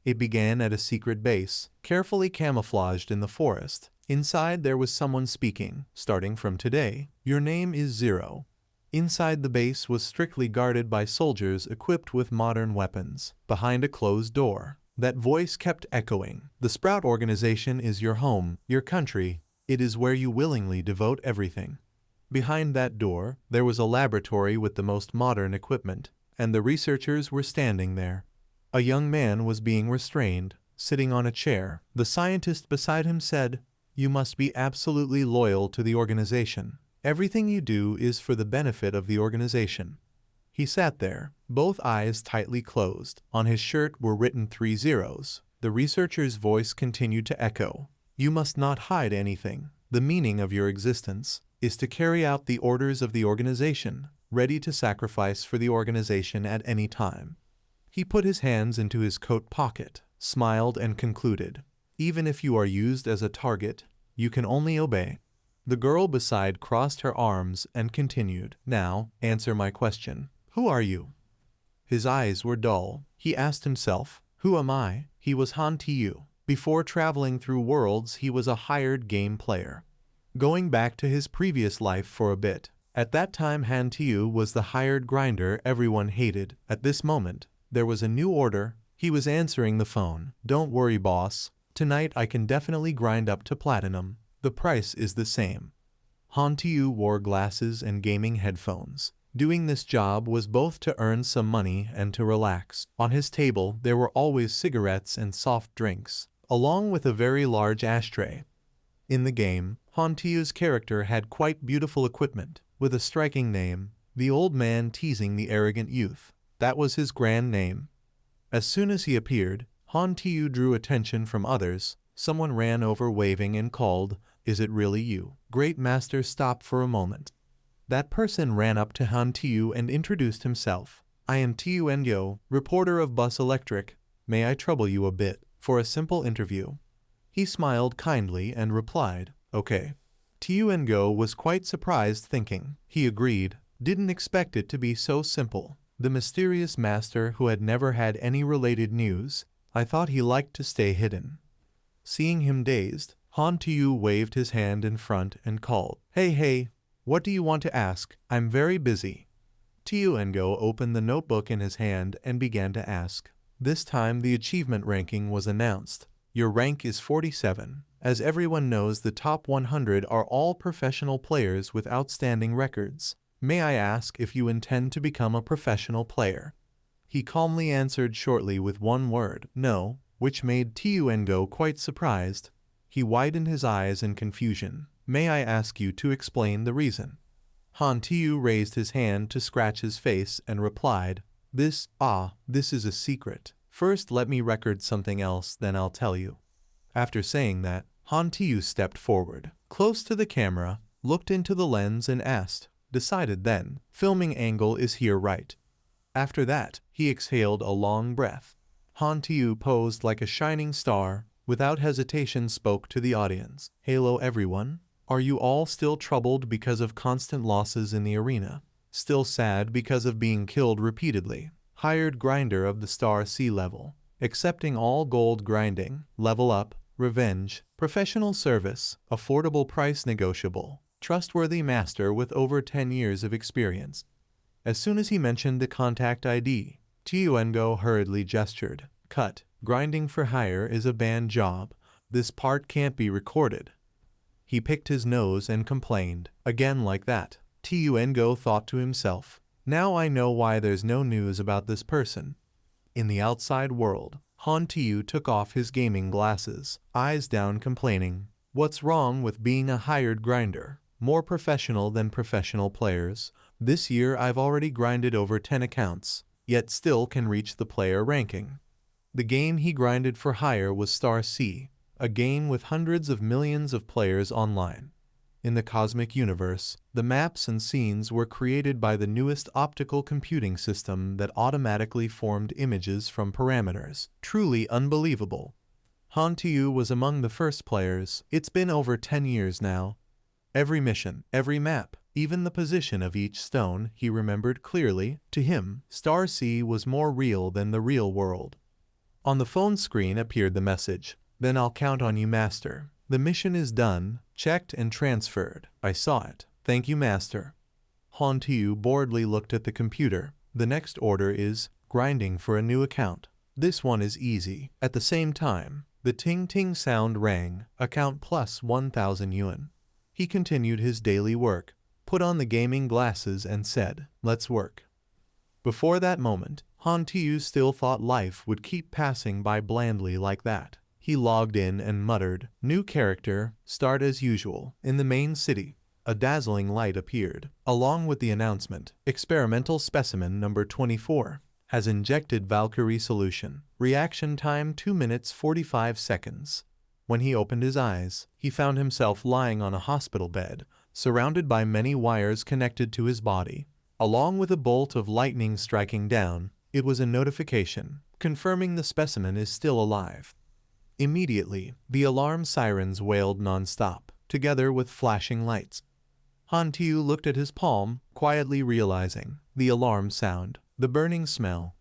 It began at a secret base, carefully camouflaged in the forest. Inside there was someone speaking. Starting from today, your name is Zero. Inside the base was strictly guarded by soldiers equipped with modern weapons. Behind a closed door, that voice kept echoing. The Sprout organization is your home, your country. It is where you willingly devote everything. Behind that door, there was a laboratory with the most modern equipment, and the researchers were standing there. A young man was being restrained, sitting on a chair. The scientist beside him said, "You must be absolutely loyal to the organization. Everything you do is for the benefit of the organization." He sat there, both eyes tightly closed. On his shirt were written 3 zeros. The researcher's voice continued to echo. "You must not hide anything. The meaning of your existence is to carry out the orders of the organization, ready to sacrifice for the organization at any time." He put his hands into his coat pocket, smiled and concluded, "Even if you are used as a target, you can only obey." The girl beside crossed her arms and continued, "Now, answer my question. Who are you?" His eyes were dull. He asked himself, "Who am I?" He was Han Tu. Before traveling through worlds, he was a hired game player. Going back to his previous life for a bit, at that time Han Tu was the hired grinder everyone hated. At this moment, there was a new order. He was answering the phone. "Don't worry, boss. Tonight I can definitely grind up to platinum. The price is the same." Han Tu wore glasses and gaming headphones. Doing this job was both to earn some money and to relax. On his table there were always cigarettes and soft drinks, along with a very large ashtray. In the game, Han Tu's character had quite beautiful equipment, with a striking name, the old man teasing the arrogant youth. That was his grand name. As soon as he appeared, Han Tu drew attention from others. Someone ran over waving and called, "Is it really you?" Great Master stopped for a moment. That person ran up to Han Tu and introduced himself. "I am Tu Enyo, reporter of Bus Electric. May I trouble you a bit for a simple interview?" He smiled kindly and replied, "Okay." Tu Enyo was quite surprised, thinking. He agreed, didn't expect it to be so simple. The mysterious master who had never had any related news, I thought he liked to stay hidden. Seeing him dazed, Han Tu waved his hand in front and called, Hey, what do you want to ask? I'm very busy." Tu Enyo opened the notebook in his hand and began to ask. This time the achievement ranking was announced. Your rank is 47. As everyone knows, the top 100 are all professional players with outstanding records. May I ask if you intend to become a professional player? He calmly answered shortly with one word, "No," which made Tu Enyo quite surprised. He widened his eyes in confusion. "May I ask you to explain the reason?" Han Tu raised his hand to scratch his face and replied, This is a secret. First let me record something else, then I'll tell you." After saying that, Han Tu stepped forward, close to the camera, looked into the lens and asked, "Decided then, filming angle is here, right?" After that, he exhaled a long breath. Han Tu posed like a shining star, without hesitation spoke to the audience. "Hello everyone. Are you all still troubled because of constant losses in the arena? Still sad because of being killed repeatedly? Hired grinder of the star C level, accepting all gold grinding, level up, revenge, professional service, affordable price negotiable, trustworthy master with over 10 years of experience." As soon as he mentioned the contact ID, Tu Enyo hurriedly gestured. "Cut. Grinding for hire is a banned job. This part can't be recorded." He picked his nose and complained. Again like that. Tu Enyo thought to himself, "Now I know why there's no news about this person." In the outside world, Han Tu took off his gaming glasses, eyes down, complaining, "What's wrong with being a hired grinder? More professional than professional players. This year I've already grinded over 10 accounts, yet still can reach the player ranking." The game he grinded for hire was Star C, a game with hundreds of millions of players online. In the cosmic universe, the maps and scenes were created by the newest optical computing system that automatically formed images from parameters. Truly unbelievable. Han Tu was among the first players. It's been over 10 years now. Every mission, every map, even the position of each stone, he remembered clearly. To him, Star C was more real than the real world. On the phone screen appeared the message, "Then I'll count on you, Master. The mission is done, checked and transferred. I saw it. Thank you, Master." Han Tu boredly looked at the computer. The next order is grinding for a new account. This one is easy. At the same time, the ting-ting sound rang, account plus 1,000 yuan. He continued his daily work, put on the gaming glasses and said, "Let's work." Before that moment, Han Tu still thought life would keep passing by blandly like that. He logged in and muttered, "New character, start as usual." In the main city, a dazzling light appeared, along with the announcement, "Experimental specimen number 24 has injected Valkyrie solution. Reaction time 2 minutes 45 seconds. When he opened his eyes, he found himself lying on a hospital bed, surrounded by many wires connected to his body. Along with a bolt of lightning striking down, it was a notification, confirming the specimen is still alive. Immediately, the alarm sirens wailed non-stop, together with flashing lights. Han Tu looked at his palm, quietly realizing the alarm sound, the burning smell.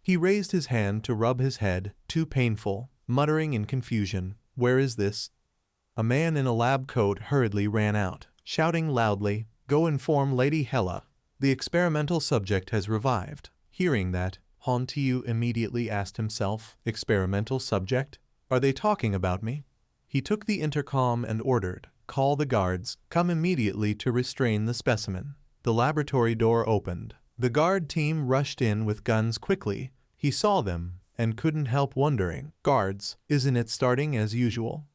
He raised his hand to rub his head, too painful, muttering in confusion, "Where is this?" A man in a lab coat hurriedly ran out, shouting loudly, "Go inform Lady Hela. The experimental subject has revived." Hearing that, Han Tu immediately asked himself, "Experimental subject? Are they talking about me?" He took the intercom and ordered, "Call the guards, come immediately to restrain the specimen." The laboratory door opened. The guard team rushed in with guns quickly. He saw them and couldn't help wondering, "Guards, isn't it starting as usual?"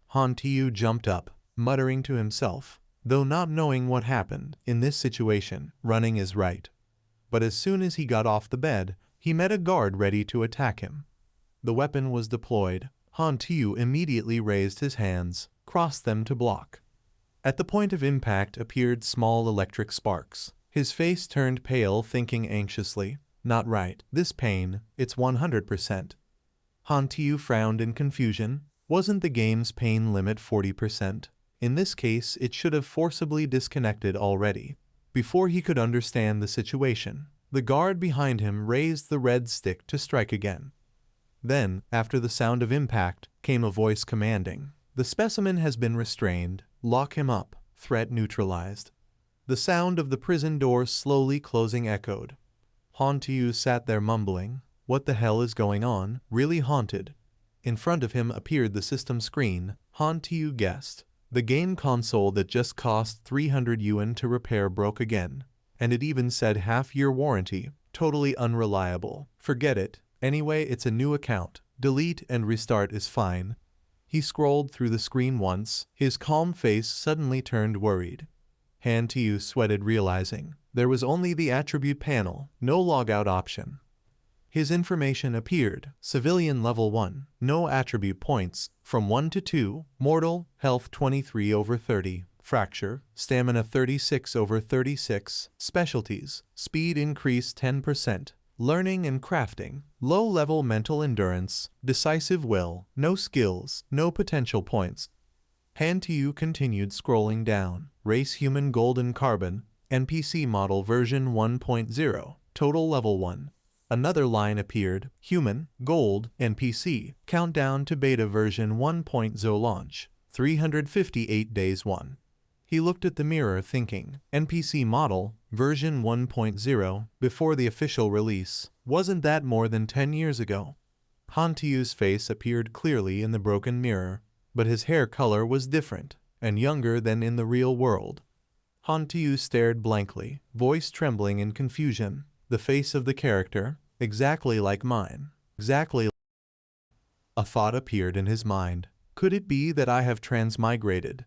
Han Tu jumped up, muttering to himself, though not knowing what happened. In this situation, running is right. But as soon as he got off the bed, he met a guard ready to attack him. The weapon was deployed. Han Tu immediately raised his hands, crossed them to block. At the point of impact appeared small electric sparks. His face turned pale, thinking anxiously, "Not right. This pain, it's 100%. Han Tu frowned in confusion. Wasn't the game's pain limit 40%? In this case, it should have forcibly disconnected already. Before he could understand the situation, the guard behind him raised the red stick to strike again. Then, after the sound of impact, came a voice commanding, "The specimen has been restrained. Lock him up. Threat neutralized." The sound of the prison door slowly closing echoed. Han Tu sat there mumbling, "What the hell is going on? Really haunted?" In front of him appeared the system screen. Han Tu guessed. The game console that just cost 300 yuan to repair broke again, and it even said half-year warranty. Totally unreliable. Forget it. Anyway, it's a new account. Delete and restart is fine. He scrolled through the screen once. His calm face suddenly turned worried. Han Tu sweated, realizing there was only the attribute panel, no logout option. His information appeared, civilian level 1, no attribute points, from 1 to 2, mortal, health 23/30, fracture, stamina 36/36, specialties, speed increase 10%, learning and crafting, low-level mental endurance, decisive will, no skills, no potential points. Han Tu continued scrolling down, race human golden carbon, NPC model version 1.0, total level 1. Another line appeared, human, gold, NPC, countdown to beta version 1.0 launch, 358 days 1. He looked at the mirror thinking, NPC model, version 1.0, before the official release, wasn't that more than 10 years ago? Han Tu's face appeared clearly in the broken mirror, but his hair color was different, and younger than in the real world. Han Tu stared blankly, voice trembling in confusion. The face of the character, exactly like mine, exactly. A thought appeared in his mind. Could it be that I have transmigrated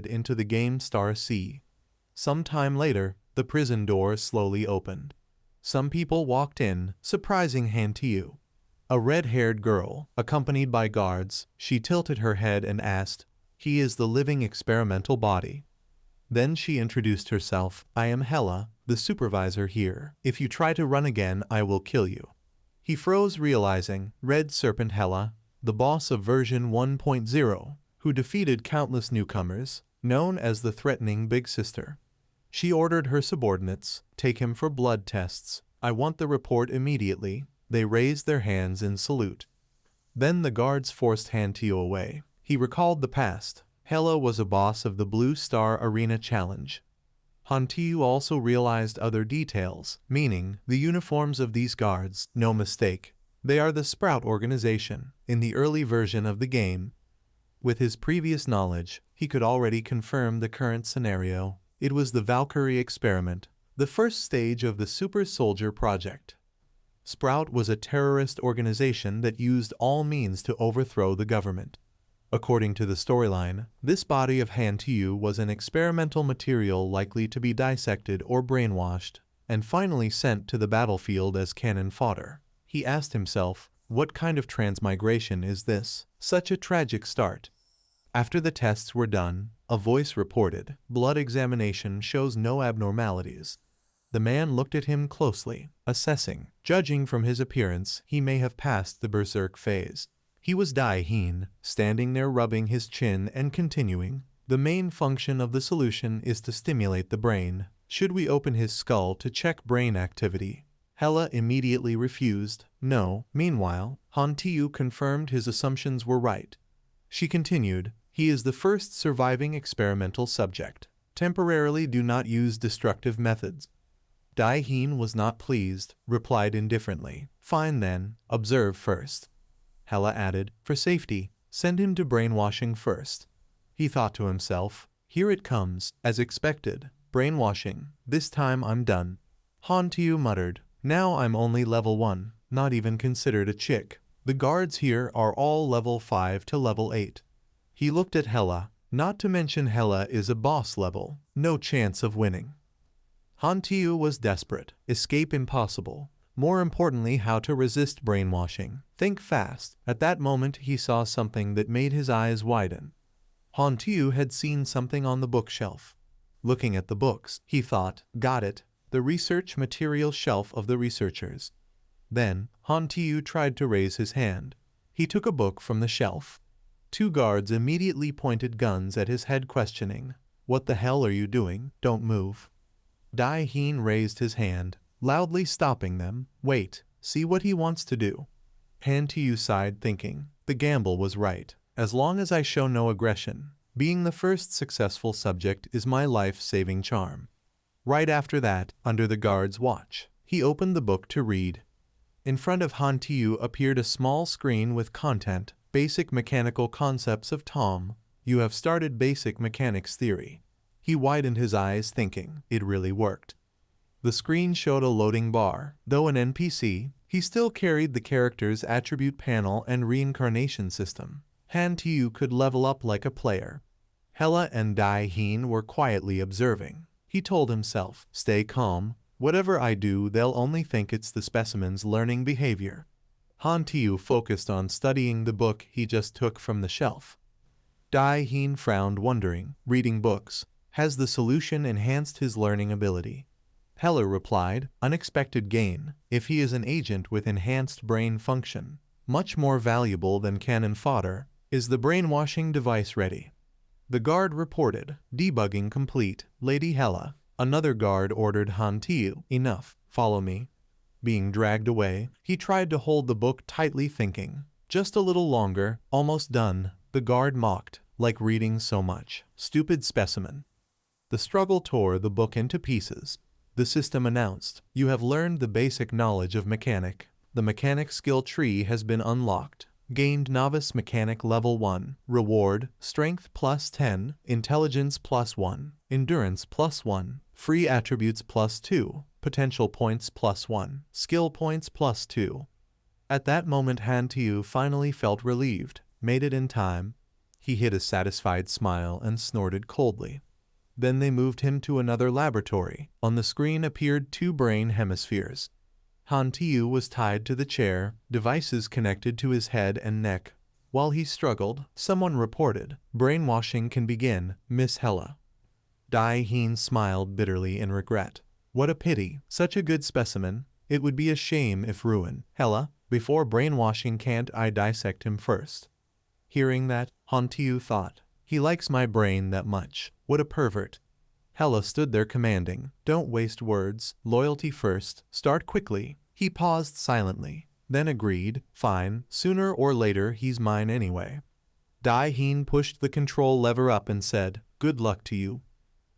into the game Star C? Some time later, the prison door slowly opened. Some people walked in, surprising Han Tu. A red-haired girl, accompanied by guards, she tilted her head and asked, "He is the living experimental body." Then she introduced herself, "I am Hela, the supervisor here. If you try to run again, I will kill you." He froze, realizing, Red Serpent Hela, the boss of version 1.0, who defeated countless newcomers, known as the threatening Big Sister. She ordered her subordinates, "Take him for blood tests. I want the report immediately." They raised their hands in salute. Then the guards forced Han Teo away. He recalled the past. Hela was a boss of the Blue Star Arena Challenge. Han Teo also realized other details, meaning the uniforms of these guards, no mistake. They are the Sprout organization. In the early version of the game, with his previous knowledge, he could already confirm the current scenario. It was the Valkyrie experiment, the first stage of the Super Soldier Project. Sprout was a terrorist organization that used all means to overthrow the government. According to the storyline, this body of Han Teo was an experimental material likely to be dissected or brainwashed, and finally sent to the battlefield as cannon fodder. He asked himself, what kind of transmigration is this? Such a tragic start. After the tests were done, a voice reported, blood examination shows no abnormalities. The man looked at him closely, assessing. Judging from his appearance, he may have passed the berserk phase. He was Dai Heen, standing there rubbing his chin and continuing. The main function of the solution is to stimulate the brain. Should we open his skull to check brain activity? Hela immediately refused. No. Meanwhile, Han Teo confirmed his assumptions were right. She continued, he is the first surviving experimental subject. Temporarily do not use destructive methods. Dai Heen was not pleased, replied indifferently. Fine then, observe first. Hela added, for safety, send him to brainwashing first. He thought to himself, here it comes, as expected. Brainwashing, this time I'm done. Han Teo muttered, now I'm only level 1, not even considered a chick. The guards here are all level 5 to level 8. He looked at Hela, not to mention Hela is a boss level, no chance of winning. Han Teo was desperate, escape impossible. More importantly, how to resist brainwashing. Think fast. At that moment he saw something that made his eyes widen. Han Teo had seen something on the bookshelf. Looking at the books, he thought, got it, the research material shelf of the researchers. Then, Han Teo tried to raise his hand. He took a book from the shelf. 2 guards immediately pointed guns at his head questioning, what the hell are you doing? Don't move. Dai Heen raised his hand, loudly stopping them. Wait, see what he wants to do. Han Teo sighed thinking, the gamble was right. As long as I show no aggression, being the first successful subject is my life-saving charm. Right after that, under the guard's watch, he opened the book to read. In front of Han Teo appeared a small screen with content, Basic Mechanical Concepts of Tom. You have started Basic Mechanics Theory. He widened his eyes thinking, it really worked. The screen showed a loading bar. Though an NPC, he still carried the character's attribute panel and reincarnation system. Han Teo could level up like a player. Hela and Dai Heen were quietly observing. He told himself, stay calm. Whatever I do, they'll only think it's the specimen's learning behavior. Han Teo focused on studying the book he just took from the shelf. Dai Heen frowned, wondering, reading books, has the solution enhanced his learning ability? Hela replied, unexpected gain. If he is an agent with enhanced brain function, much more valuable than cannon fodder, is the brainwashing device ready? The guard reported, debugging complete, Lady Hela. Another guard ordered Han Teo, enough, follow me. Being dragged away, he tried to hold the book tightly thinking, just a little longer, almost done. The guard mocked, like reading so much. Stupid specimen. The struggle tore the book into pieces. The system announced, you have learned the basic knowledge of mechanic. The mechanic skill tree has been unlocked. Gained Novice Mechanic Level 1. Reward, Strength plus 10, Intelligence plus 1, Endurance plus 1, Free Attributes plus 2, Potential Points plus 1, Skill Points plus 2. At that moment Han Teo finally felt relieved. Made it in time. He hid a satisfied smile and snorted coldly. Then they moved him to another laboratory. On the screen appeared 2 brain hemispheres. Han Teo was tied to the chair, devices connected to his head and neck. While he struggled, someone reported, brainwashing can begin, Miss Hela. Dai Heen smiled bitterly in regret. What a pity, such a good specimen. It would be a shame if ruined. Hela, before brainwashing can't I dissect him first? Hearing that, Han Teo thought, he likes my brain that much. What a pervert. Hela stood there commanding, don't waste words, loyalty first, start quickly. He paused silently. then agreed, fine, sooner or later he's mine anyway. Dai-Heen pushed the control lever up and said, good luck to you.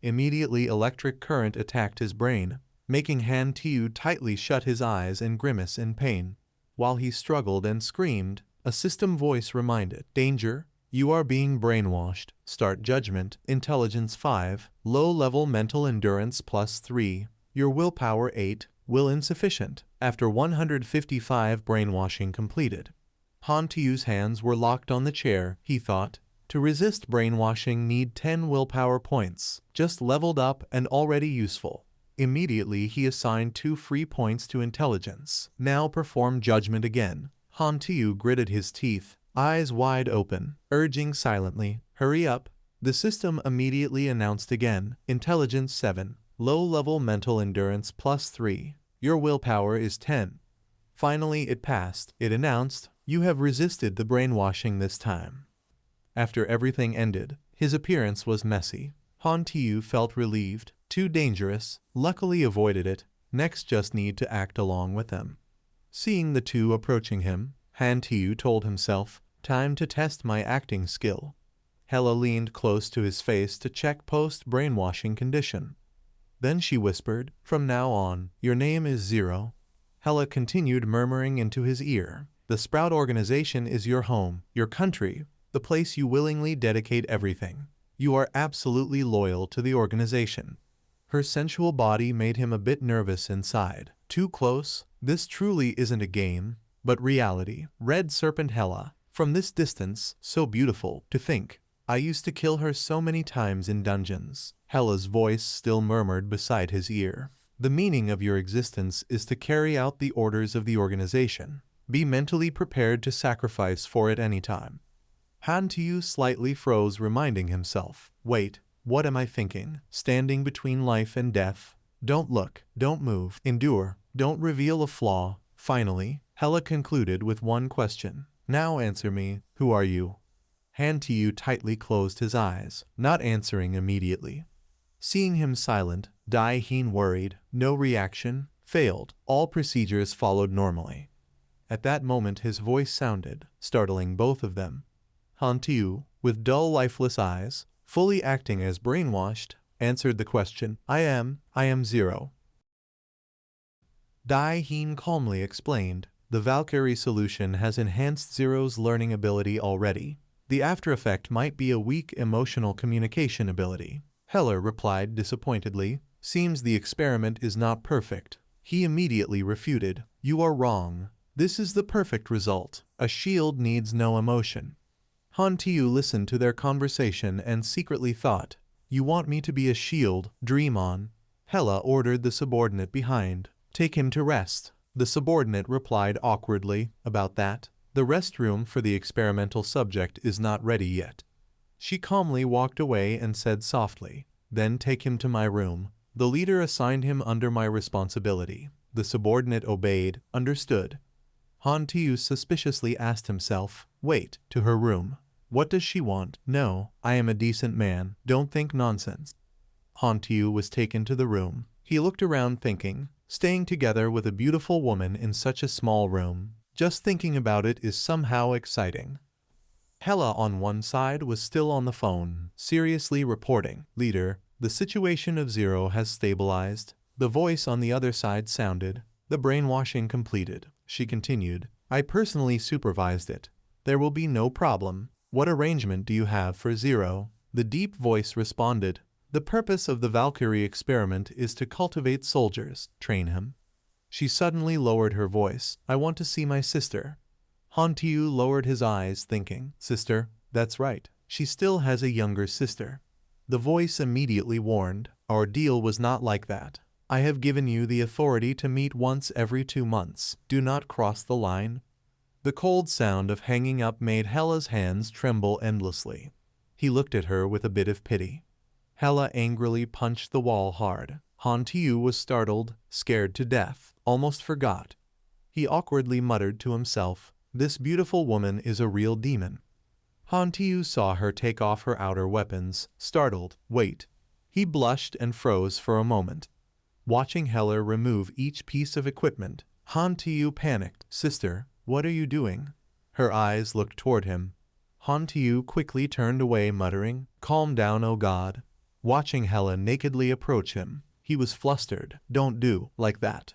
Immediately electric current attacked his brain, making Han Tiu tightly shut his eyes and grimace in pain. While he struggled and screamed, a system voice reminded, danger, you are being brainwashed, start judgment, intelligence 5, low-level mental endurance +3, your willpower 8, will insufficient, after 155 brainwashing completed. Han Tiu's hands were locked on the chair, he thought. To resist brainwashing need 10 willpower points, just leveled up and already useful. Immediately he assigned 2 free points to intelligence. Now perform judgment again. Han Tiu gritted his teeth, eyes wide open, urging silently, hurry up. The system immediately announced again, intelligence 7, low-level mental endurance +3, your willpower is 10. Finally it passed. It announced, you have resisted the brainwashing this time. After everything ended, his appearance was messy. Han Tiu felt relieved. Too dangerous, luckily avoided it, next just need to act along with them. Seeing the two approaching him, Han Tiu told himself, time to test my acting skill. Hela leaned close to his face to check post-brainwashing condition. Then she whispered, from now on, your name is Zero. Hela continued murmuring into his ear, the Sprout organization is your home, your country, the place you willingly dedicate everything. You are absolutely loyal to the organization. Her sensual body made him a bit nervous inside. Too close, this truly isn't a game, but reality. Red Serpent Hela, from this distance, so beautiful, to think. I used to kill her so many times in dungeons. Hela's voice still murmured beside his ear. The meaning of your existence is to carry out the orders of the organization. Be mentally prepared to sacrifice for it anytime. Han Tiu slightly froze, reminding himself, wait, what am I thinking? Standing between life and death. Don't look, don't move, endure, don't reveal a flaw. Finally, Hela concluded with one question. Now answer me, who are you? Han Tiu tightly closed his eyes, not answering immediately. Seeing him silent, Dai-Heen worried, no reaction, failed, all procedures followed normally. At that moment his voice sounded, startling both of them. Han Tiu, with dull lifeless eyes, fully acting as brainwashed, answered the question, I am Zero. Dai-Heen calmly explained, the Valkyrie solution has enhanced Zero's learning ability already. The after effect might be a weak emotional communication ability. Hela replied disappointedly, seems the experiment is not perfect. He immediately refuted, you are wrong. This is the perfect result. A shield needs no emotion. Han Tiu listened to their conversation and secretly thought, you want me to be a shield, dream on. Hela ordered the subordinate behind, take him to rest. The subordinate replied awkwardly, about that. The restroom for the experimental subject is not ready yet. She calmly walked away and said softly, then take him to my room. The leader assigned him under my responsibility. The subordinate obeyed, understood. Han Tiu suspiciously asked himself, wait, to her room. What does she want? No, I am a decent man, don't think nonsense. Han Tiu was taken to the room. He looked around thinking, staying together with a beautiful woman in such a small room, just thinking about it is somehow exciting. Hela on one side was still on the phone, seriously reporting, leader, the situation of Zero has stabilized. The voice on the other side sounded, the brainwashing completed. She continued, I personally supervised it. There will be no problem. What arrangement do you have for Zero? The deep voice responded, the purpose of the Valkyrie experiment is to cultivate soldiers, train him. She suddenly lowered her voice, I want to see my sister. Han Tiu lowered his eyes thinking, sister, that's right, she still has a younger sister. The voice immediately warned, our deal was not like that. I have given you the authority to meet once every 2 months. Do not cross the line. The cold sound of hanging up made Hela's hands tremble endlessly. He looked at her with a bit of pity. Hela angrily punched the wall hard. Han Tiu was startled, scared to death, almost forgot. He awkwardly muttered to himself, this beautiful woman is a real demon. Han Tiu saw her take off her outer weapons, startled, wait. He blushed and froze for a moment. Watching Hela remove each piece of equipment, Han Tu panicked. Sister, what are you doing? Her eyes looked toward him. Han Tu quickly turned away, muttering, Calm down, oh God. Watching Hela nakedly approach him, he was flustered. Don't do like that.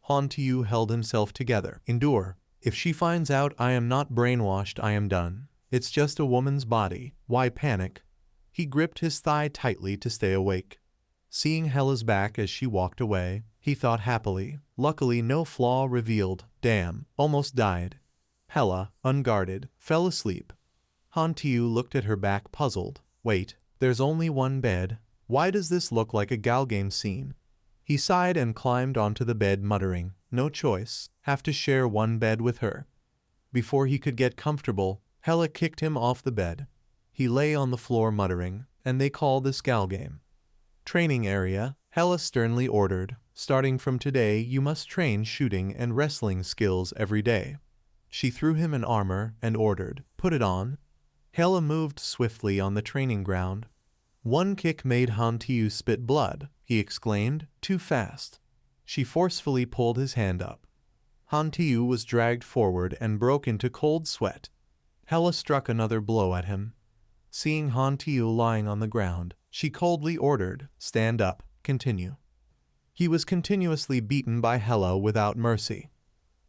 Han Tu held himself together. Endure. If she finds out I am not brainwashed, I am done. It's just a woman's body. Why panic? He gripped his thigh tightly to stay awake. Seeing Hela's back as she walked away, he thought happily. Luckily no flaw revealed. Damn, almost died. Hela, unguarded, fell asleep. Han Tu looked at her back, puzzled. Wait, there's only one bed. Why does this look like a gal game scene? He sighed and climbed onto the bed, muttering, No choice, have to share one bed with her. Before he could get comfortable, Hela kicked him off the bed. He lay on the floor muttering, and they call this gal game. Training area, Hela sternly ordered. Starting from today, you must train shooting and wrestling skills every day. She threw him an armor and ordered, Put it on. Hela moved swiftly on the training ground. One kick made Han Tu spit blood. He exclaimed, Too fast. She forcefully pulled his hand up. Han Tu was dragged forward and broke into cold sweat. Hela struck another blow at him. Seeing Han Tu lying on the ground, she coldly ordered, Stand up, continue. He was continuously beaten by Hela without mercy.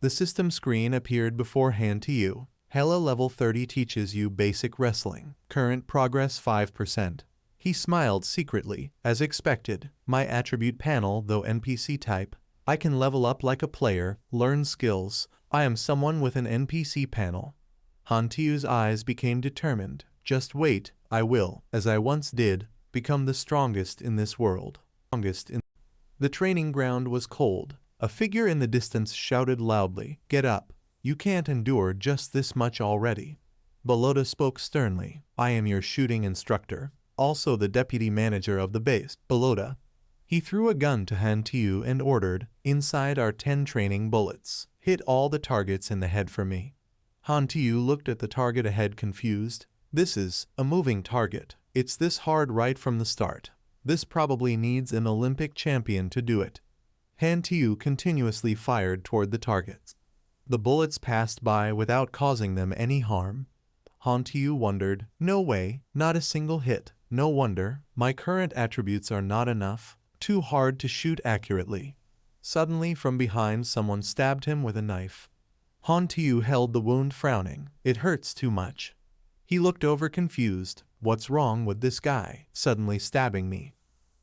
The system screen appeared before Han Tu. Hela level 30 teaches you basic wrestling. Current progress 5%. He smiled secretly, as expected. My attribute panel, though NPC type. I can level up like a player, learn skills. I am someone with an NPC panel. Han Tu's eyes became determined. Just wait, I will, as I once did, become the strongest in this world. The training ground was cold. A figure in the distance shouted loudly, Get up. You can't endure just this much already. Balota spoke sternly. I am your shooting instructor. Also the deputy manager of the base, Balota. He threw a gun to Han Tu and ordered, Inside are 10 training bullets. Hit all the targets in the head for me. Han Tu looked at the target ahead, confused. This is a moving target. It's this hard right from the start. This probably needs an Olympic champion to do it. Han Tu continuously fired toward the targets. The bullets passed by without causing them any harm. Han Tu wondered, No way, not a single hit. No wonder, my current attributes are not enough. Too hard to shoot accurately. Suddenly from behind someone stabbed him with a knife. Han Tu held the wound, frowning. It hurts too much. He looked over confused. What's wrong with this guy, suddenly stabbing me?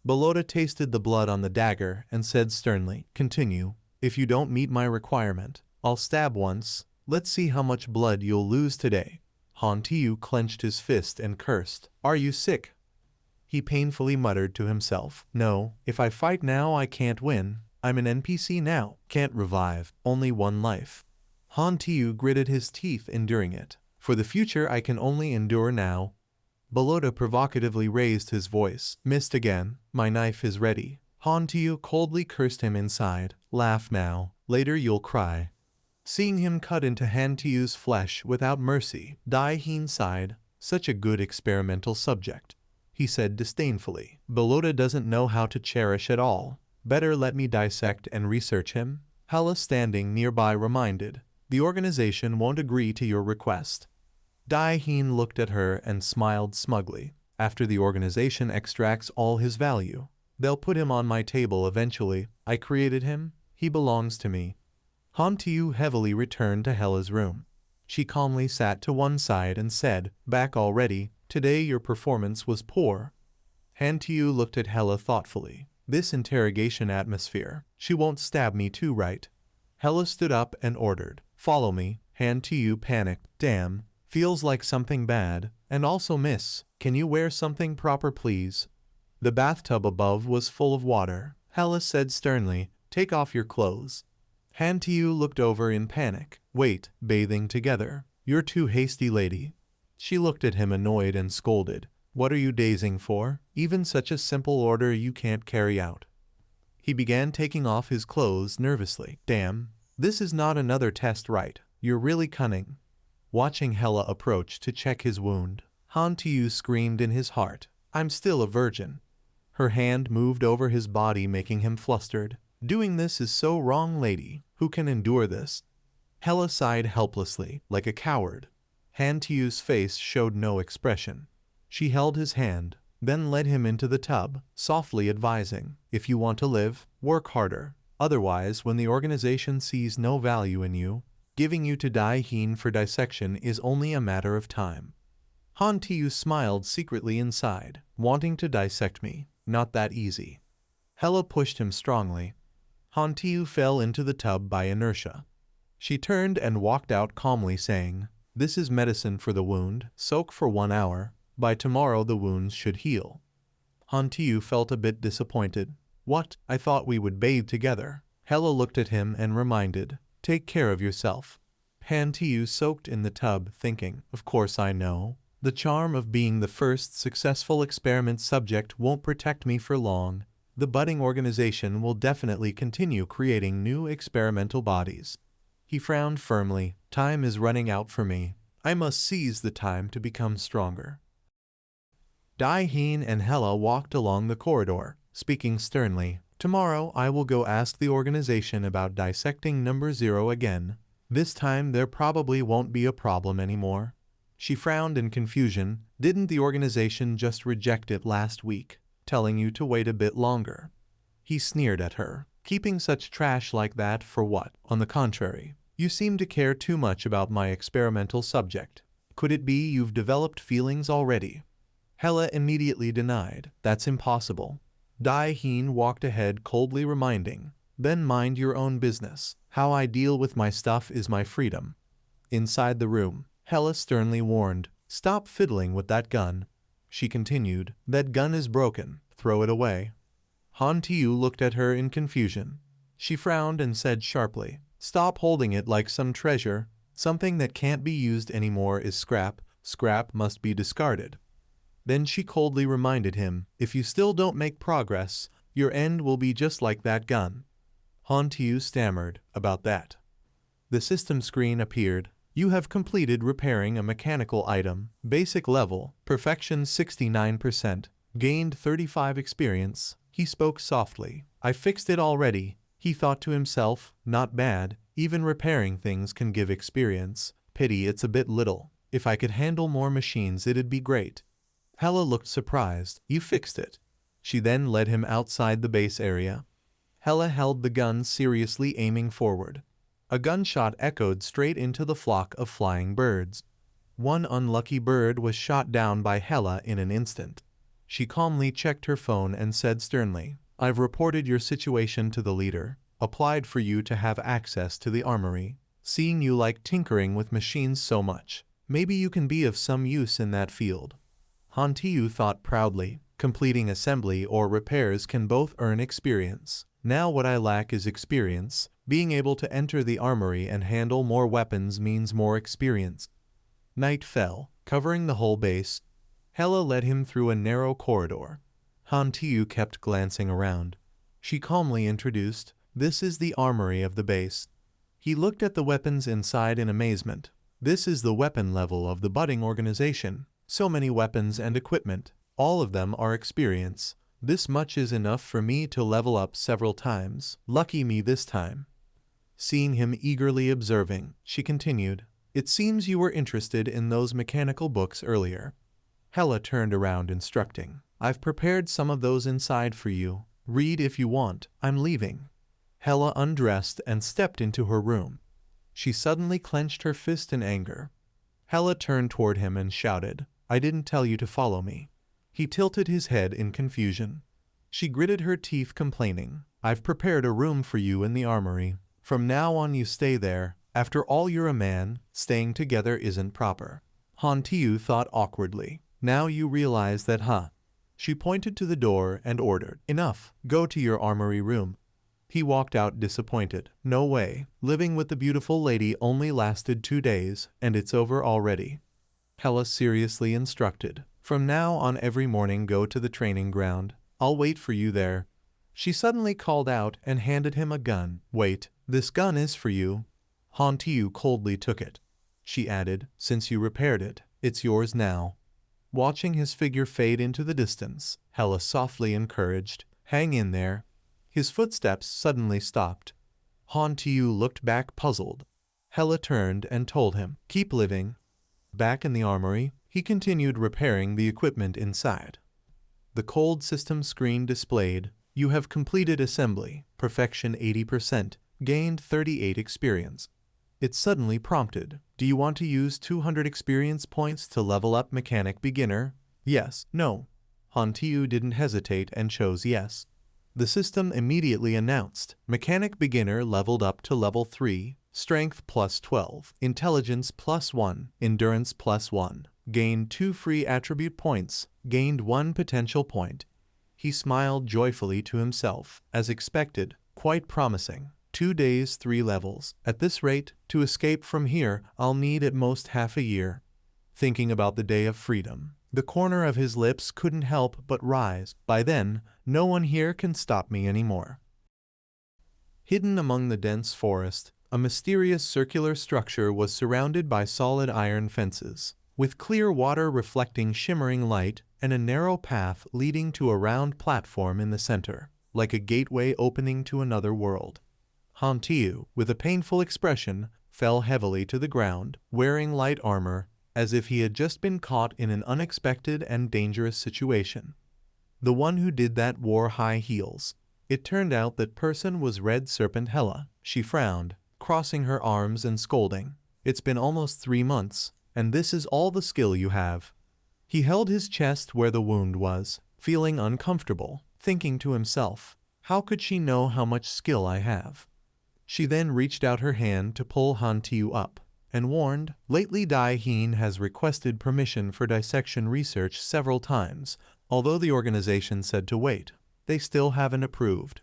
Balota tasted the blood on the dagger and said sternly, Continue. If you don't meet my requirement, I'll stab once. Let's see how much blood you'll lose today. Han Tu clenched his fist and cursed. Are you sick? He painfully muttered to himself. No, if I fight now I can't win. I'm an NPC now. Can't revive. Only one life. Han Tu gritted his teeth, enduring it. For the future I can only endure now. Balota provocatively raised his voice. Missed again. My knife is ready. Han Tu coldly cursed him inside. Laugh now. Later you'll cry. Seeing him cut into Han Tu's flesh without mercy, Dai Heen sighed. Such a good experimental subject. He said disdainfully. Balota doesn't know how to cherish at all. Better let me dissect and research him. Hela, standing nearby, reminded. The organization won't agree to your request. Dai Heen looked at her and smiled smugly. After the organization extracts all his value, they'll put him on my table eventually. I created him. He belongs to me. Han Tu heavily returned to Hela's room. She calmly sat to one side and said, Back already. Today your performance was poor. Han Tu looked at Hela thoughtfully. This interrogation atmosphere. She won't stab me too, right? Hela stood up and ordered. Follow me. Han Tu panicked. Damn. Feels like something bad. And also, miss, can you wear something proper, please? The bathtub above was full of water. Hela said sternly, Take off your clothes. Han Tu looked over in panic. Wait, bathing together. You're too hasty, lady. She looked at him annoyed and scolded. What are you dazing for? Even such a simple order you can't carry out. He began taking off his clothes nervously. Damn, this is not another test, right? You're really cunning. Watching Hela approach to check his wound, Han Tu screamed in his heart. I'm still a virgin. Her hand moved over his body, making him flustered. Doing this is so wrong, lady. Who can endure this? Hella sighed helplessly, like a coward. Han Tiu's face showed no expression. She held his hand, then led him into the tub, softly advising, if you want to live, work harder. Otherwise, when the organization sees no value in you, giving you to Dai Heen for dissection is only a matter of time. Han Tiu smiled secretly inside, wanting to dissect me. Not that easy. Hella pushed him strongly. Han Tiu fell into the tub by inertia. She turned and walked out calmly saying, this is medicine for the wound, soak for 1 hour. By tomorrow the wounds should heal. Han Tiu felt a bit disappointed. What? I thought we would bathe together. Hella looked at him and reminded, take care of yourself. Han Tiu soaked in the tub thinking, of course I know. The charm of being the first successful experiment subject won't protect me for long. The budding organization will definitely continue creating new experimental bodies. He frowned firmly. Time is running out for me. I must seize the time to become stronger. Dai Heen and Hella walked along the corridor, speaking sternly. Tomorrow I will go ask the organization about dissecting number 0 again. This time there probably won't be a problem anymore. She frowned in confusion. Didn't the organization just reject it last week, telling you to wait a bit longer? He sneered at her. Keeping such trash like that for what? On the contrary, you seem to care too much about my experimental subject. Could it be you've developed feelings already? Hella immediately denied. That's impossible. Dai Heen walked ahead coldly reminding, then mind your own business. How I deal with my stuff is my freedom. Inside the room, Hella sternly warned, stop fiddling with that gun. She continued, that gun is broken, throw it away. Han Tiu looked at her in confusion. She frowned and said sharply, stop holding it like some treasure. Something that can't be used anymore is scrap. Scrap must be discarded. Then she coldly reminded him, if you still don't make progress, your end will be just like that gun. Han Tiu stammered, about that. The system screen appeared. You have completed repairing a mechanical item, basic level, perfection 69%, gained 35 experience. He spoke softly. I fixed it already. He thought to himself, not bad, even repairing things can give experience. Pity it's a bit little. If I could handle more machines it'd be great. Hella looked surprised. You fixed it. She then led him outside the base area. Hella held the gun seriously aiming forward. A gunshot echoed straight into the flock of flying birds. One unlucky bird was shot down by Hella in an instant. She calmly checked her phone and said sternly, I've reported your situation to the leader, applied for you to have access to the armory. Seeing you like tinkering with machines so much, maybe you can be of some use in that field. Han Tiu thought proudly, completing assembly or repairs can both earn experience. Now what I lack is experience. Being able to enter the armory and handle more weapons means more experience. Night fell, covering the whole base. Hella led him through a narrow corridor. Han Tiu kept glancing around. She calmly introduced, this is the armory of the base. He looked at the weapons inside in amazement. This is the weapon level of the budding organization. So many weapons and equipment. All of them are experience. This much is enough for me to level up several times. Lucky me this time. Seeing him eagerly observing, she continued, it seems you were interested in those mechanical books earlier. Hella turned around instructing, I've prepared some of those inside for you. Read if you want. I'm leaving. Hella undressed and stepped into her room. She suddenly clenched her fist in anger. Hella turned toward him and shouted, I didn't tell you to follow me. He tilted his head in confusion. She gritted her teeth complaining, I've prepared a room for you in the armory. From now on you stay there. After all you're a man, staying together isn't proper. Han Tiu thought awkwardly. Now you realize that, huh? She pointed to the door and ordered, enough, go to your armory room. He walked out disappointed. No way. Living with the beautiful lady only lasted 2 days, and it's over already. Hella seriously instructed, from now on every morning go to the training ground. I'll wait for you there. She suddenly called out and handed him a gun. Wait, this gun is for you. Han Tiu coldly took it. She added, since you repaired it, it's yours now. Watching his figure fade into the distance, Hella softly encouraged, hang in there. His footsteps suddenly stopped. Han Tu looked back puzzled. Hela turned and told him, "Keep living." Back in the armory, he continued repairing the equipment inside. The cold system screen displayed, "You have completed assembly, perfection 80%, gained 38 experience." It suddenly prompted, "Do you want to use 200 experience points to level up Mechanic Beginner?" Yes, no. Han Tu didn't hesitate and chose yes. The system immediately announced, "Mechanic Beginner leveled up to level 3, Strength plus 12, Intelligence plus 1, Endurance plus 1, gained 2 free attribute points, gained 1 potential point." He smiled joyfully to himself, as expected, quite promising. 2 days, 3 levels. At this rate, to escape from here, I'll need at most half a year. Thinking about the day of freedom, the corner of his lips couldn't help but rise. By then, no one here can stop me anymore. Hidden among the dense forest, a mysterious circular structure was surrounded by solid iron fences, with clear water reflecting shimmering light and a narrow path leading to a round platform in the center, like a gateway opening to another world. Han Tu, with a painful expression, fell heavily to the ground, wearing light armor, as if he had just been caught in an unexpected and dangerous situation. The one who did that wore high heels. It turned out that person was Red Serpent Hela. She frowned, crossing her arms and scolding. "It's been almost 3 months, and this is all the skill you have." He held his chest where the wound was, feeling uncomfortable, thinking to himself, "How could she know how much skill I have?" She then reached out her hand to pull Han Tu up, and warned, "Lately Dai Heen has requested permission for dissection research several times, although the organization said to wait. They still haven't approved."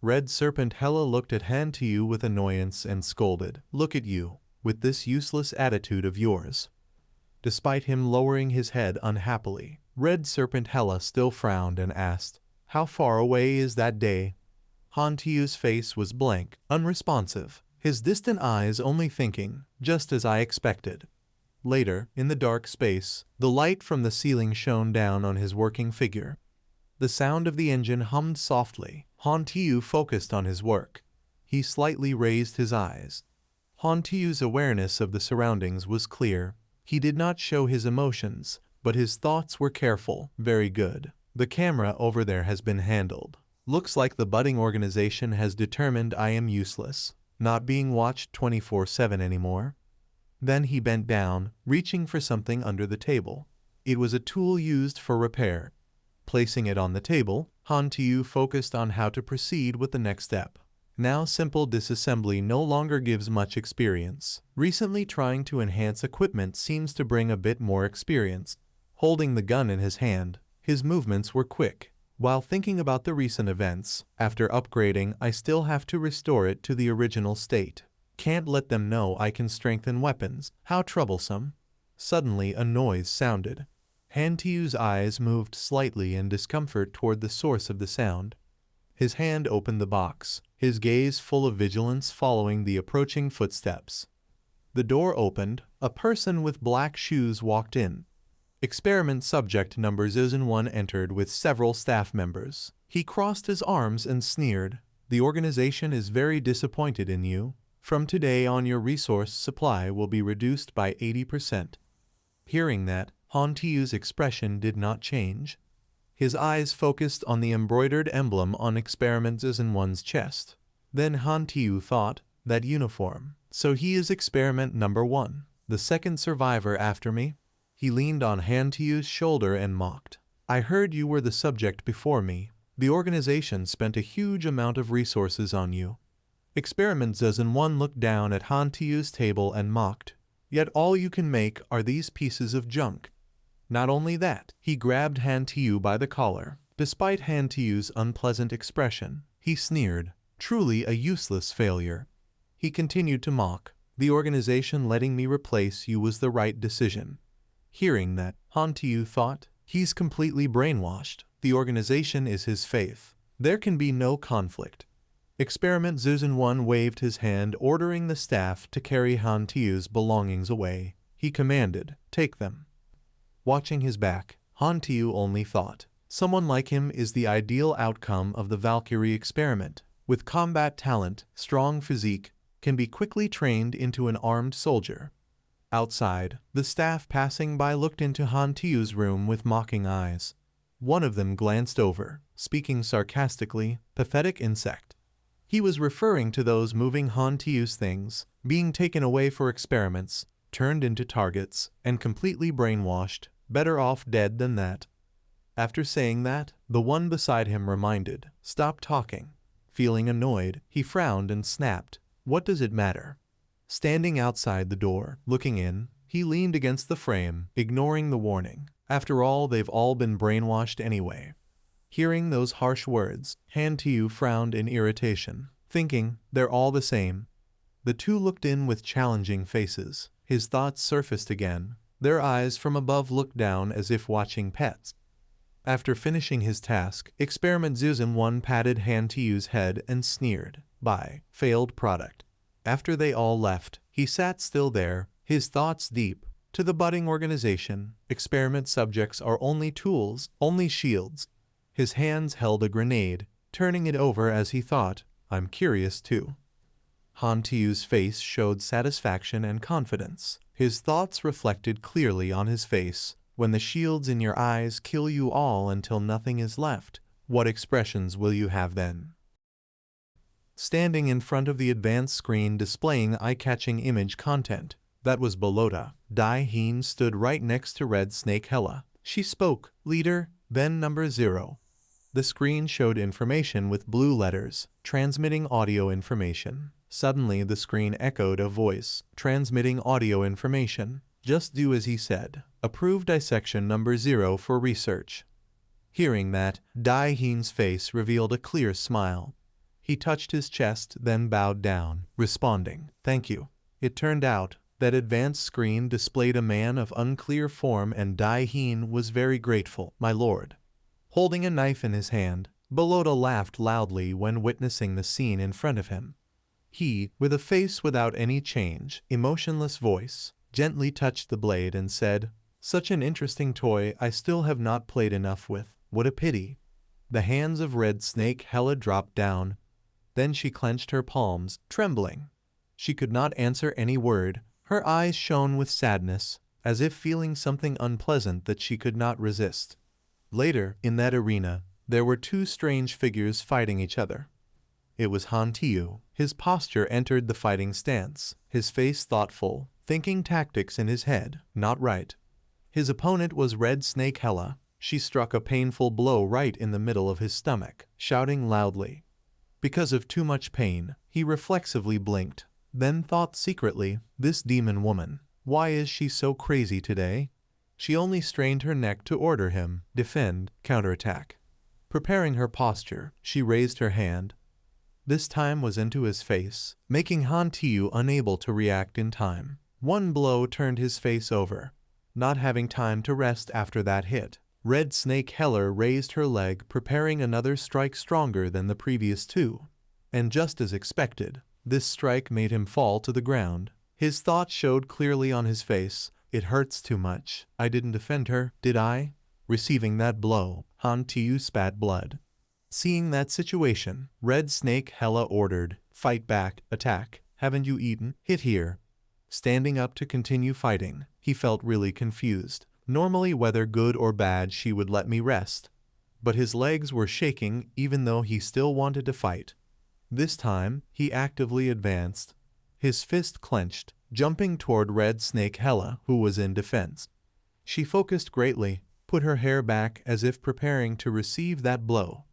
Red Serpent Hela looked at Han Tu with annoyance and scolded, "Look at you, with this useless attitude of yours." Despite him lowering his head unhappily, Red Serpent Hela still frowned and asked, "How far away is that day?" Han Tu's face was blank, unresponsive, his distant eyes only thinking, "Just as I expected." Later, in the dark space, the light from the ceiling shone down on his working figure. The sound of the engine hummed softly. Han Tu focused on his work. He slightly raised his eyes. Han Tu's awareness of the surroundings was clear. He did not show his emotions, but his thoughts were careful. "Very good. The camera over there has been handled. Looks like the budding organization has determined I am useless, not being watched 24/7 anymore." Then he bent down, reaching for something under the table. It was a tool used for repair. Placing it on the table, Han Tu focused on how to proceed with the next step. Now simple disassembly no longer gives much experience. Recently trying to enhance equipment seems to bring a bit more experience. Holding the gun in his hand, his movements were quick. While thinking about the recent events, after upgrading I still have to restore it to the original state. Can't let them know I can strengthen weapons. How troublesome. Suddenly a noise sounded. Han Tu's eyes moved slightly in discomfort toward the source of the sound. His hand opened the box, his gaze full of vigilance following the approaching footsteps. The door opened, a person with black shoes walked in. Experiment subject number 1 entered with several staff members. He crossed his arms and sneered, "The organization is very disappointed in you. From today on your resource supply will be reduced by 80%. Hearing that, Han Tu's expression did not change. His eyes focused on the embroidered emblem on Experiment 1's chest. Then Han Tu thought, "That uniform. So he is Experiment number 1, the second survivor after me?" He leaned on Han Tu's shoulder and mocked, "I heard you were the subject before me. The organization spent a huge amount of resources on you." Experiment 1 looked down at Han Tu's table and mocked, "Yet all you can make are these pieces of junk." Not only that, he grabbed Han Tu by the collar. Despite Han Tu's unpleasant expression, he sneered, "Truly a useless failure." He continued to mock, "The organization letting me replace you was the right decision." Hearing that, Han Tu thought, "He's completely brainwashed. The organization is his faith. There can be no conflict." Experiment 1 waved his hand, ordering the staff to carry Han Tu's belongings away. He commanded, "Take them." Watching his back, Han Tu only thought, Someone like him is the ideal outcome of the Valkyrie experiment. With combat talent, strong physique, can be quickly trained into an armed soldier. Outside, the staff passing by looked into Han Tiu's room with mocking eyes. One of them glanced over, speaking sarcastically, "Pathetic insect." He was referring to those moving Han Tiu's things, being taken away for experiments, turned into targets, and completely brainwashed, better off dead than that. After saying that, the one beside him reminded, "Stop talking." Feeling annoyed, he frowned and snapped, "What does it matter?" Standing outside the door, looking in, he leaned against the frame, ignoring the warning. After all, they've all been brainwashed anyway. Hearing those harsh words, Han Tiu frowned in irritation, thinking, they're all the same. The two looked in with challenging faces. His thoughts surfaced again. Their eyes from above looked down as if watching pets. After finishing his task, Experiment Zuzan 1 patted Han Tiu's head and sneered, "Bye, failed product." After they all left, he sat still there, his thoughts deep. To the budding organization, experiment subjects are only tools, only shields. His hands held a grenade, turning it over as he thought, "I'm curious too." Han Tiu's face showed satisfaction and confidence. His thoughts reflected clearly on his face. When the shields in your eyes kill you all until nothing is left, what expressions will you have then? Standing in front of the advanced screen displaying eye-catching image content, that was Belota. Dai Heen stood right next to Red Snake Hella. She spoke, "Leader, then number 0. The screen showed information with blue letters, transmitting audio information. Suddenly the screen echoed a voice, transmitting audio information. "Just do as he said. Approve dissection number 0 for research." Hearing that, Dai Heen's face revealed a clear smile. He touched his chest, then bowed down, responding, "Thank you." It turned out that advanced screen displayed a man of unclear form, and Dai Heen was very grateful. "My lord." Holding a knife in his hand, Belota laughed loudly when witnessing the scene in front of him. He, with a face without any change, emotionless voice, gently touched the blade and said, "Such an interesting toy I still have not played enough with. What a pity." The hands of Red Snake Hella dropped down. Then she clenched her palms, trembling. She could not answer any word. Her eyes shone with sadness, as if feeling something unpleasant that she could not resist. Later, in that arena, there were two strange figures fighting each other. It was Han Tiu. His posture entered the fighting stance, his face thoughtful, thinking tactics in his head, not right. His opponent was Red Snake Hella. She struck a painful blow right in the middle of his stomach, shouting loudly. Because of too much pain, he reflexively blinked, then thought secretly, "This demon woman, why is she so crazy today?" She only strained her neck to order him, defend, counterattack. Preparing her posture, she raised her hand. This time was into his face, making Han Tiu unable to react in time. One blow turned his face over. Not having time to rest after that hit, Red Snake Heller raised her leg, preparing another strike stronger than the previous two. And just as expected, this strike made him fall to the ground. His thought showed clearly on his face, "It hurts too much. I didn't defend her, did I?" Receiving that blow, Han Tiu spat blood. Seeing that situation, Red Snake Hella ordered, "Fight back, attack. Haven't you eaten? Hit here." Standing up to continue fighting, he felt really confused. Normally, whether good or bad, she would let me rest. But his legs were shaking even though he still wanted to fight. This time, he actively advanced. His fist clenched, jumping toward Red Snake Hella, who was in defense. She focused greatly, put her hair back as if preparing to receive that blow.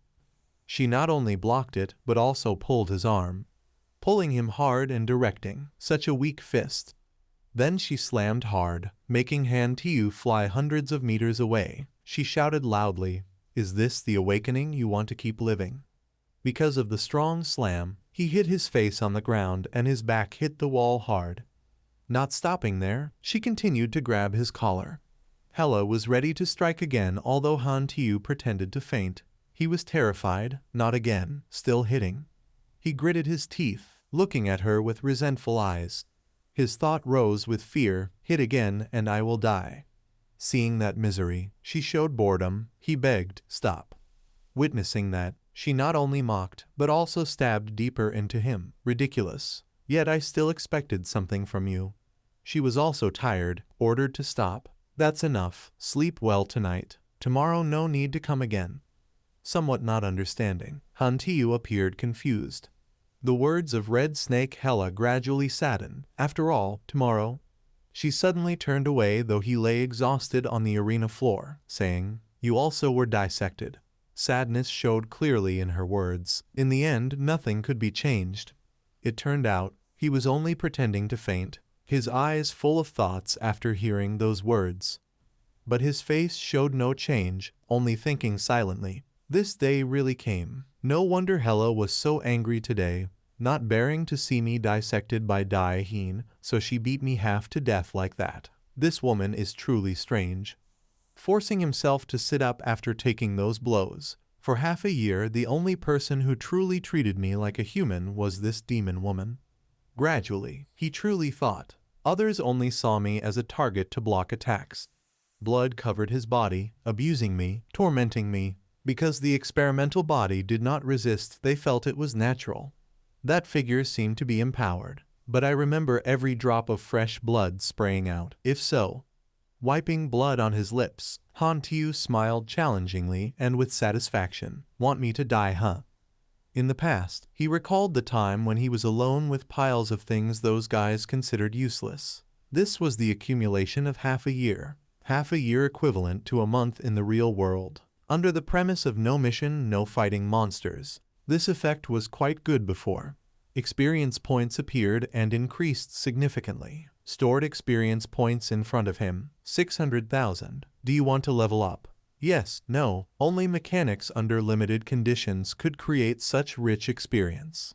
She not only blocked it, but also pulled his arm, pulling him hard and directing, such a weak fist. Then she slammed hard, making Han Tiu fly hundreds of meters away. She shouted loudly, "Is this the awakening you want to keep living?" Because of the strong slam, he hit his face on the ground and his back hit the wall hard. Not stopping there, she continued to grab his collar. Hella was ready to strike again, although Han Tiu pretended to faint. He was terrified, not again, still hitting. He gritted his teeth, looking at her with resentful eyes. His thought rose with fear, "Hit again and I will die." Seeing that misery, she showed boredom. He begged, "Stop." Witnessing that, she not only mocked, but also stabbed deeper into him. "Ridiculous. Yet I still expected something from you." She was also tired, ordered to stop. "That's enough. Sleep well tonight. Tomorrow no need to come again." Somewhat not understanding, Han Tiu appeared confused. The words of Red Snake Hela gradually saddened. "After all, tomorrow." She suddenly turned away, though he lay exhausted on the arena floor, saying, "You also were dissected." Sadness showed clearly in her words. In the end, nothing could be changed. It turned out, he was only pretending to faint, his eyes full of thoughts after hearing those words. But his face showed no change, only thinking silently. This day really came. No wonder Hela was so angry today, not bearing to see me dissected by Dai Heen, so she beat me half to death like that. This woman is truly strange. Forcing himself to sit up after taking those blows. For half a year, the only person who truly treated me like a human was this demon woman. Gradually, he truly thought. Others only saw me as a target to block attacks. Blood covered his body, abusing me, tormenting me. Because the experimental body did not resist, they felt it was natural. That figure seemed to be empowered. But I remember every drop of fresh blood spraying out. If so, wiping blood on his lips, Han Tiu smiled challengingly and with satisfaction. "Want me to die, huh?" In the past, he recalled the time when he was alone with piles of things those guys considered useless. This was the accumulation of half a year equivalent to a month in the real world. Under the premise of no mission, no fighting monsters. This effect was quite good before. Experience points appeared and increased significantly. Stored experience points in front of him, 600,000. Do you want to level up? Yes, no, only mechanics under limited conditions could create such rich experience.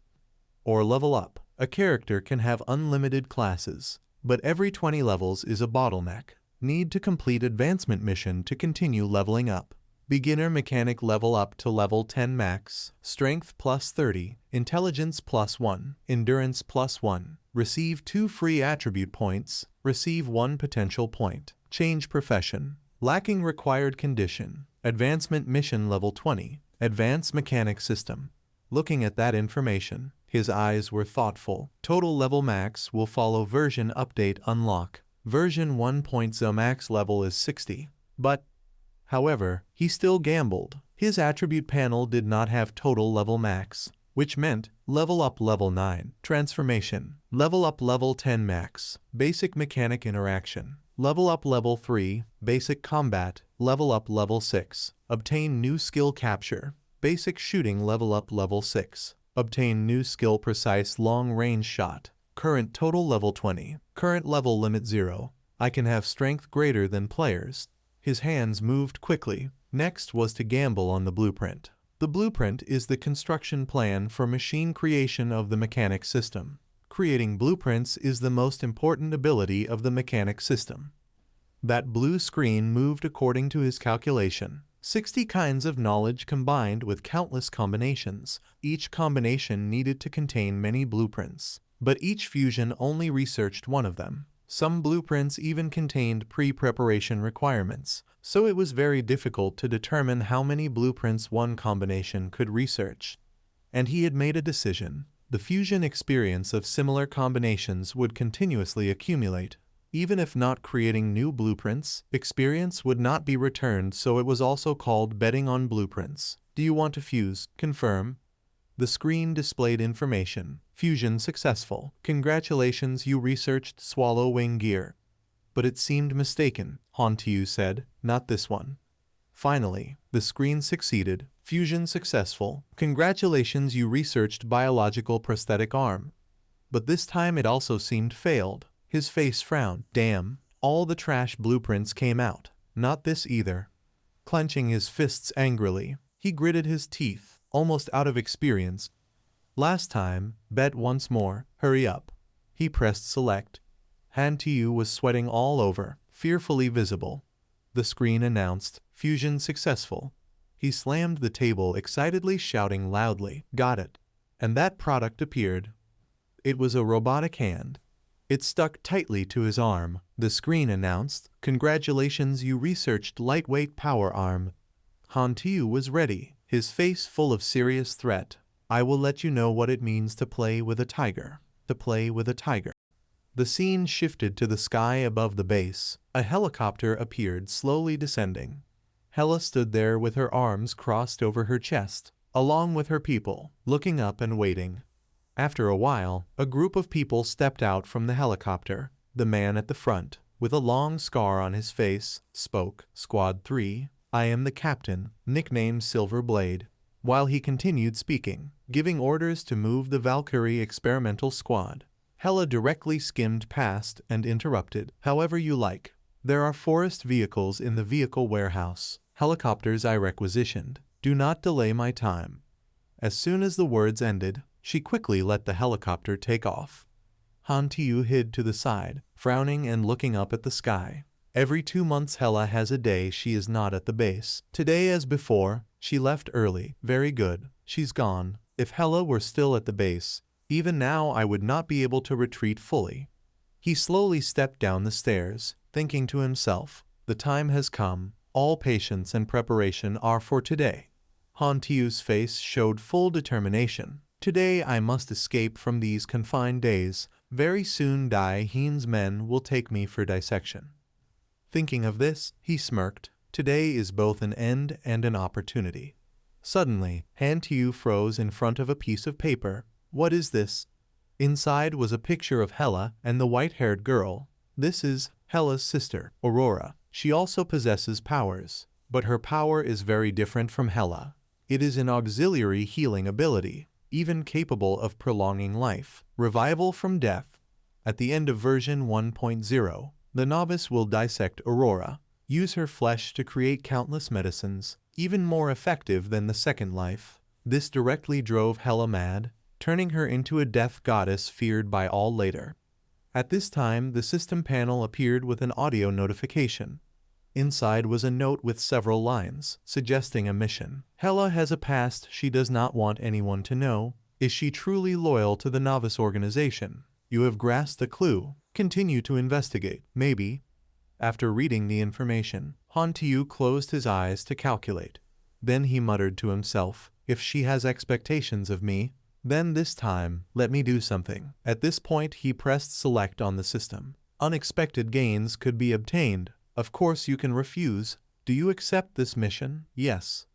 Or level up. A character can have unlimited classes, but every 20 levels is a bottleneck. Need to complete advancement mission to continue leveling up. Beginner mechanic level up to level 10 max, strength plus 30, intelligence plus 1, endurance plus 1. Receive 2 free attribute points, receive 1 potential point. Change profession. Lacking required condition. Advancement mission level 20, advanced mechanic system. Looking at that information, his eyes were thoughtful. Total level max will follow version update unlock. Version 1.0 max level is 60. But however, he still gambled. His attribute panel did not have total level max, which meant level up level 9, transformation, level up level 10 max, basic mechanic interaction, level up level 3, basic combat, level up level 6, obtain new skill capture, basic shooting level up level 6, obtain new skill precise long range shot, current total level 20, current level limit 0, I can have strength greater than players. His hands moved quickly. Next was to gamble on the blueprint. The blueprint is the construction plan for machine creation of the mechanic system. Creating blueprints is the most important ability of the mechanic system. That blue screen moved according to his calculation. 60 kinds of knowledge combined with countless combinations. Each combination needed to contain many blueprints, but each fusion only researched one of them. Some blueprints even contained pre-preparation requirements, so it was very difficult to determine how many blueprints one combination could research. And he had made a decision. The fusion experience of similar combinations would continuously accumulate. Even if not creating new blueprints, experience would not be returned, so it was also called betting on blueprints. Do you want to fuse? Confirm. The screen displayed information. Fusion successful. Congratulations, you researched Swallow Wing Gear. But it seemed mistaken, Han Tiu said. Not this one. Finally, the screen succeeded. Fusion successful. Congratulations, you researched Biological Prosthetic Arm. But this time it also seemed failed. His face frowned. Damn, all the trash blueprints came out. Not this either. Clenching his fists angrily, he gritted his teeth. Almost out of experience. Last time, bet once more. Hurry up. He pressed select. Han Tiu was sweating all over, fearfully visible. The screen announced, fusion successful. He slammed the table excitedly, shouting loudly, got it. And that product appeared. It was a robotic hand. It stuck tightly to his arm. The screen announced, "Congratulations, you researched lightweight power arm." Han Tiu was ready, his face full of serious threat. "I will let you know what it means to play with a tiger. To play with a tiger." The scene shifted to the sky above the base. A helicopter appeared, slowly descending. Hela stood there with her arms crossed over her chest, along with her people, looking up and waiting. After a while, a group of people stepped out from the helicopter. The man at the front, with a long scar on his face, spoke. "Squad 3, I am the captain, nicknamed Silver Blade." While he continued speaking, giving orders to move the Valkyrie experimental squad, Hela directly skimmed past and interrupted. "However you like. There are forest vehicles in the vehicle warehouse. Helicopters I requisitioned. Do not delay my time." As soon as the words ended, she quickly let the helicopter take off. Han Tiu hid to the side, frowning and looking up at the sky. Every 2 months Hela has a day she is not at the base. Today, as before, she left early. Very good. She's gone. If Hela were still at the base, even now I would not be able to retreat fully. He slowly stepped down the stairs, thinking to himself, the time has come. All patience and preparation are for today. Han Tiu's face showed full determination. Today I must escape from these confined days. Very soon Dai Heen's men will take me for dissection. Thinking of this, he smirked. Today is both an end and an opportunity. Suddenly, Han Tiu froze in front of a piece of paper. What is this? Inside was a picture of Hela and the white-haired girl. This is Hela's sister, Aurora. She also possesses powers, but her power is very different from Hela. It is an auxiliary healing ability, even capable of prolonging life, revival from death. At the end of version 1.0, the novice will dissect Aurora, use her flesh to create countless medicines, even more effective than the second life. This directly drove Hela mad, turning her into a death goddess feared by all later. At this time, the system panel appeared with an audio notification. Inside was a note with several lines, suggesting a mission. Hela has a past she does not want anyone to know. Is she truly loyal to the novice organization? You have grasped the clue. Continue to investigate. Maybe. After reading the information, Han Tiu closed his eyes to calculate. Then he muttered to himself, if she has expectations of me, then this time, let me do something. At this point he pressed select on the system. Unexpected gains could be obtained. Of course you can refuse. Do you accept this mission? Yes.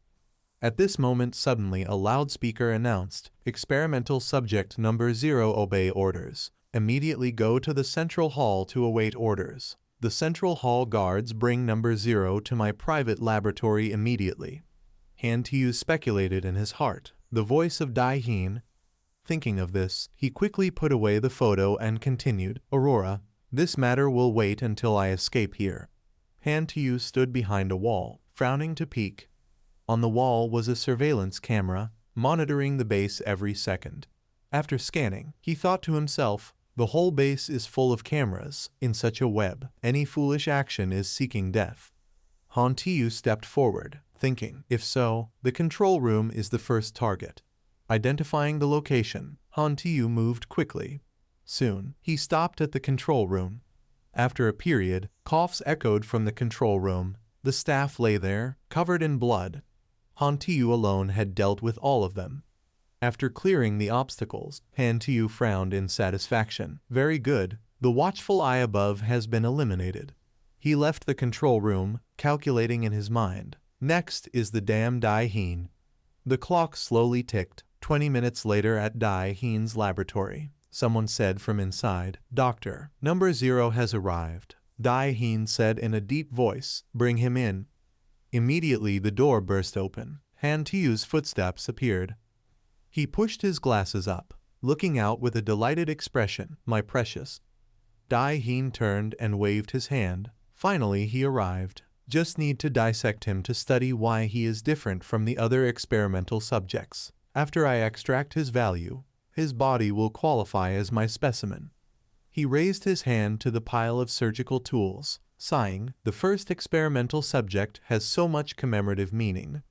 At this moment suddenly a loudspeaker announced, experimental subject number 0 obey orders. Immediately go to the central hall to await orders. The central hall guards bring number 0 to my private laboratory immediately. Han Tiu speculated in his heart. The voice of Dai Heen. Thinking of this, he quickly put away the photo and continued, Aurora, this matter will wait until I escape here. Han Tiu stood behind a wall, frowning to peek. On the wall was a surveillance camera, monitoring the base every second. After scanning, he thought to himself, the whole base is full of cameras. In such a web, any foolish action is seeking death. Han Tiu stepped forward, thinking, if so, the control room is the first target. Identifying the location, Han Tiu moved quickly. Soon, he stopped at the control room. After a period, coughs echoed from the control room. The staff lay there, covered in blood. Han Tiu alone had dealt with all of them. After clearing the obstacles, Han Tiu frowned in satisfaction. Very good, the watchful eye above has been eliminated. He left the control room, calculating in his mind. Next is the damn Dai Heen. The clock slowly ticked. 20 minutes later at Dai Heen's laboratory. Someone said from inside, Doctor, number 0 has arrived. Dai Heen said in a deep voice, bring him in. Immediately the door burst open. Han Tiu's footsteps appeared. He pushed his glasses up, looking out with a delighted expression, my precious. Dai Heen turned and waved his hand. Finally he arrived. Just need to dissect him to study why he is different from the other experimental subjects. After I extract his value, his body will qualify as my specimen. He raised his hand to the pile of surgical tools, sighing, the first experimental subject has so much commemorative meaning.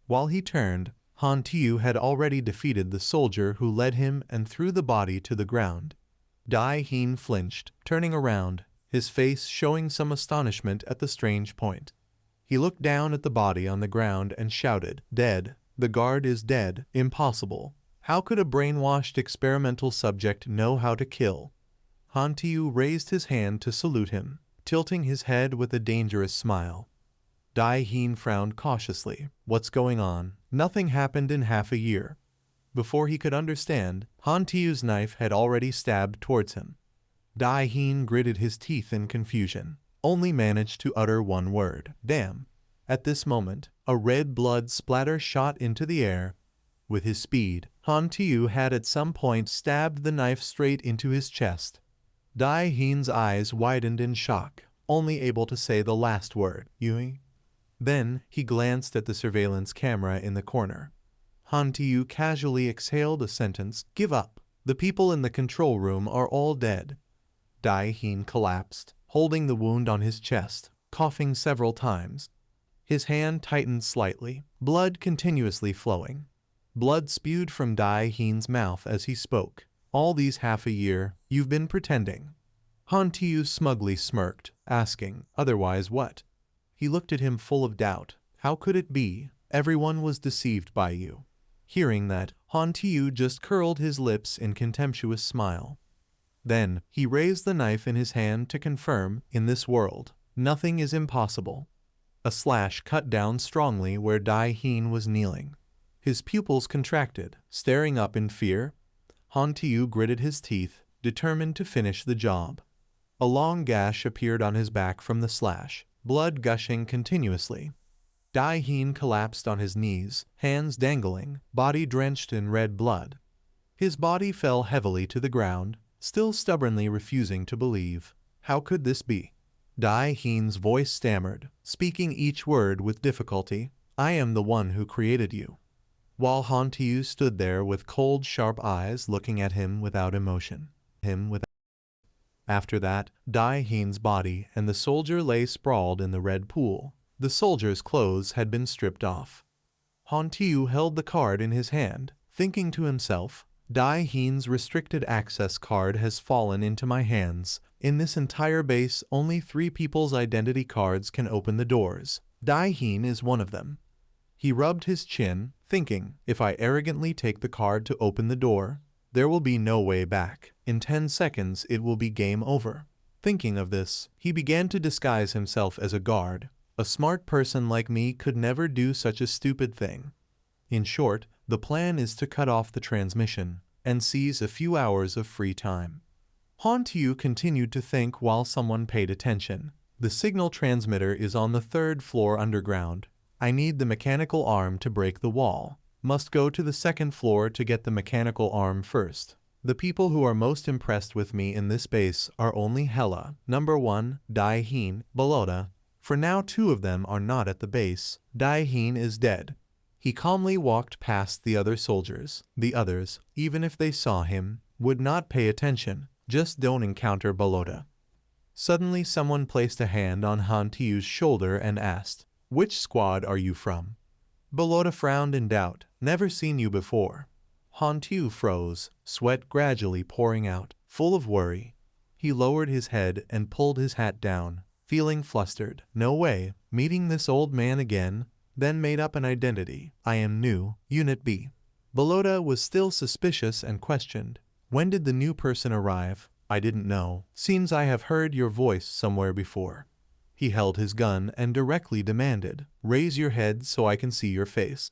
While he turned, Han Tiu had already defeated the soldier who led him and threw the body to the ground. Dai Heen flinched, turning around, his face showing some astonishment at the strange point. He looked down at the body on the ground and shouted, "Dead. The guard is dead. Impossible. How could a brainwashed experimental subject know how to kill?" Han Tiu raised his hand to salute him, tilting his head with a dangerous smile. Dai Heen frowned cautiously. "What's going on?" Nothing happened in half a year. Before he could understand, Han Tiu's knife had already stabbed towards him. Dai Heen gritted his teeth in confusion, only managed to utter one word, "Damn." At this moment, a red blood splatter shot into the air. With his speed, Han Tiu had at some point stabbed the knife straight into his chest. Dai Heen's eyes widened in shock, only able to say the last word, "Yui." Then he glanced at the surveillance camera in the corner. Han Tiu casually exhaled a sentence, "Give up. The people in the control room are all dead." Dai Heen collapsed, holding the wound on his chest, coughing several times. His hand tightened slightly, blood continuously flowing. Blood spewed from Dai Heen's mouth as he spoke. "All these half a year, you've been pretending." Han Tiu smugly smirked, asking, "Otherwise what?" He looked at him full of doubt. "How could it be? Everyone was deceived by you." Hearing that, Han Tiu just curled his lips in contemptuous smile. Then, he raised the knife in his hand to confirm, "In this world, nothing is impossible." A slash cut down strongly where Dai Heen was kneeling. His pupils contracted, staring up in fear. Han Tiu gritted his teeth, determined to finish the job. A long gash appeared on his back from the slash, blood gushing continuously. Dai Heen collapsed on his knees, hands dangling, body drenched in red blood. His body fell heavily to the ground, still stubbornly refusing to believe. How could this be? Dai Heen's voice stammered, speaking each word with difficulty. "I am the one who created you." While Han Tiu stood there with cold, sharp eyes looking at him without emotion. After that, Dai Heen's body and the soldier lay sprawled in the red pool. The soldier's clothes had been stripped off. Han Tiu held the card in his hand, thinking to himself, "Dai Heen's restricted access card has fallen into my hands. In this entire base, only 3 people's identity cards can open the doors. Dai Heen is one of them." He rubbed his chin, thinking, "If I arrogantly take the card to open the door, there will be no way back. In 10 seconds it will be game over." Thinking of this, he began to disguise himself as a guard. A smart person like me could never do such a stupid thing. In short, the plan is to cut off the transmission and seize a few hours of free time. Han Tiu continued to think while someone paid attention. "The signal transmitter is on the 3rd floor underground. I need the mechanical arm to break the wall. Must go to the 2nd floor to get the mechanical arm first. The people who are most impressed with me in this base are only Hela, number 1, Dai Heen, Balota. For now 2 of them are not at the base. Dai Heen is dead." He calmly walked past the other soldiers. The others, even if they saw him, would not pay attention. Just don't encounter Balota. Suddenly someone placed a hand on Han Tiu's shoulder and asked, "Which squad are you from?" Balota frowned in doubt. "Never seen you before." Han Tiu froze, sweat gradually pouring out, full of worry. He lowered his head and pulled his hat down, feeling flustered. "No way, meeting this old man again." Then made up an identity. "I am new, Unit B." Balota was still suspicious and questioned, "When did the new person arrive?" "I didn't know. Seems I have heard your voice somewhere before." He held his gun and directly demanded, "Raise your head so I can see your face."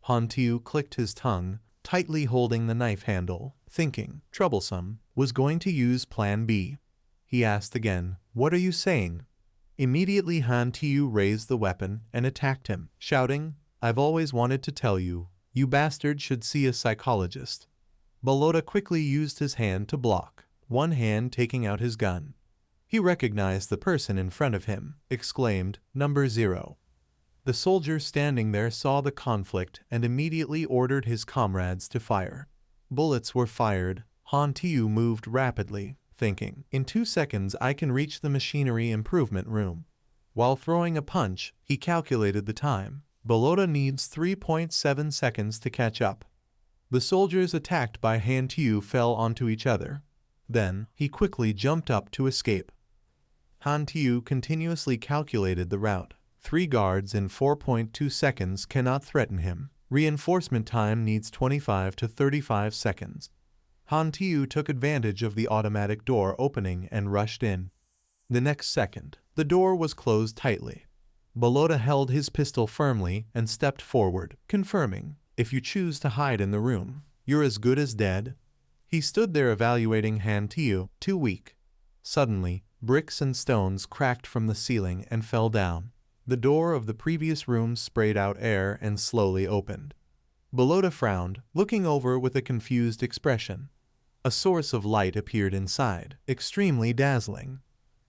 Han Tiu clicked his tongue, tightly holding the knife handle, thinking, troublesome, was going to use Plan B. He asked again, "What are you saying?" Immediately Han Tiu raised the weapon and attacked him, shouting, "I've always wanted to tell you, you bastard should see a psychologist." Balota quickly used his hand to block, one hand taking out his gun. He recognized the person in front of him, exclaimed, "Number 0. The soldier standing there saw the conflict and immediately ordered his comrades to fire. Bullets were fired. Han Tiu moved rapidly, thinking, "In 2 seconds I can reach the machinery improvement room." While throwing a punch, he calculated the time. Balota needs 3.7 seconds to catch up. The soldiers attacked by Han Tiu fell onto each other. Then, he quickly jumped up to escape. Han Tiu continuously calculated the route. 3 guards in 4.2 seconds cannot threaten him. Reinforcement time needs 25 to 35 seconds. Han Tiu took advantage of the automatic door opening and rushed in. The next second, the door was closed tightly. Balota held his pistol firmly and stepped forward, confirming, "If you choose to hide in the room, you're as good as dead." He stood there evaluating Han Tiu, too weak. Suddenly, bricks and stones cracked from the ceiling and fell down. The door of the previous room sprayed out air and slowly opened. Balota frowned, looking over with a confused expression. A source of light appeared inside, extremely dazzling.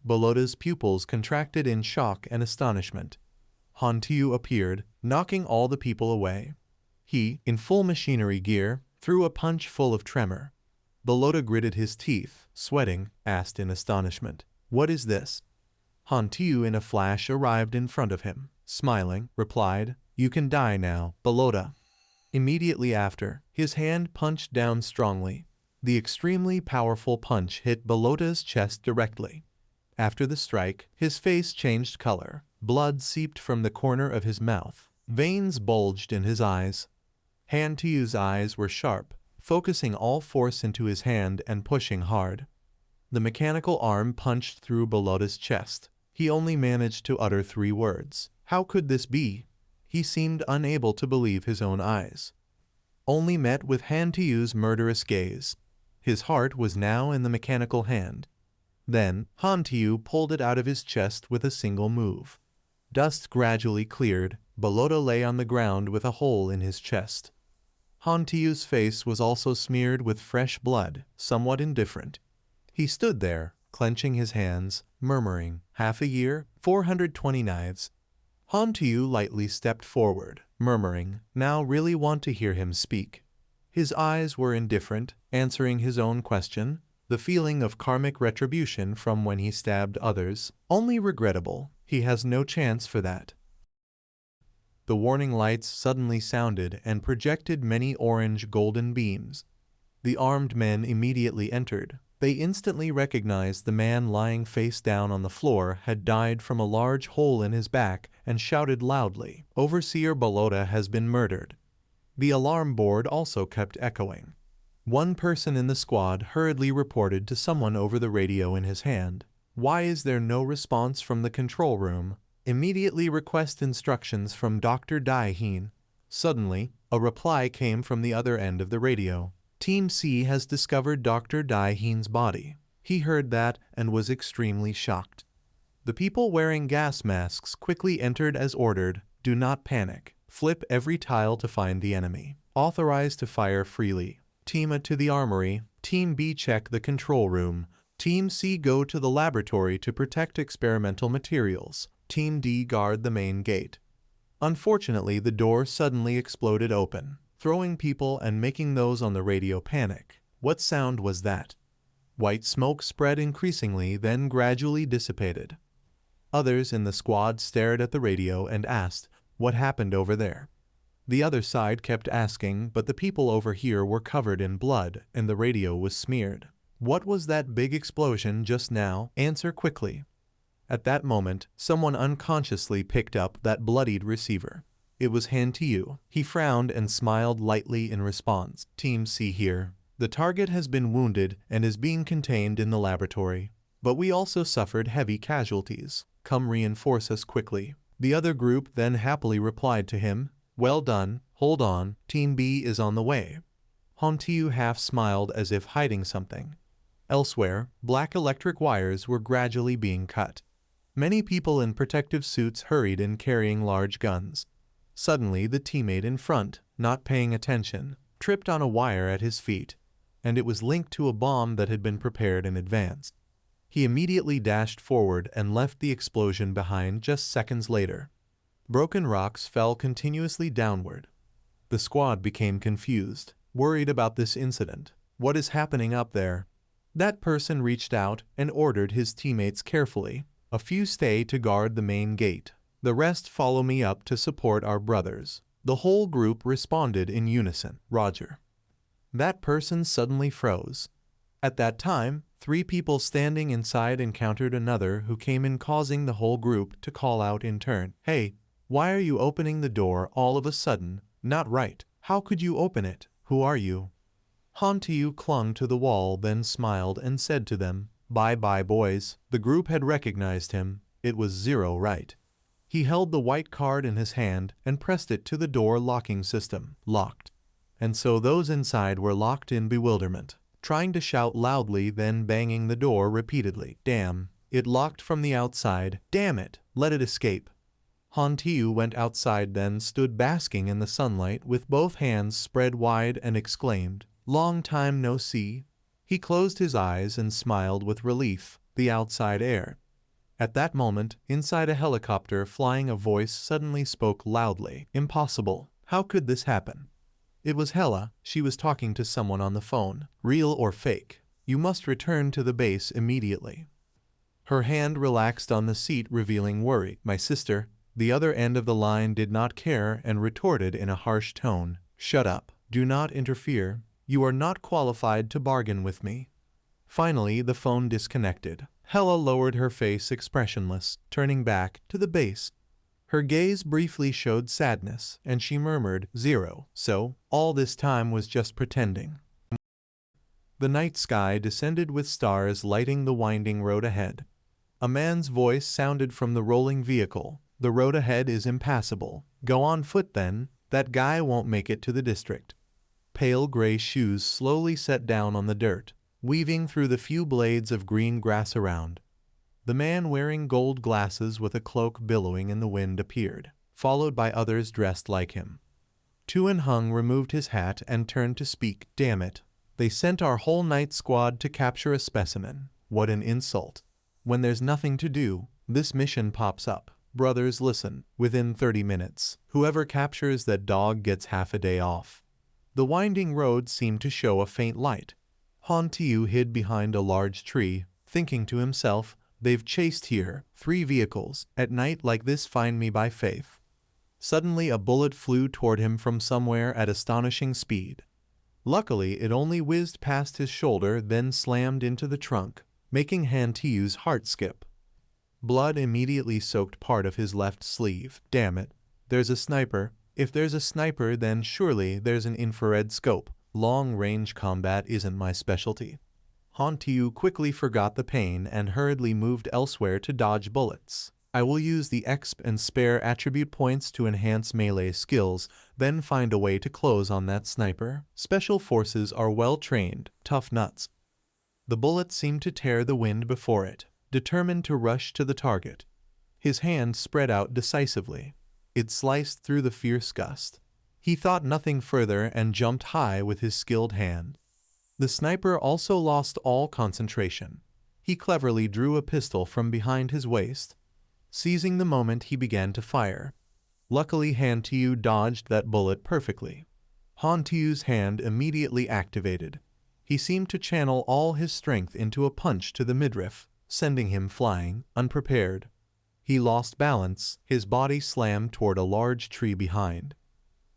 Balota's pupils contracted in shock and astonishment. Han Tiu appeared, knocking all the people away. He, in full machinery gear, threw a punch full of tremor. Balota gritted his teeth, sweating, asked in astonishment, "What is this?" Han Tiu in a flash arrived in front of him, smiling, replied, "You can die now, Balota." Immediately after, his hand punched down strongly. The extremely powerful punch hit Balota's chest directly. After the strike, his face changed color. Blood seeped from the corner of his mouth. Veins bulged in his eyes. Han Tiu's eyes were sharp, focusing all force into his hand and pushing hard. The mechanical arm punched through Balota's chest. He only managed to utter 3 words. How could this be? He seemed unable to believe his own eyes. Only met with Han Tiu's murderous gaze. His heart was now in the mechanical hand. Then, Han Tiu pulled it out of his chest with a single move. Dust gradually cleared. Balota lay on the ground with a hole in his chest. Han Tiu's face was also smeared with fresh blood, somewhat indifferent. He stood there, clenching his hands, murmuring, "Half a year, 420 knives." Han Tiu lightly stepped forward, murmuring, "Now really want to hear him speak." His eyes were indifferent, answering his own question. The feeling of karmic retribution from when he stabbed others, only regrettable. He has no chance for that. The warning lights suddenly sounded and projected many orange golden beams. The armed men immediately entered. They instantly recognized the man lying face down on the floor had died from a large hole in his back and shouted loudly, "Overseer Balota has been murdered." The alarm board also kept echoing. One person in the squad hurriedly reported to someone over the radio in his hand, "Why is there no response from the control room? Immediately request instructions from Dr. Dai-Heen." Suddenly, a reply came from the other end of the radio. "Team C has discovered Dr. Dai-Heen's body." He heard that and was extremely shocked. The people wearing gas masks quickly entered as ordered. "Do not panic. Flip every tile to find the enemy. Authorized to fire freely. Team A to the armory. Team B check the control room. Team C go to the laboratory to protect experimental materials. Team D guard the main gate." Unfortunately, the door suddenly exploded open, throwing people and making those on the radio panic. What sound was that? White smoke spread increasingly, then gradually dissipated. Others in the squad stared at the radio and asked, "What happened over there?" The other side kept asking, but the people over here were covered in blood and the radio was smeared. "What was that big explosion just now? Answer quickly." At that moment, someone unconsciously picked up that bloodied receiver. It was Han Tiu. He frowned and smiled lightly in response. "Team C here. The target has been wounded and is being contained in the laboratory. But we also suffered heavy casualties. Come reinforce us quickly." The other group then happily replied to him, "Well done, hold on, Team B is on the way." Han Tiu half smiled as if hiding something. Elsewhere, black electric wires were gradually being cut. Many people in protective suits hurried in carrying large guns. Suddenly, the teammate in front, not paying attention, tripped on a wire at his feet, and it was linked to a bomb that had been prepared in advance. He immediately dashed forward and left the explosion behind just seconds later. Broken rocks fell continuously downward. The squad became confused, worried about this incident. "What is happening up there?" That person reached out and ordered his teammates carefully. "A few stay to guard the main gate. The rest follow me up to support our brothers." The whole group responded in unison, "Roger." That person suddenly froze. At that time, 3 people standing inside encountered another who came in, causing the whole group to call out in turn. Hey, why are you opening the door all of a sudden? Not right. How could you open it? Who are you? Hantiu clung to the wall, then smiled and said to them, Bye-bye boys. The group had recognized him. It was Zero, right? He held the white card in his hand and pressed it to the door locking system. Locked. And so those inside were locked in bewilderment, trying to shout loudly, then banging the door repeatedly. Damn, it locked from the outside. Damn it, let it escape. Hantiu went outside, then stood basking in the sunlight with both hands spread wide and exclaimed, Long time no see. He closed his eyes and smiled with relief. The outside air. At that moment, inside a helicopter flying, a voice suddenly spoke loudly. Impossible. How could this happen? It was Hella. She was talking to someone on the phone. Real or fake? You must return to the base immediately. Her hand relaxed on the seat, revealing worry. My sister. The other end of the line did not care and retorted in a harsh tone. Shut up. Do not interfere. You are not qualified to bargain with me. Finally, the phone disconnected. Hella lowered her face, expressionless, turning back to the base. Her gaze briefly showed sadness, and she murmured, Zero. So, all this time was just pretending. The night sky descended with stars lighting the winding road ahead. A man's voice sounded from the rolling vehicle. The road ahead is impassable. Go on foot then. That guy won't make it to the district. Pale gray shoes slowly set down on the dirt, weaving through the few blades of green grass around. The man wearing gold glasses with a cloak billowing in the wind appeared, followed by others dressed like him. Tuan Hung removed his hat and turned to speak. Damn it. They sent our whole night squad to capture a specimen. What an insult. When there's nothing to do, this mission pops up. Brothers, listen. Within 30 minutes, whoever captures that dog gets half a day off. The winding road seemed to show a faint light. Hantiu hid behind a large tree, thinking to himself, they've chased here 3 vehicles. At night like this, find me by faith. Suddenly a bullet flew toward him from somewhere at astonishing speed. Luckily, it only whizzed past his shoulder, then slammed into the trunk, making Hantiu's heart skip. Blood immediately soaked part of his left sleeve. Damn it. There's a sniper. If there's a sniper, then surely there's an infrared scope. Long-range combat isn't my specialty. Hantiu quickly forgot the pain and hurriedly moved elsewhere to dodge bullets. I will use the exp and spare attribute points to enhance melee skills, then find a way to close on that sniper. Special forces are well trained, tough nuts. The bullet seemed to tear the wind before it, determined to rush to the target. His hand spread out decisively. It sliced through the fierce gust. He thought nothing further and jumped high with his skilled hand. The sniper also lost all concentration. He cleverly drew a pistol from behind his waist. Seizing the moment, he began to fire. Luckily, Hantiu dodged that bullet perfectly. Hantiu's hand immediately activated. He seemed to channel all his strength into a punch to the midriff, sending him flying, unprepared. He lost balance, his body slammed toward a large tree behind.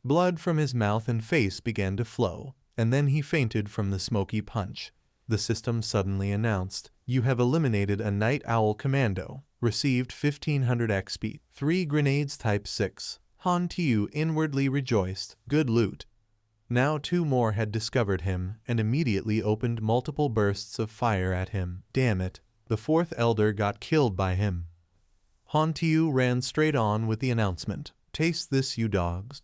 Blood from his mouth and face began to flow, and then he fainted from the smoky punch. The system suddenly announced, You have eliminated a Night Owl Commando. Received 1500 XP. 3 grenades type 6. Hantiu inwardly rejoiced. Good loot. Now 2 more had discovered him and immediately opened multiple bursts of fire at him. Damn it. The 4th elder got killed by him. Hantiu ran straight on with the announcement, Taste this, you dogs.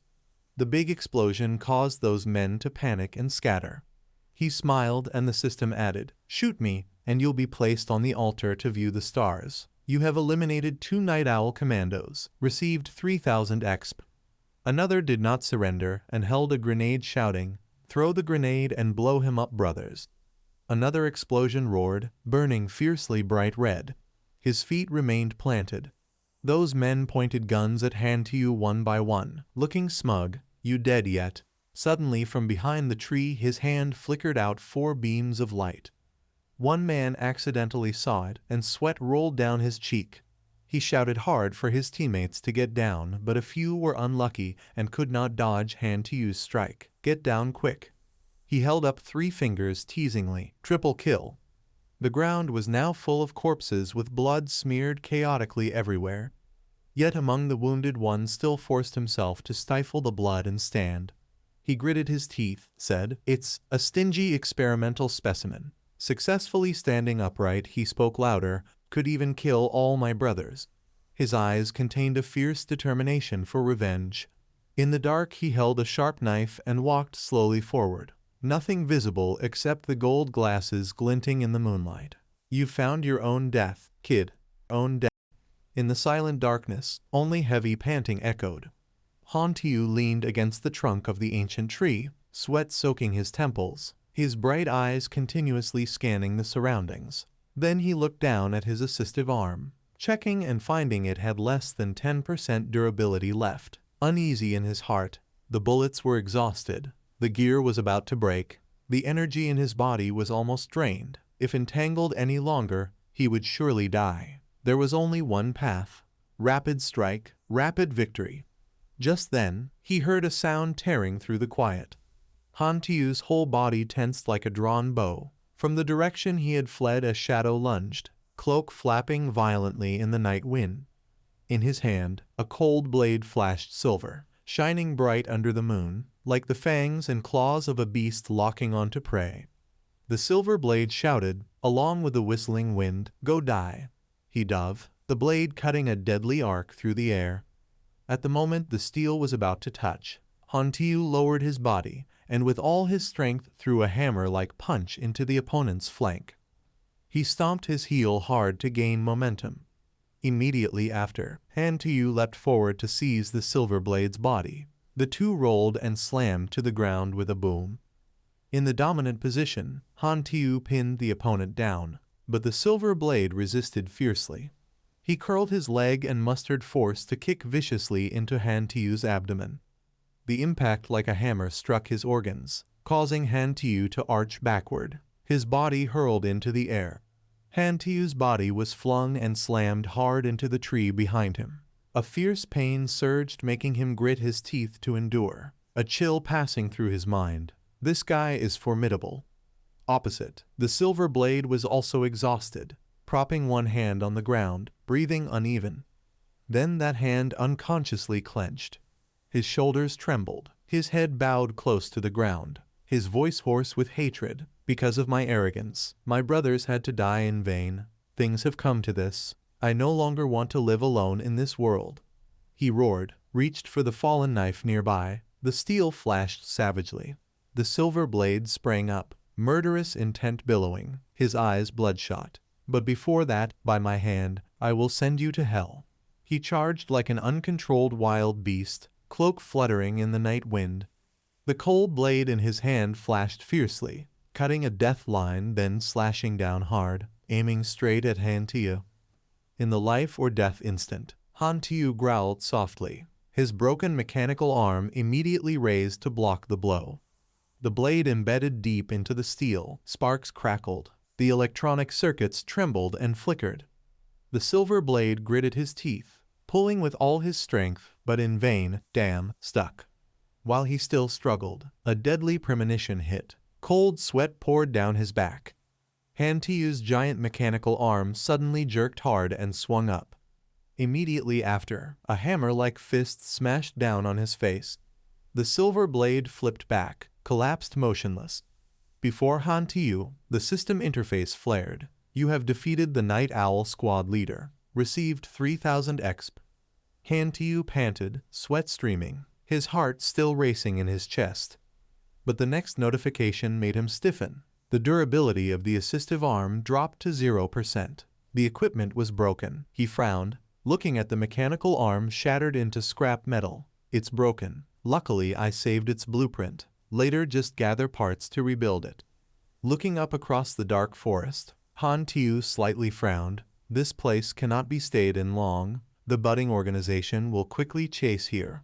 The big explosion caused those men to panic and scatter. He smiled and the system added, Shoot me, and you'll be placed on the altar to view the stars. You have eliminated 2 Night Owl Commandos, received 3000 exp. Another did not surrender and held a grenade shouting, Throw the grenade and blow him up, brothers. Another explosion roared, burning fiercely bright red. His feet remained planted. Those men pointed guns at Hantiu one by one, looking smug. You dead yet? Suddenly from behind the tree his hand flickered out 4 beams of light. One man accidentally saw it and sweat rolled down his cheek. He shouted hard for his teammates to get down, but a few were unlucky and could not dodge Hantiu's strike. Get down quick. He held up 3 fingers teasingly. Triple kill. The ground was now full of corpses with blood smeared chaotically everywhere. Yet among the wounded one still forced himself to stifle the blood and stand. He gritted his teeth, said, "It's a stingy experimental specimen." Successfully standing upright, he spoke louder, "Could even kill all my brothers." His eyes contained a fierce determination for revenge. In the dark he held a sharp knife and walked slowly forward. Nothing visible except the gold glasses glinting in the moonlight. "You found your own death, kid. Own death." In the silent darkness, only heavy panting echoed. Han Tiu leaned against the trunk of the ancient tree, sweat soaking his temples, his bright eyes continuously scanning the surroundings. Then he looked down at his assistive arm, checking and finding it had less than 10% durability left. Uneasy in his heart, the bullets were exhausted, the gear was about to break, the energy in his body was almost drained. If entangled any longer, he would surely die. There was only one path: rapid strike, rapid victory. Just then, he heard a sound tearing through the quiet. Han Tiu's whole body tensed like a drawn bow. From the direction he had fled a shadow lunged, cloak flapping violently in the night wind. In his hand, a cold blade flashed silver, shining bright under the moon, like the fangs and claws of a beast locking onto prey. The silver blade shouted, along with the whistling wind, "Go die." He dove, the blade cutting a deadly arc through the air. At the moment the steel was about to touch, Han Tiu lowered his body, and with all his strength threw a hammer-like punch into the opponent's flank. He stomped his heel hard to gain momentum. Immediately after, Han Tiu leapt forward to seize the silver blade's body. The two rolled and slammed to the ground with a boom. In the dominant position, Han Tiu pinned the opponent down, but the silver blade resisted fiercely. He curled his leg and mustered force to kick viciously into Han Tiu's abdomen. The impact like a hammer struck his organs, causing Han Tiu to arch backward. His body hurled into the air. Han Tiu's body was flung and slammed hard into the tree behind him. A fierce pain surged, making him grit his teeth to endure, a chill passing through his mind. This guy is formidable. Opposite, the silver blade was also exhausted, propping one hand on the ground, breathing uneven. Then that hand unconsciously clenched. His shoulders trembled, his head bowed close to the ground, his voice hoarse with hatred. "Because of my arrogance, my brothers had to die in vain. Things have come to this. I no longer want to live alone in this world." He roared, reached for the fallen knife nearby. The steel flashed savagely. The silver blade sprang up, murderous intent billowing, his eyes bloodshot. "But before that, by my hand, I will send you to hell." He charged like an uncontrolled wild beast, cloak fluttering in the night wind. The cold blade in his hand flashed fiercely, cutting a death line, then slashing down hard, aiming straight at Han Tiu. In the life or death instant, Han Tiu growled softly, his broken mechanical arm immediately raised to block the blow. The blade embedded deep into the steel, sparks crackled, the electronic circuits trembled and flickered. The silver blade gritted his teeth, pulling with all his strength, but in vain. Damn, stuck. While he still struggled, a deadly premonition hit. Cold sweat poured down his back. Han Tiu's giant mechanical arm suddenly jerked hard and swung up. Immediately after, a hammer-like fist smashed down on his face. The silver blade flipped back, collapsed motionless. Before Han Tiu, the system interface flared. "You have defeated the Night Owl Squad leader. Received 3000 exp." Han Tiu panted, sweat streaming, his heart still racing in his chest. But the next notification made him stiffen. The durability of the assistive arm dropped to 0%. The equipment was broken. He frowned, looking at the mechanical arm shattered into scrap metal. "It's broken. Luckily I saved its blueprint. Later just gather parts to rebuild it." Looking up across the dark forest, Han Tiu slightly frowned. "This place cannot be stayed in long. The budding organization will quickly chase here.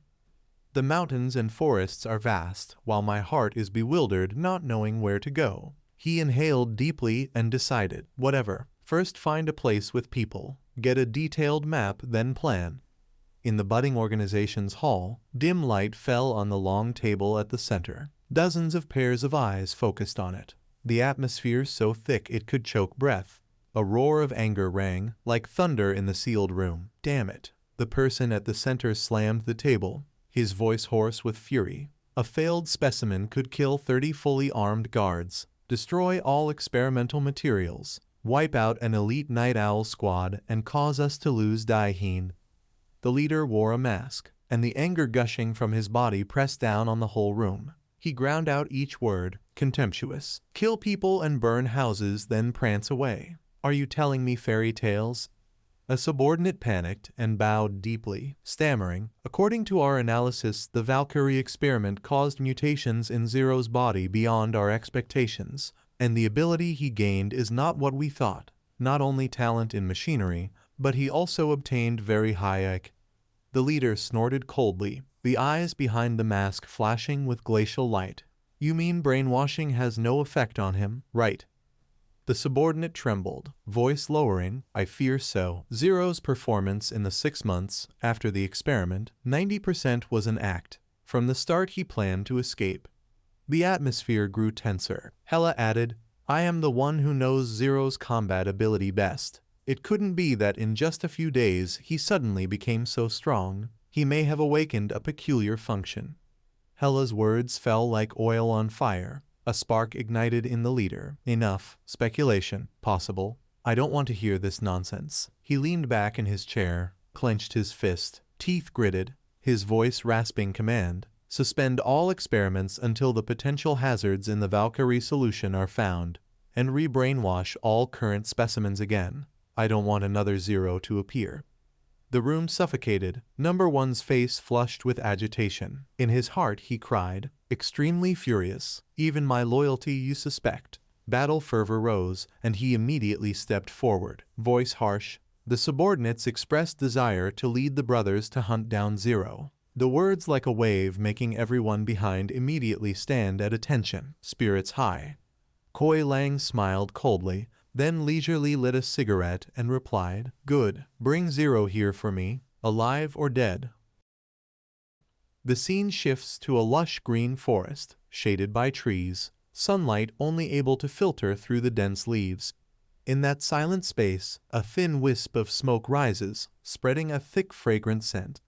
The mountains and forests are vast, while my heart is bewildered, not knowing where to go." He inhaled deeply and decided, whatever, first find a place with people, get a detailed map, then plan. In the budding organization's hall, dim light fell on the long table at the center. Dozens of pairs of eyes focused on it. The atmosphere so thick it could choke breath. A roar of anger rang, like thunder in the sealed room. Damn it. The person at the center slammed the table, his voice hoarse with fury. A failed specimen could kill 30 fully armed guards, destroy all experimental materials, wipe out an elite night owl squad, and cause us to lose Daiheen. The leader wore a mask, and the anger gushing from his body pressed down on the whole room. He ground out each word, contemptuous. Kill people and burn houses, then prance away. Are you telling me fairy tales? A subordinate panicked and bowed deeply, stammering, according to our analysis, the Valkyrie experiment caused mutations in Zero's body beyond our expectations, and the ability he gained is not what we thought. Not only talent in machinery, but he also obtained very high IQ. The leader snorted coldly, the eyes behind the mask flashing with glacial light. You mean brainwashing has no effect on him, right? The subordinate trembled, voice lowering. I fear so. Zero's performance in the 6 months after the experiment, 90% was an act. From the start he planned to escape. The atmosphere grew tenser. Hella added, I am the one who knows Zero's combat ability best. It couldn't be that in just a few days he suddenly became so strong. He may have awakened a peculiar function. Hella's words fell like oil on fire. A spark ignited in the leader. Enough. Speculation. Possible. I don't want to hear this nonsense. He leaned back in his chair, clenched his fist, teeth gritted, his voice rasping command. Suspend all experiments until the potential hazards in the Valkyrie solution are found, and re-brainwash all current specimens again. I don't want another Zero to appear. The room suffocated. Number One's face flushed with agitation. In his heart he cried, extremely furious. Even my loyalty you suspect. Battle fervor rose, and he immediately stepped forward, voice harsh. The subordinates expressed desire to lead the brothers to hunt down Zero. The words like a wave making everyone behind immediately stand at attention, spirits high. Koi Lang smiled coldly, then leisurely lit a cigarette and replied, good, bring Zero here for me, alive or dead. The scene shifts to a lush green forest, shaded by trees, sunlight only able to filter through the dense leaves. In that silent space, a thin wisp of smoke rises, spreading a thick fragrant scent.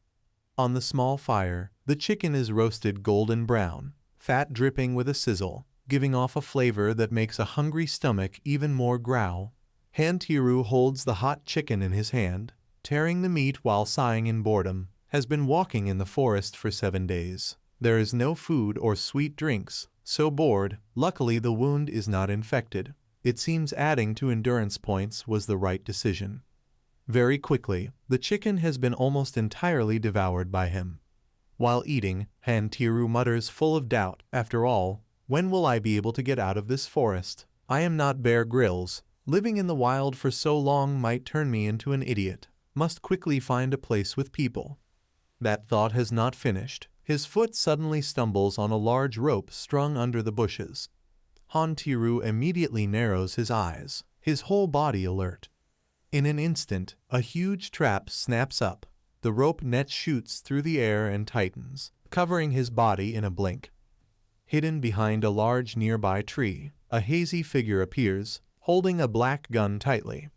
On the small fire, the chicken is roasted golden brown, fat dripping with a sizzle, giving off a flavor that makes a hungry stomach even more growl. Hantiru holds the hot chicken in his hand, tearing the meat while sighing in boredom. Has been walking in the forest for 7 days. There is no food or sweet drinks, so bored. Luckily the wound is not infected. It seems adding to endurance points was the right decision. Very quickly, the chicken has been almost entirely devoured by him. While eating, Hantiru mutters full of doubt, after all, when will I be able to get out of this forest? I am not Bear Grylls. Living in the wild for so long might turn me into an idiot. Must quickly find a place with people. That thought has not finished. His foot suddenly stumbles on a large rope strung under the bushes. Hantiru immediately narrows his eyes, his whole body alert. In an instant, a huge trap snaps up. The rope net shoots through the air and tightens, covering his body in a blink. Hidden behind a large nearby tree, a hazy figure appears, holding a black gun tightly.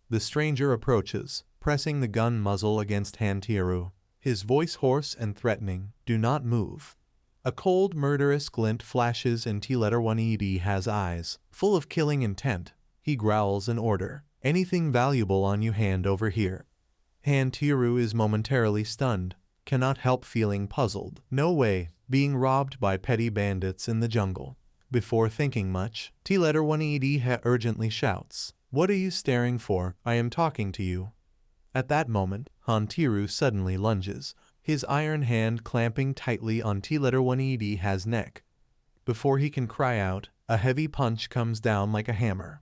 The stranger approaches, pressing the gun muzzle against Hantiru. His voice hoarse and threatening, do not move. A cold, murderous glint flashes in T-1 has eyes, full of killing intent. He growls an order. Anything valuable on you hand over here. Hantiru is momentarily stunned, cannot help feeling puzzled. No way, being robbed by petty bandits in the jungle. Before thinking much, T-1 urgently shouts, what are you staring for? I am talking to you. At that moment, Hantiru suddenly lunges, his iron hand clamping tightly on T-1 has neck. Before he can cry out, a heavy punch comes down like a hammer.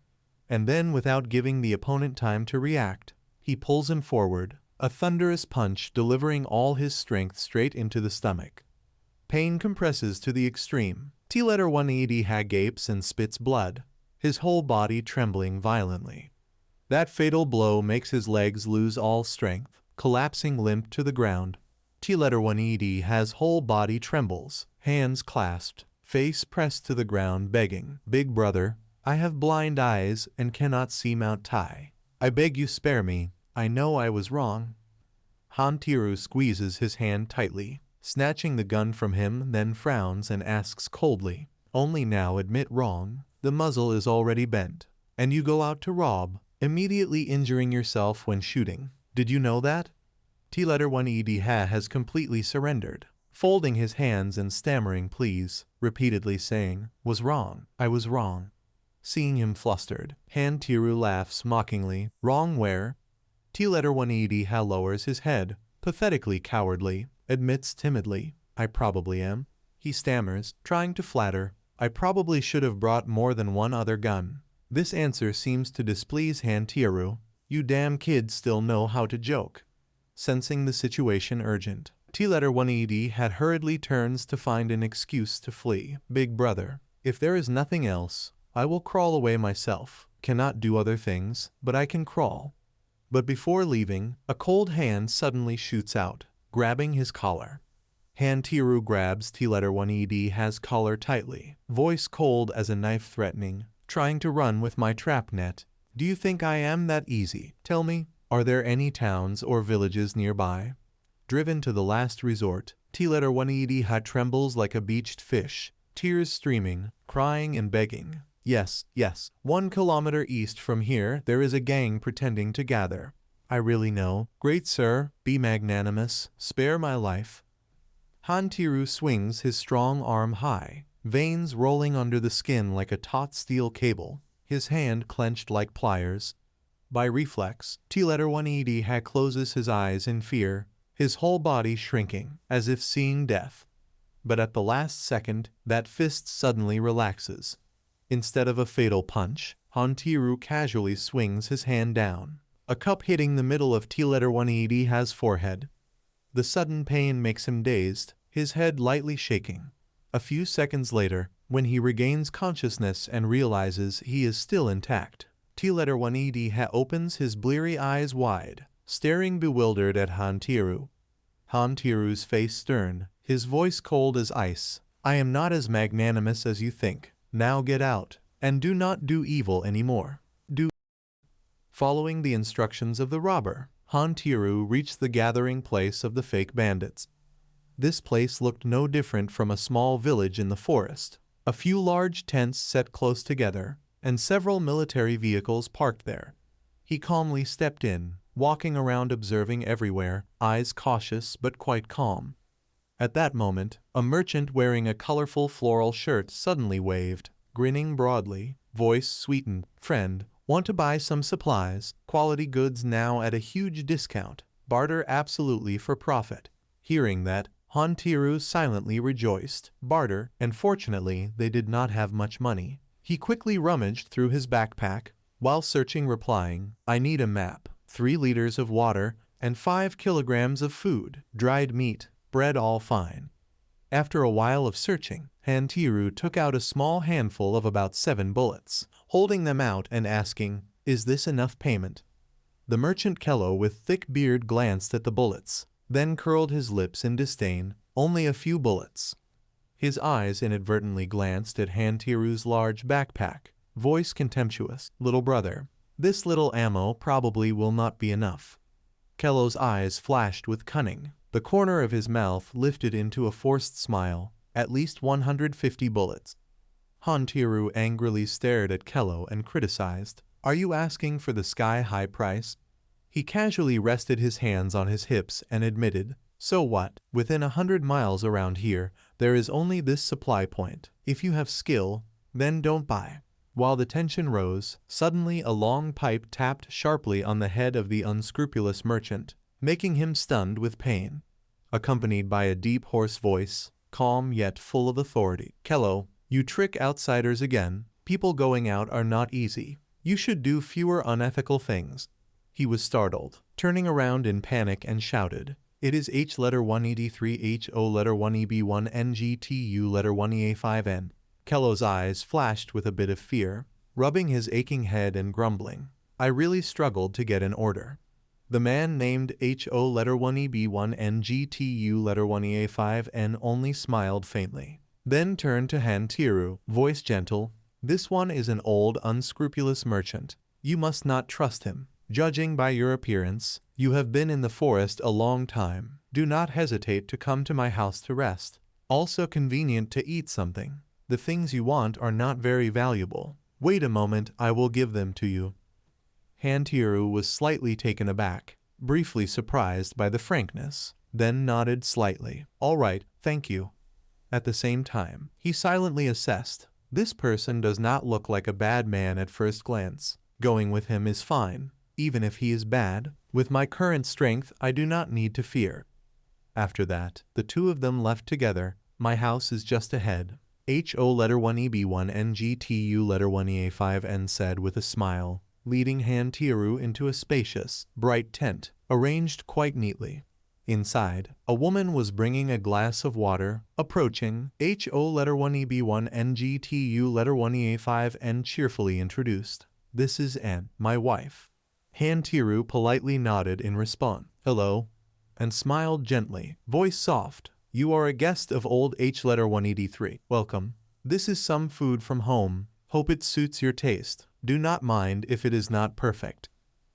And then, without giving the opponent time to react, he pulls him forward, a thunderous punch delivering all his strength straight into the stomach. Pain compresses to the extreme. T-1 gapes and spits blood, his whole body trembling violently. That fatal blow makes his legs lose all strength, collapsing limp to the ground. T-1 has whole body trembles, hands clasped, face pressed to the ground begging, "Big brother, I have blind eyes and cannot see Mount Tai. I beg you spare me, I know I was wrong." Hantiru squeezes his hand tightly, snatching the gun from him, then frowns and asks coldly, "Only now admit wrong? The muzzle is already bent, and you go out to rob, immediately injuring yourself when shooting. Did you know that?" T-1ED has completely surrendered, folding his hands and stammering please, repeatedly saying, "Was wrong, I was wrong." Seeing him flustered, Hantiru laughs mockingly, "Wrong where?" T-1ED lowers his head, pathetically cowardly, admits timidly, "I probably am." He stammers, trying to flatter, "I probably should have brought more than one other gun." This answer seems to displease Hantiru. "You damn kids still know how to joke." Sensing the situation urgent, T-1ED hurriedly turns to find an excuse to flee. "Big brother, if there is nothing else, I will crawl away myself. Cannot do other things, but I can crawl." But before leaving, a cold hand suddenly shoots out, grabbing his collar. Hantiru grabs T-1ED's collar tightly, voice cold as a knife threatening, "Trying to run with my trap net. Do you think I am that easy? Tell me, are there any towns or villages nearby?" Driven to the last resort, T-1ED trembles like a beached fish, tears streaming, crying and begging. "Yes, yes, 1 kilometer east from here there is a gang pretending to gather. I really know. Great sir, be magnanimous, spare my life." Hantiru swings his strong arm high, veins rolling under the skin like a taut steel cable, his hand clenched like pliers. By reflex, T-1ED closes his eyes in fear, his whole body shrinking, as if seeing death. But at the last second, that fist suddenly relaxes. Instead of a fatal punch, Hantiru casually swings his hand down, a cup hitting the middle of T-1ED's forehead. The sudden pain makes him dazed, his head lightly shaking. A few seconds later, when he regains consciousness and realizes he is still intact, T-1ED opens his bleary eyes wide, staring bewildered at Hantiru. Hantiru's face stern, his voice cold as ice. "I am not as magnanimous as you think. Now get out, and do not do evil anymore. Do." Following the instructions of the robber, Hantiru reached the gathering place of the fake bandits. This place looked no different from a small village in the forest. A few large tents set close together, and several military vehicles parked there. He calmly stepped in, walking around observing everywhere, eyes cautious but quite calm. At that moment, a merchant wearing a colorful floral shirt suddenly waved, grinning broadly, voice sweetened, "Friend, want to buy some supplies, quality goods now at a huge discount, barter absolutely for profit." Hearing that, Hantiru silently rejoiced. Barter, and fortunately they did not have much money. He quickly rummaged through his backpack, while searching replying, "I need a map, 3 liters of water, and 5 kilograms of food, dried meat, bread all fine." After a while of searching, Hantiru took out a small handful of about 7 bullets, holding them out and asking, "Is this enough payment?" The merchant Kello with thick beard glanced at the bullets, then curled his lips in disdain. "Only a few bullets." His eyes inadvertently glanced at Hantiru's large backpack, voice contemptuous, "Little brother, this little ammo probably will not be enough." Kello's eyes flashed with cunning. The corner of his mouth lifted into a forced smile. "At least 150 bullets." Hantiru angrily stared at Kello and criticized, "Are you asking for the sky-high price?" He casually rested his hands on his hips and admitted, "So what? Within 100 miles around here, there is only this supply point. If you have skill, then don't buy." While the tension rose, suddenly a long pipe tapped sharply on the head of the unscrupulous merchant, making him stunned with pain. Accompanied by a deep hoarse voice, calm yet full of authority, "Kello, you trick outsiders again. People going out are not easy. You should do fewer unethical things." He was startled, turning around in panic and shouted, "It is H-1ED3 HO-1EB1 NGTU-1EA5N. Kello's eyes flashed with a bit of fear, rubbing his aching head and grumbling, "I really struggled to get an order." The man named HO-1EB1 NGTU-1EA5N only smiled faintly. Then turned to Han Tiru, voice gentle. This one is an old, unscrupulous merchant. You must not trust him. Judging by your appearance, you have been in the forest a long time. Do not hesitate to come to my house to rest. Also convenient to eat something. The things you want are not very valuable. Wait a moment, I will give them to you. Han Tiru was slightly taken aback, briefly surprised by the frankness, then nodded slightly. All right, thank you. At the same time, he silently assessed. This person does not look like a bad man at first glance. Going with him is fine, even if he is bad. With my current strength, I do not need to fear. After that, the two of them left together. My house is just ahead. HO letter 1 EB1 NGTU letter 1 EA5N said with a smile, leading Han Tiru into a spacious, bright tent, arranged quite neatly. Inside, a woman was bringing a glass of water, approaching. HO letter 1 EB1 NGTU letter 1 EA5N cheerfully introduced. This is Anne, my wife. Han Tiru politely nodded in response. Hello, and smiled gently, voice soft. You are a guest of old H letter 183. Welcome. This is some food from home. Hope it suits your taste. Do not mind if it is not perfect.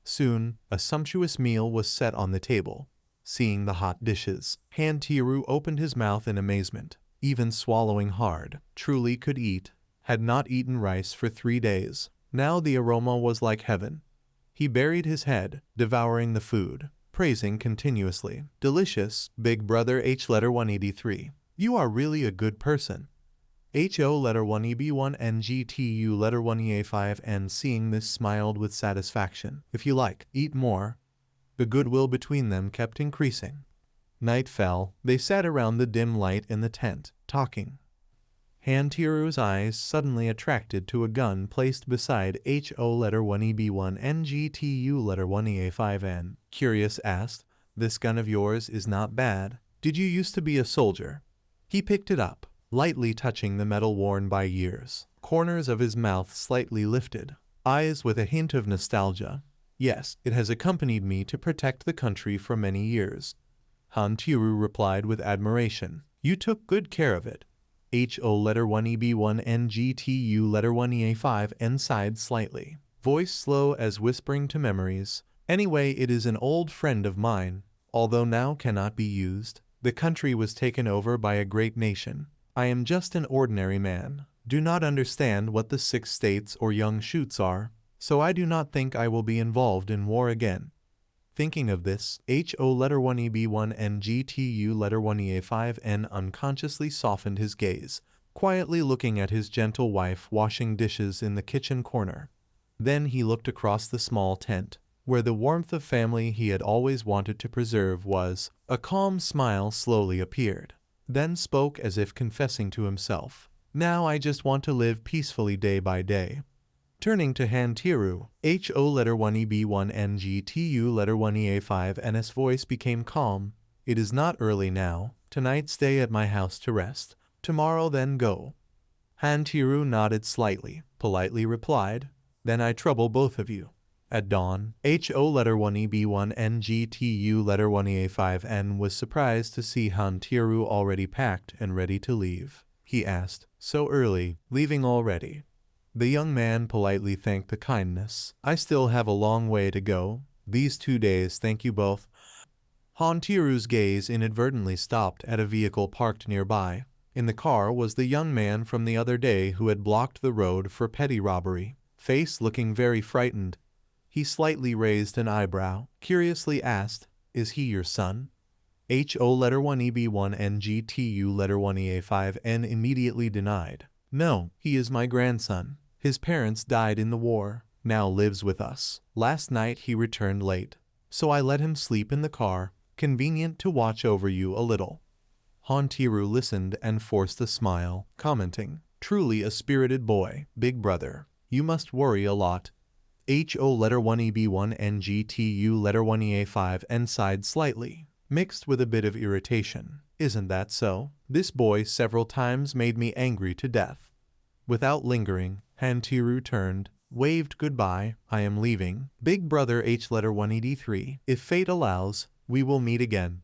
Soon, a sumptuous meal was set on the table. Seeing the hot dishes, Han Tiru opened his mouth in amazement, even swallowing hard. Truly could eat. Had not eaten rice for 3 days. Now the aroma was like heaven. He buried his head, devouring the food, praising continuously. Delicious, big brother H letter 183. You are really a good person. HO letter 1 EB1 NGTU letter 1 EA5N seeing this smiled with satisfaction. If you like, eat more. The goodwill between them kept increasing. Night fell. They sat around the dim light in the tent, talking. Han Tiru's eyes suddenly attracted to a gun placed beside HO letter 1 EB1 NGTU letter 1 EA5N. Curious asked, This gun of yours is not bad. Did you used to be a soldier? He picked it up, lightly touching the metal worn by years. Corners of his mouth slightly lifted, eyes with a hint of nostalgia. Yes, it has accompanied me to protect the country for many years. Han Tiru replied with admiration. You took good care of it. HO letter 1 EB1 NGTU letter 1 EA5N sighed slightly, voice slow as whispering to memories. Anyway, it is an old friend of mine, although now cannot be used. The country was taken over by a great nation. I am just an ordinary man, do not understand what the 6 states or young shoots are, so I do not think I will be involved in war again. Thinking of this, HO letter 1 EB1 NGTU letter 1 EA5N unconsciously softened his gaze, quietly looking at his gentle wife washing dishes in the kitchen corner. Then he looked across the small tent, where the warmth of family he had always wanted to preserve was. A calm smile slowly appeared, then spoke as if confessing to himself. Now I just want to live peacefully day by day. Turning to Han Tiru, HO letter 1 EB1 NGTU letter 1 EA5N's voice became calm. It is not early now. Tonight stay at my house to rest. Tomorrow then go. Han Tiru nodded slightly, politely replied, Then I trouble both of you. At dawn, HO letter 1 EB1 NGTU letter 1 EA5N was surprised to see Han Tiru already packed and ready to leave. He asked, So early, leaving already? The young man politely thanked the kindness. I still have a long way to go. These 2 days, thank you both. Han Tiru's gaze inadvertently stopped at a vehicle parked nearby. In the car was the young man from the other day who had blocked the road for petty robbery. Face looking very frightened. He slightly raised an eyebrow, curiously asked, Is he your son? HO letter 1 EB1 NGTU letter 1 EA5N immediately denied. No, he is my grandson. His parents died in the war, now lives with us. Last night he returned late, so I let him sleep in the car. Convenient to watch over you a little. Han Tiru listened and forced a smile, commenting, Truly a spirited boy, big brother. You must worry a lot. HO letter 1 EB1 NGTU letter 1 EA5N sighed slightly, mixed with a bit of irritation. Isn't that so? This boy several times made me angry to death. Without lingering, Han Tiru turned, waved goodbye. I am leaving. Big brother H letter 183. If fate allows, we will meet again.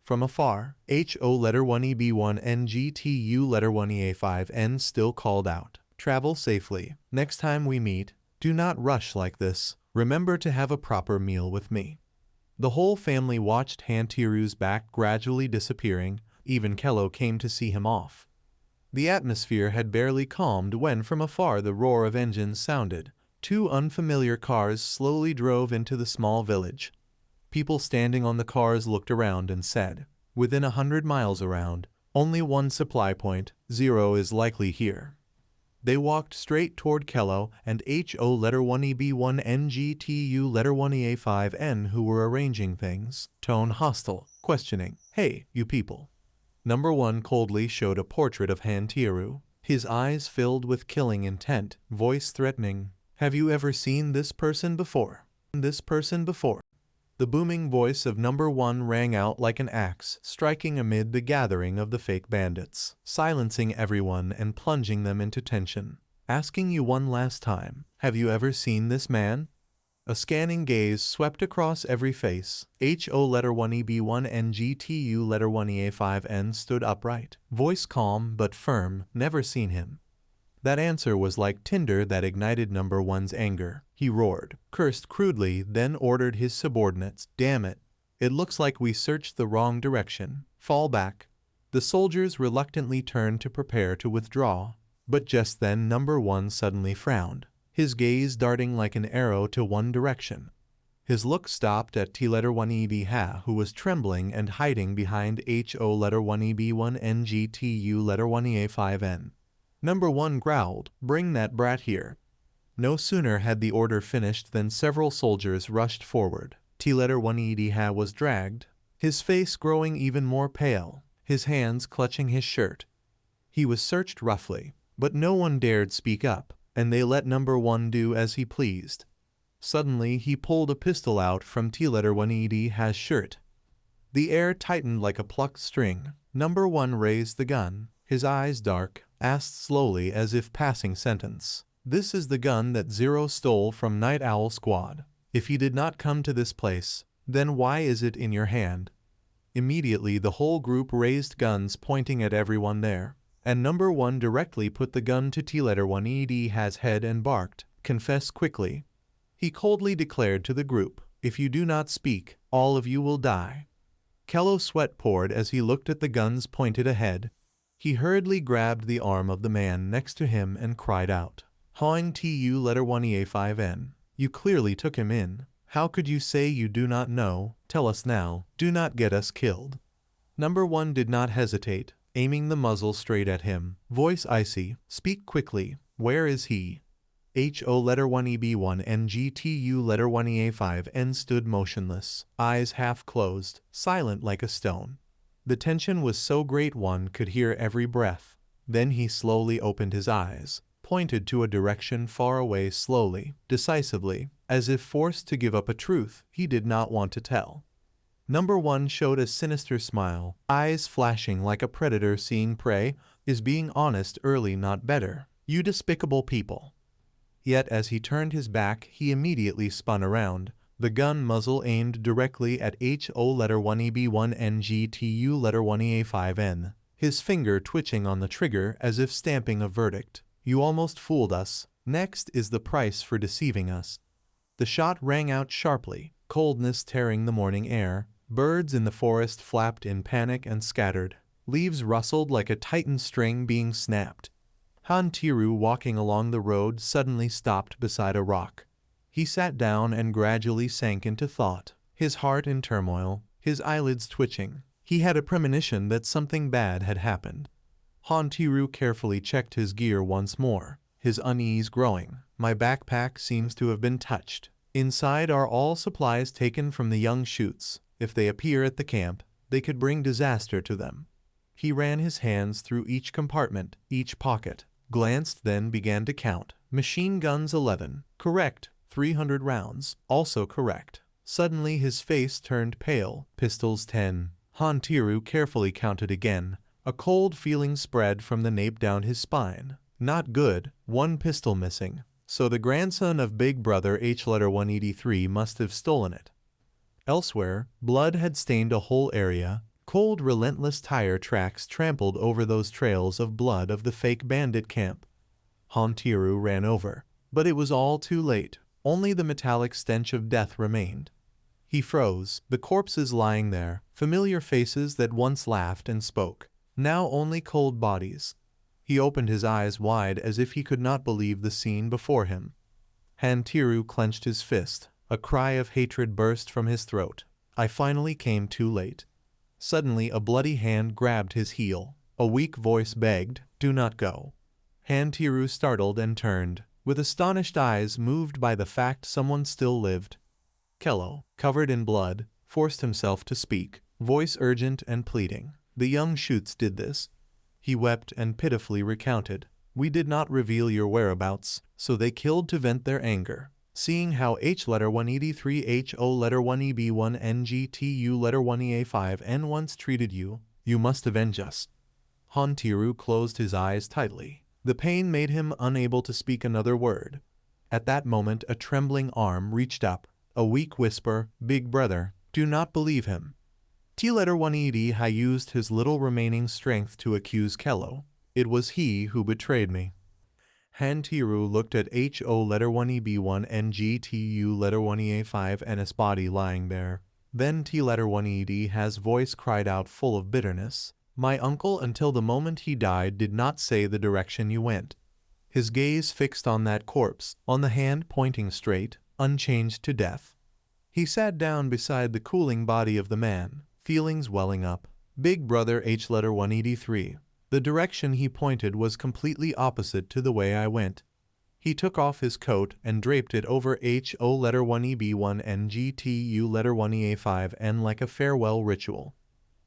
From afar, HO letter 1 EB1 NGTU letter 1 EA5N still called out, "Travel safely. Next time we meet, do not rush like this. Remember to have a proper meal with me." The whole family watched Hantiru's back gradually disappearing. Even Kello came to see him off. The atmosphere had barely calmed when from afar the roar of engines sounded. Two unfamiliar cars slowly drove into the small village. People standing on the cars looked around and said, "Within 100 miles around, only one supply point, 0 is likely here." They walked straight toward Kello and HO letter 1 EB1 NGTU letter 1 EA5N, who were arranging things, tone hostile, questioning, "Hey, you people." Number 1 coldly showed a portrait of Hantiru, his eyes filled with killing intent, voice threatening. "Have you ever seen this person before? This person before?" The booming voice of Number 1 rang out like an axe, striking amid the gathering of the fake bandits, silencing everyone and plunging them into tension. "Asking you one last time, have you ever seen this man?" A scanning gaze swept across every face. HO letter 1 EB1 NGTU letter 1 EA5N stood upright, voice calm but firm. "Never seen him." That answer was like tinder that ignited Number 1's anger. He roared, cursed crudely, then ordered his subordinates, "Damn it. It looks like we searched the wrong direction. Fall back." The soldiers reluctantly turned to prepare to withdraw. But just then Number 1 suddenly frowned, his gaze darting like an arrow to one direction. His look stopped at T letter 1 EB Ha, who was trembling and hiding behind HO letter 1 EB1 NGTU letter 1 EA5N. Number 1 growled, "Bring that brat here." No sooner had the order finished than several soldiers rushed forward. T letter 1 ED Ha was dragged, his face growing even more pale, his hands clutching his shirt. He was searched roughly, but no one dared speak up, and they let Number 1 do as he pleased. Suddenly he pulled a pistol out from T letter 1 ED Ha's shirt. The air tightened like a plucked string. Number 1 raised the gun, his eyes dark, asked slowly as if passing sentence, "This is the gun that 0 stole from Night Owl Squad. If he did not come to this place, then why is it in your hand?" Immediately the whole group raised guns pointing at everyone there, and Number 1 directly put the gun to T letter 1 ED Ha's head and barked, "Confess quickly." He coldly declared to the group, "If you do not speak, all of you will die." Kello sweat poured as he looked at the guns pointed ahead. He hurriedly grabbed the arm of the man next to him and cried out, "Hawing TU letter 1 EA5N, you clearly took him in. How could you say you do not know? Tell us now, do not get us killed." Number 1 did not hesitate, aiming the muzzle straight at him, voice icy, "Speak quickly, where is he?" HO letter 1 EB1 NGTU letter 1 EA5N stood motionless, eyes half closed, silent like a stone. The tension was so great one could hear every breath. Then he slowly opened his eyes, pointed to a direction far away slowly, decisively, as if forced to give up a truth he did not want to tell. Number 1 showed a sinister smile, eyes flashing like a predator seeing prey. "Is being honest early not better, you despicable people?" Yet as he turned his back he immediately spun around, the gun muzzle aimed directly at HO letter 1 EB1 NGTU letter 1 EA5N, his finger twitching on the trigger as if stamping a verdict. "You almost fooled us. Next is the price for deceiving us." The shot rang out sharply, coldness tearing the morning air. Birds in the forest flapped in panic and scattered. Leaves rustled like a tightened string being snapped. Hantiru, walking along the road, suddenly stopped beside a rock. He sat down and gradually sank into thought, his heart in turmoil, his eyelids twitching. He had a premonition that something bad had happened. Hantiru carefully checked his gear once more, his unease growing. "My backpack seems to have been touched. Inside are all supplies taken from the young shoots. If they appear at the camp, they could bring disaster to them." He ran his hands through each compartment, each pocket, glanced, then began to count. Machine guns 11. Correct. 300 rounds. Also correct. Suddenly his face turned pale. Pistols 10. Hantiru carefully counted again. A cold feeling spread from the nape down his spine. Not good. One pistol missing. So the grandson of Big Brother H letter 183 must have stolen it. Elsewhere, blood had stained a whole area. Cold, relentless tire tracks trampled over those trails of blood of the fake bandit camp. Hantiru ran over, but it was all too late. Only the metallic stench of death remained. He froze, the corpses lying there, familiar faces that once laughed and spoke, now only cold bodies. He opened his eyes wide as if he could not believe the scene before him. Hantiru clenched his fist. A cry of hatred burst from his throat. I finally came too late. Suddenly a bloody hand grabbed his heel. A weak voice begged, "Do not go." Hantiru startled and turned, with astonished eyes moved by the fact someone still lived. Kello, covered in blood, forced himself to speak, voice urgent and pleading. The young shoots did this. He wept and pitifully recounted. We did not reveal your whereabouts, so they killed to vent their anger. Seeing how H183 HO1EB1 NGTU1EA5 N once treated you, you must avenge us. Hantiru closed his eyes tightly. The pain made him unable to speak another word. At that moment a trembling arm reached up. A weak whisper, "Big brother, do not believe him." T1ED used his little remaining strength to accuse Kello. It was he who betrayed me. Hantiru looked at HO1EB1 NGTU1EA5 and his body lying there. Then T1ED's voice cried out full of bitterness. My uncle until the moment he died did not say the direction you went. His gaze fixed on that corpse, on the hand pointing straight, unchanged to death. He sat down beside the cooling body of the man, feelings welling up. Big brother H183. The direction he pointed was completely opposite to the way I went. He took off his coat and draped it over HO1EB1 NGTU1EA5N like a farewell ritual.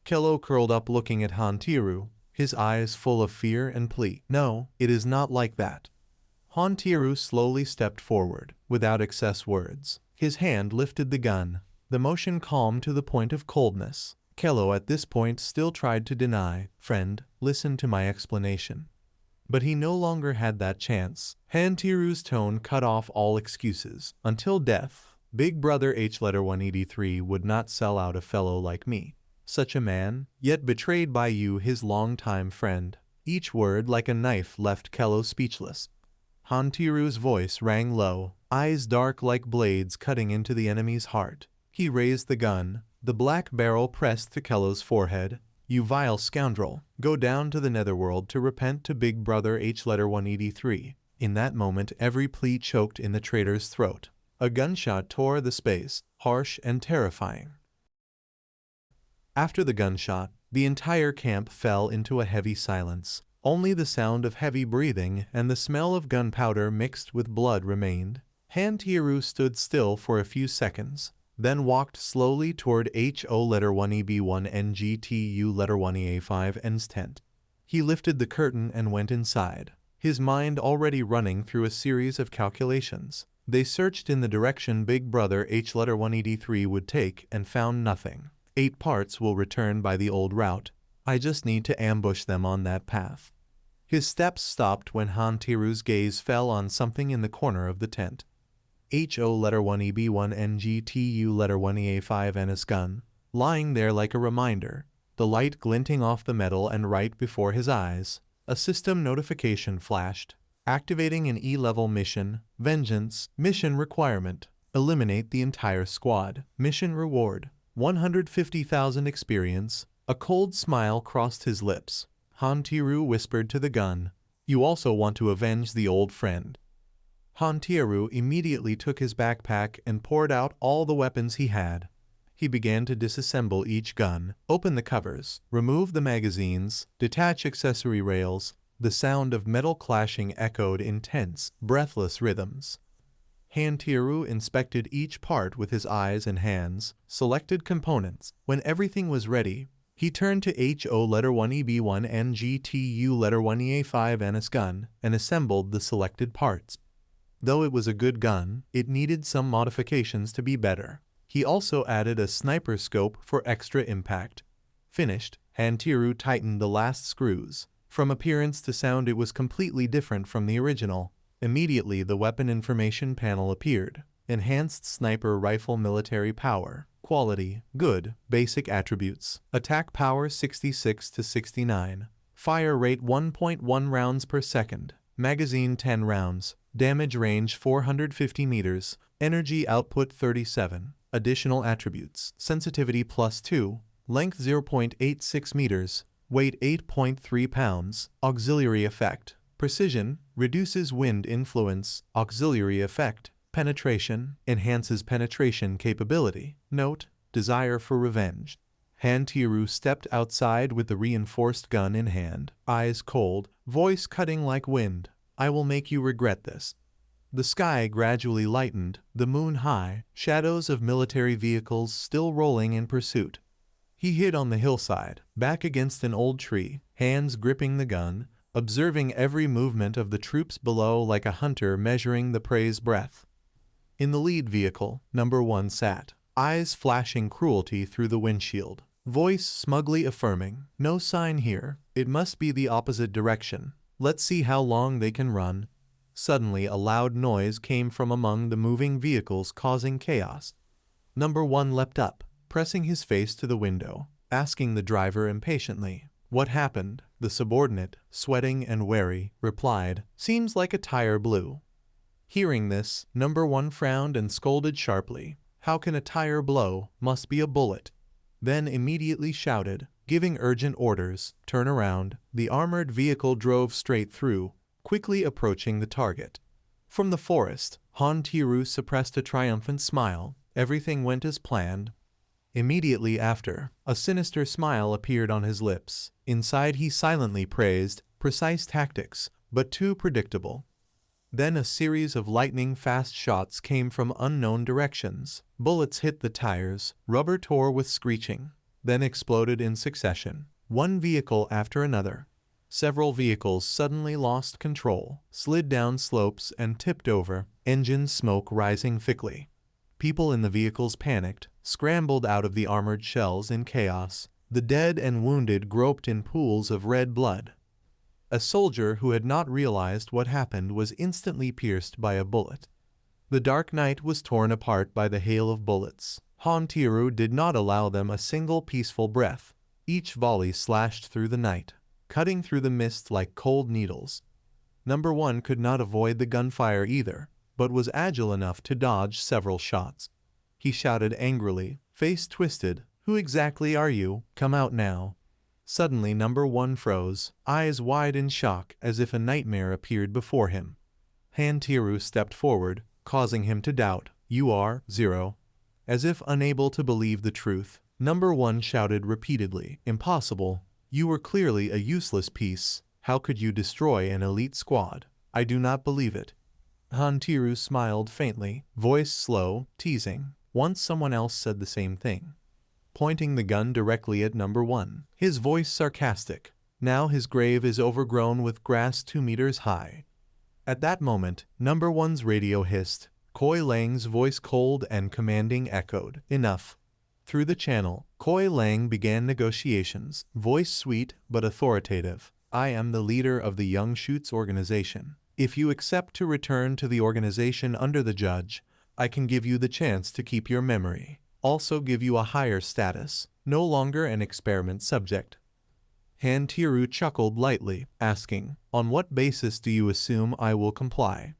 Kello curled up looking at Hantiru, his eyes full of fear and plea. No, it is not like that. Hantiru slowly stepped forward, without excess words. His hand lifted the gun, the motion calm to the point of coldness. Kello at this point still tried to deny. Friend, listen to my explanation. But he no longer had that chance. Hantiru's tone cut off all excuses. Until death, Big brother H183 would not sell out a fellow like me. Such a man, yet betrayed by you, his longtime friend. Each word like a knife left Kello speechless. Hantiru's voice rang low, eyes dark like blades cutting into the enemy's heart. He raised the gun, the black barrel pressed to Kello's forehead. You vile scoundrel, go down to the netherworld to repent to Big brother H183. In that moment every plea choked in the traitor's throat. A gunshot tore the space, harsh and terrifying. After the gunshot, the entire camp fell into a heavy silence. Only the sound of heavy breathing and the smell of gunpowder mixed with blood remained. Hantiru stood still for a few seconds, then walked slowly toward HO1EB1 NGTU1EA5N's tent. He lifted the curtain and went inside, his mind already running through a series of calculations. They searched in the direction Big brother H183 would take and found nothing. 8 parts will return by the old route. I just need to ambush them on that path. His steps stopped when Hantiru's gaze fell on something in the corner of the tent. HO1EB1 NGTU1EA5N's gun, lying there like a reminder, the light glinting off the metal and right before his eyes. A system notification flashed, activating an E-level mission, Vengeance, mission requirement, eliminate the entire squad, mission reward, 150,000 experience. A cold smile crossed his lips. Hantiru whispered to the gun, you also want to avenge the old friend. Hantiru immediately took his backpack and poured out all the weapons he had. He began to disassemble each gun, open the covers, remove the magazines, detach accessory rails. The sound of metal clashing echoed in tense, breathless rhythms. Hantiru inspected each part with his eyes and hands, selected components. When everything was ready, he turned to HO1EB1 NGTU1EA5N's gun and assembled the selected parts. Though it was a good gun, it needed some modifications to be better. He also added a sniper scope for extra impact. Finished, Hantiru tightened the last screws. From appearance to sound it was completely different from the original. Immediately the weapon information panel appeared. Enhanced sniper rifle military power. quality, good, basic attributes, attack power 66 to 69, fire rate 1.1 rounds per second, magazine 10 rounds, damage range 450 meters, energy output 37, additional attributes, sensitivity +2, length 0.86 meters, weight 8.3 pounds, auxiliary effect, precision, reduces wind influence, auxiliary effect, penetration, enhances penetration capability. Note, desire for revenge. Han Tiru stepped outside with the reinforced gun in hand, eyes cold, voice cutting like wind. I will make you regret this. The sky gradually lightened, the moon high, shadows of military vehicles still rolling in pursuit. He hid on the hillside, back against an old tree, hands gripping the gun, observing every movement of the troops below like a hunter measuring the prey's breath. In the lead vehicle, number 1 sat, eyes flashing cruelty through the windshield, voice smugly affirming, no sign here, it must be the opposite direction, let's see how long they can run. Suddenly a loud noise came from among the moving vehicles causing chaos. Number 1 leapt up, pressing his face to the window, asking the driver impatiently, what happened? The subordinate, sweating and wary, replied, seems like a tire blew. Hearing this, number 1 frowned and scolded sharply, how can a tire blow? Must be a bullet. Then immediately shouted, giving urgent orders, turn around. The armored vehicle drove straight through, quickly approaching the target. From the forest, Han Tiru suppressed a triumphant smile. Everything went as planned. Immediately after, a sinister smile appeared on his lips. Inside he silently praised, precise tactics, but too predictable. Then a series of lightning-fast shots came from unknown directions. Bullets hit the tires, rubber tore with screeching, then exploded in succession, one vehicle after another. Several vehicles suddenly lost control, slid down slopes and tipped over, engine smoke rising thickly. People in the vehicles panicked, scrambled out of the armored shells in chaos. The dead and wounded groped in pools of red blood. A soldier who had not realized what happened was instantly pierced by a bullet. The dark night was torn apart by the hail of bullets. Han Tiru did not allow them a single peaceful breath. Each volley slashed through the night, cutting through the mist like cold needles. Number 1 could not avoid the gunfire either, but was agile enough to dodge several shots. He shouted angrily, face twisted, who exactly are you? Come out now. Suddenly number 1 froze, eyes wide in shock as if a nightmare appeared before him. Han Tiru stepped forward, causing him to doubt, you are 0. As if unable to believe the truth, number 1 shouted repeatedly, impossible. You were clearly a useless piece. How could you destroy an elite squad? I do not believe it. Han Tiru smiled faintly, voice slow, teasing. Once someone else said the same thing, pointing the gun directly at number 1, his voice sarcastic. Now his grave is overgrown with grass 2 meters high. At that moment, number 1's radio hissed. Koi Lang's voice cold and commanding echoed, enough. Through the channel, Koi Lang began negotiations, voice sweet but authoritative. I am the leader of the Young Shoots organization. If you accept to return to the organization under the judge, I can give you the chance to keep your memory. Also give you a higher status, no longer an experiment subject. Han Tiru chuckled lightly, asking, on what basis do you assume I will comply?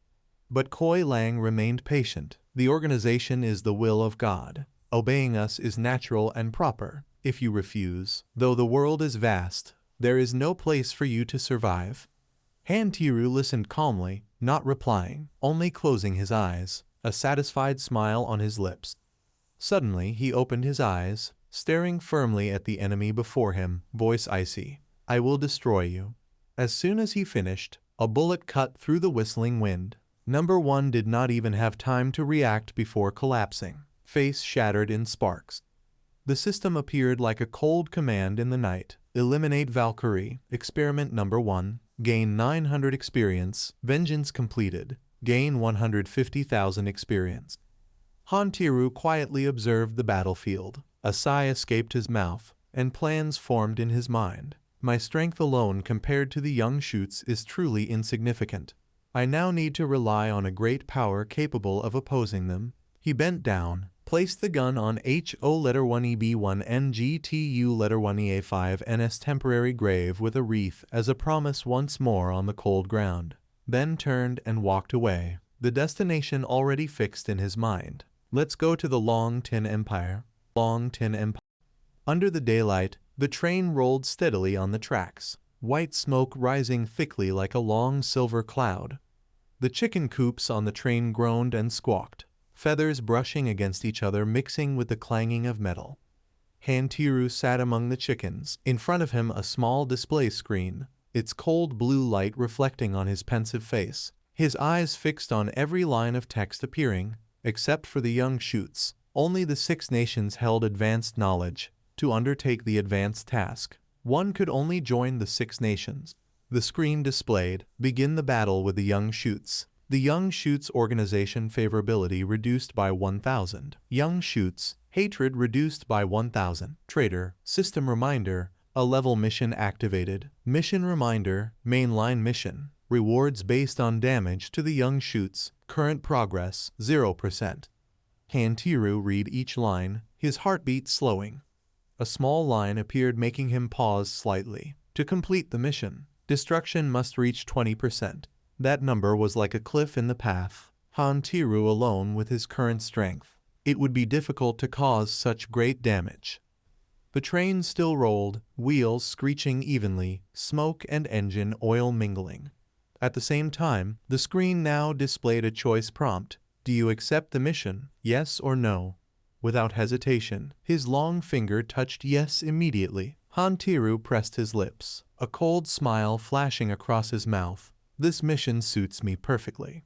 But Koi Lang remained patient. The organization is the will of God. Obeying us is natural and proper. If you refuse, though the world is vast, there is no place for you to survive. Han Tiru listened calmly, not replying, only closing his eyes, a satisfied smile on his lips. Suddenly he opened his eyes, staring firmly at the enemy before him, voice icy. I will destroy you. As soon as he finished, a bullet cut through the whistling wind. Number 1 did not even have time to react before collapsing, face shattered in sparks. The system appeared like a cold command in the night. Eliminate Valkyrie. Experiment number 1. Gain 900 experience. Vengeance completed. Gain 150,000 experience. Han Tiru quietly observed the battlefield. A sigh escaped his mouth, and plans formed in his mind. My strength alone compared to the Young Shoots is truly insignificant. I now need to rely on a great power capable of opposing them. He bent down, Place the gun on HO letter 1 EB1 NGTU letter 1 EA5 NS temporary grave with a wreath as a promise once more on the cold ground. Then turned and walked away, the destination already fixed in his mind. Let's go to the Long Tin Empire. Long Tin Empire. Under the daylight, the train rolled steadily on the tracks, white smoke rising thickly like a long silver cloud. The chicken coops on the train groaned and squawked, feathers brushing against each other mixing with the clanging of metal. Hantiru sat among the chickens, in front of him a small display screen, its cold blue light reflecting on his pensive face, his eyes fixed on every line of text appearing, except for the young shoots. Only the 6 nations held advanced knowledge to undertake the advanced task. One could only join the 6 nations. The screen displayed, begin the battle with the young shoots. The young shoots organization favorability reduced by 1000. Young shoots, hatred reduced by 1000. Traitor, system reminder, a level mission activated. Mission reminder, mainline mission. Rewards based on damage to the young shoots. Current progress, 0%. Hantiru read each line, his heartbeat slowing. A small line appeared making him pause slightly. To complete the mission, destruction must reach 20%. That number was like a cliff in the path. Hantiru alone with his current strength. It would be difficult to cause such great damage. The train still rolled, wheels screeching evenly, smoke and engine oil mingling. At the same time, the screen now displayed a choice prompt. Do you accept the mission, yes or no? Without hesitation, his long finger touched yes immediately. Hantiru pressed his lips, a cold smile flashing across his mouth. This mission suits me perfectly.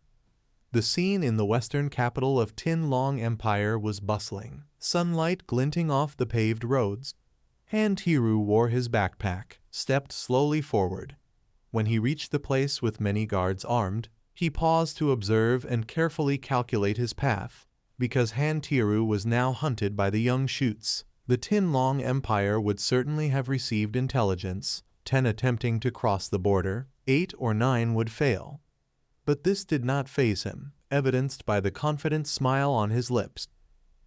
The scene in the western capital of Tin Long Empire was bustling, sunlight glinting off the paved roads. Hantiru wore his backpack, stepped slowly forward. When he reached the place with many guards armed, he paused to observe and carefully calculate his path. Because Hantiru was now hunted by the young shoots, the Tin Long Empire would certainly have received intelligence. 10 attempting to cross the border, 8 or 9 would fail. But this did not faze him, evidenced by the confident smile on his lips.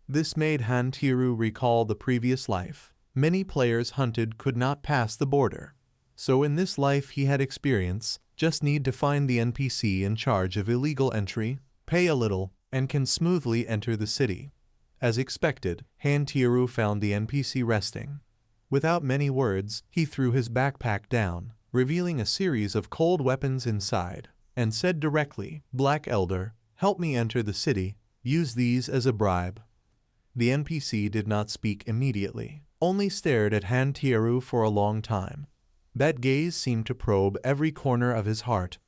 This made Hantiru recall the previous life. Many players hunted could not pass the border. So in this life he had experience, just need to find the NPC in charge of illegal entry, pay a little, and can smoothly enter the city. As expected, Hantiru found the NPC resting. Without many words, he threw his backpack down, revealing a series of cold weapons inside, and said directly, "Black Elder, help me enter the city. Use these as a bribe." The NPC did not speak immediately, only stared at Hantiru for a long time. That gaze seemed to probe every corner of his heart.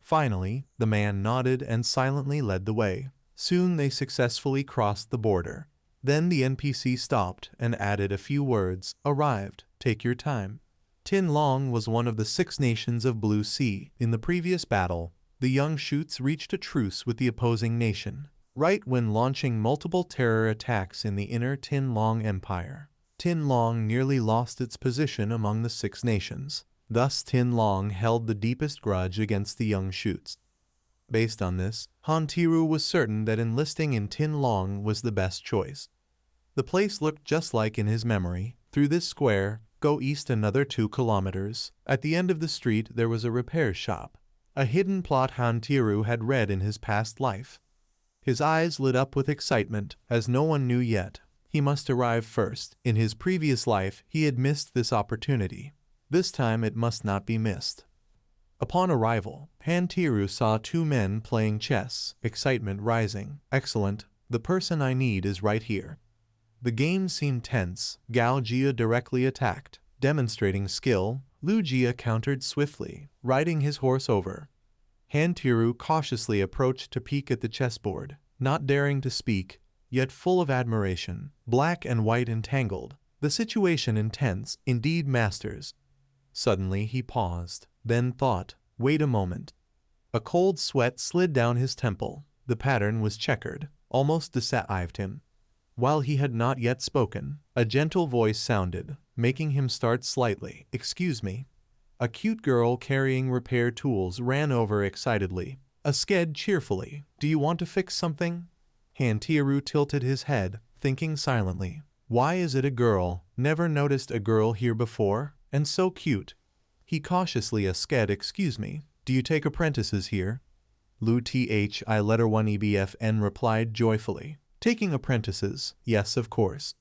Finally, the man nodded and silently led the way. Soon they successfully crossed the border. Then the NPC stopped and added a few words. "Arrived. Take your time." Tin Long was one of the 6 nations of Blue Sea. In the previous battle, the young shoots reached a truce with the opposing nation, right when launching multiple terror attacks in the inner Tin Long Empire. Tin Long nearly lost its position among the 6 nations. Thus Tin Long held the deepest grudge against the young shoots. Based on this, Hantiru was certain that enlisting in Tin Long was the best choice. The place looked just like in his memory. Through this square, go east another 2 kilometers. At the end of the street there was a repair shop. A hidden plot Hantiru had read in his past life. His eyes lit up with excitement, as no one knew yet. He must arrive first. In his previous life, he had missed this opportunity. This time it must not be missed. Upon arrival, Hantiru saw 2 men playing chess, excitement rising. "Excellent, the person I need is right here." The game seemed tense. Gao Jia directly attacked. Demonstrating skill, Lu Jia countered swiftly, riding his horse over. Hantiru cautiously approached to peek at the chessboard, not daring to speak, yet full of admiration. Black and white entangled. The situation intense, indeed masters. Suddenly he paused, then thought, "Wait a moment." A cold sweat slid down his temple. The pattern was checkered, almost deceived him. While he had not yet spoken, a gentle voice sounded, making him start slightly. "Excuse me." A cute girl carrying repair tools ran over excitedly. Asked cheerfully, "Do you want to fix something?" Hantiru tilted his head, thinking silently. Why is it a girl? Never noticed a girl here before, and so cute. He cautiously asked, excuse me, do you take apprentices here? Lu-Thi-1 EBFN replied joyfully. Taking apprentices, yes of course.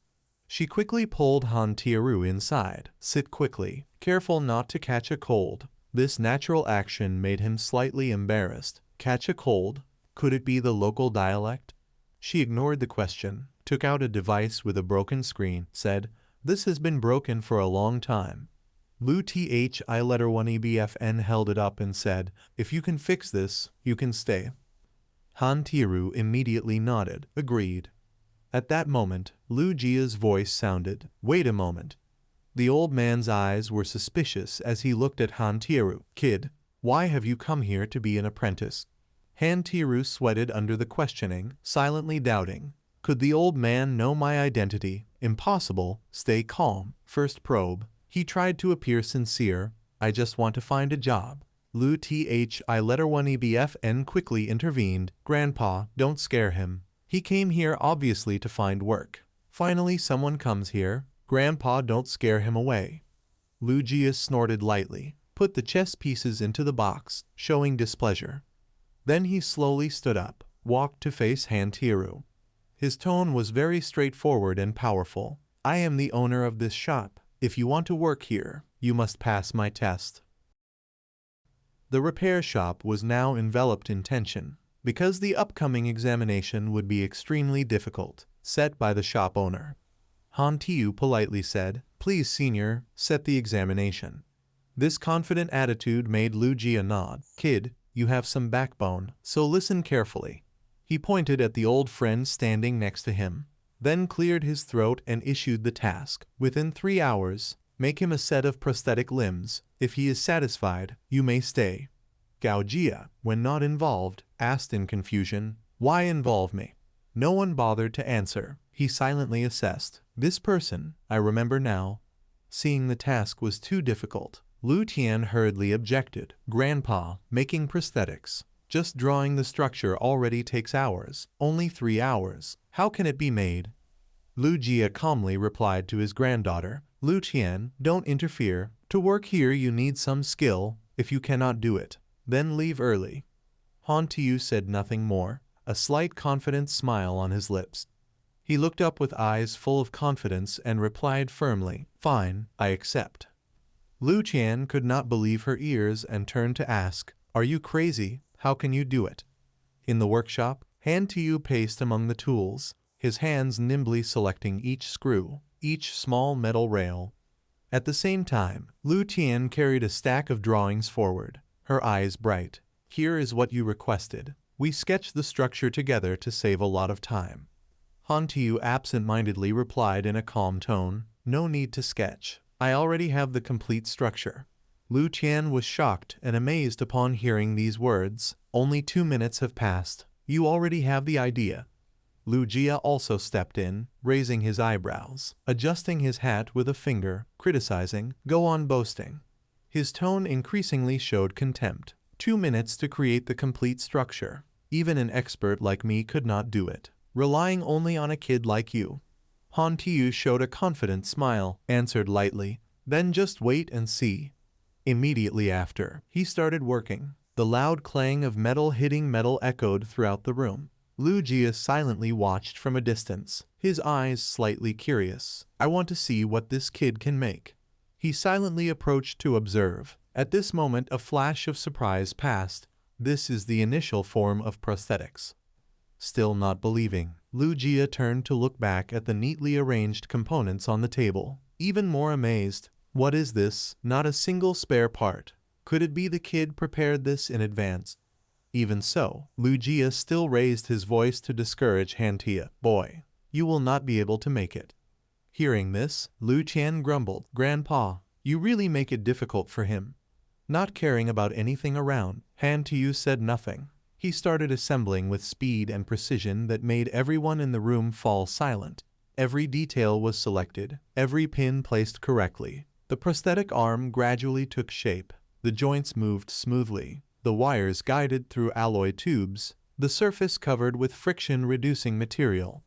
She quickly pulled Han Tieru inside. Sit quickly, careful not to catch a cold. This natural action made him slightly embarrassed. Catch a cold? Could it be the local dialect? She ignored the question, took out a device with a broken screen, said, this has been broken for a long time. Lu-Thi-1 EBFN held it up and said, if you can fix this, you can stay. Han Tieru immediately nodded, agreed. At that moment, Lu Jia's voice sounded, wait a moment. The old man's eyes were suspicious as he looked at Han Tieru. Kid, why have you come here to be an apprentice? Han Tieru sweated under the questioning, silently doubting. Could the old man know my identity? Impossible. Stay calm. First probe. He tried to appear sincere. I just want to find a job. Lu-Thi-1 EBFN quickly intervened. Grandpa, don't scare him. He came here obviously to find work. Finally someone comes here. Grandpa, don't scare him away. Lu Jia snorted lightly, put the chess pieces into the box, showing displeasure. Then he slowly stood up, walked to face Han Tieru. His tone was very straightforward and powerful. I am the owner of this shop. If you want to work here, you must pass my test. The repair shop was now enveloped in tension, because the upcoming examination would be extremely difficult, set by the shop owner. Han Tieru politely said, please senior, set the examination. This confident attitude made Lu Jia nod. Kid, you have some backbone, so listen carefully. He pointed at the old friend standing next to him, then cleared his throat and issued the task. Within 3 hours, make him a set of prosthetic limbs. If he is satisfied, you may stay. Gao Jia, when not involved, asked in confusion, why involve me? No one bothered to answer. He silently assessed. This person, I remember now. Seeing the task was too difficult, Lu Tian hurriedly objected. Grandpa, making prosthetics. Just drawing the structure already takes hours. Only 3 hours. How can it be made? Lu Jia calmly replied to his granddaughter. Lu Tian, don't interfere. To work here you need some skill. If you cannot do it, then leave early. Han Tieru said nothing more, a slight confident smile on his lips. He looked up with eyes full of confidence and replied firmly, fine, I accept. Lu Tian could not believe her ears and turned to ask, are you crazy? How can you do it? In the workshop, Han Tieru paced among the tools, his hands nimbly selecting each screw, each small metal rail. At the same time, Lu Tian carried a stack of drawings forward, her eyes bright. Here is what you requested. We sketched the structure together to save a lot of time. Han Tieru absent-mindedly replied in a calm tone, no need to sketch. I already have the complete structure. Lu Tian was shocked and amazed upon hearing these words. Only 2 minutes have passed. You already have the idea. Lu Jia also stepped in, raising his eyebrows, adjusting his hat with a finger, criticizing, go on boasting. His tone increasingly showed contempt. 2 minutes to create the complete structure. Even an expert like me could not do it. Relying only on a kid like you. Han Tieru showed a confident smile, answered lightly, then just wait and see. Immediately after, he started working. The loud clang of metal hitting metal echoed throughout the room. Lu Jia silently watched from a distance, his eyes slightly curious. I want to see what this kid can make. He silently approached to observe. At this moment a flash of surprise passed. This is the initial form of prosthetics. Still not believing, Lu Jia turned to look back at the neatly arranged components on the table. Even more amazed. What is this? Not a single spare part. Could it be the kid prepared this in advance? Even so, Lu Jia still raised his voice to discourage Han Tieru. Boy, you will not be able to make it. Hearing this, Lu Tian grumbled. Grandpa, you really make it difficult for him. Not caring about anything around, Han Tieru said nothing. He started assembling with speed and precision that made everyone in the room fall silent. Every detail was selected, every pin placed correctly. The prosthetic arm gradually took shape. The joints moved smoothly. The wires guided through alloy tubes. The surface covered with friction-reducing material.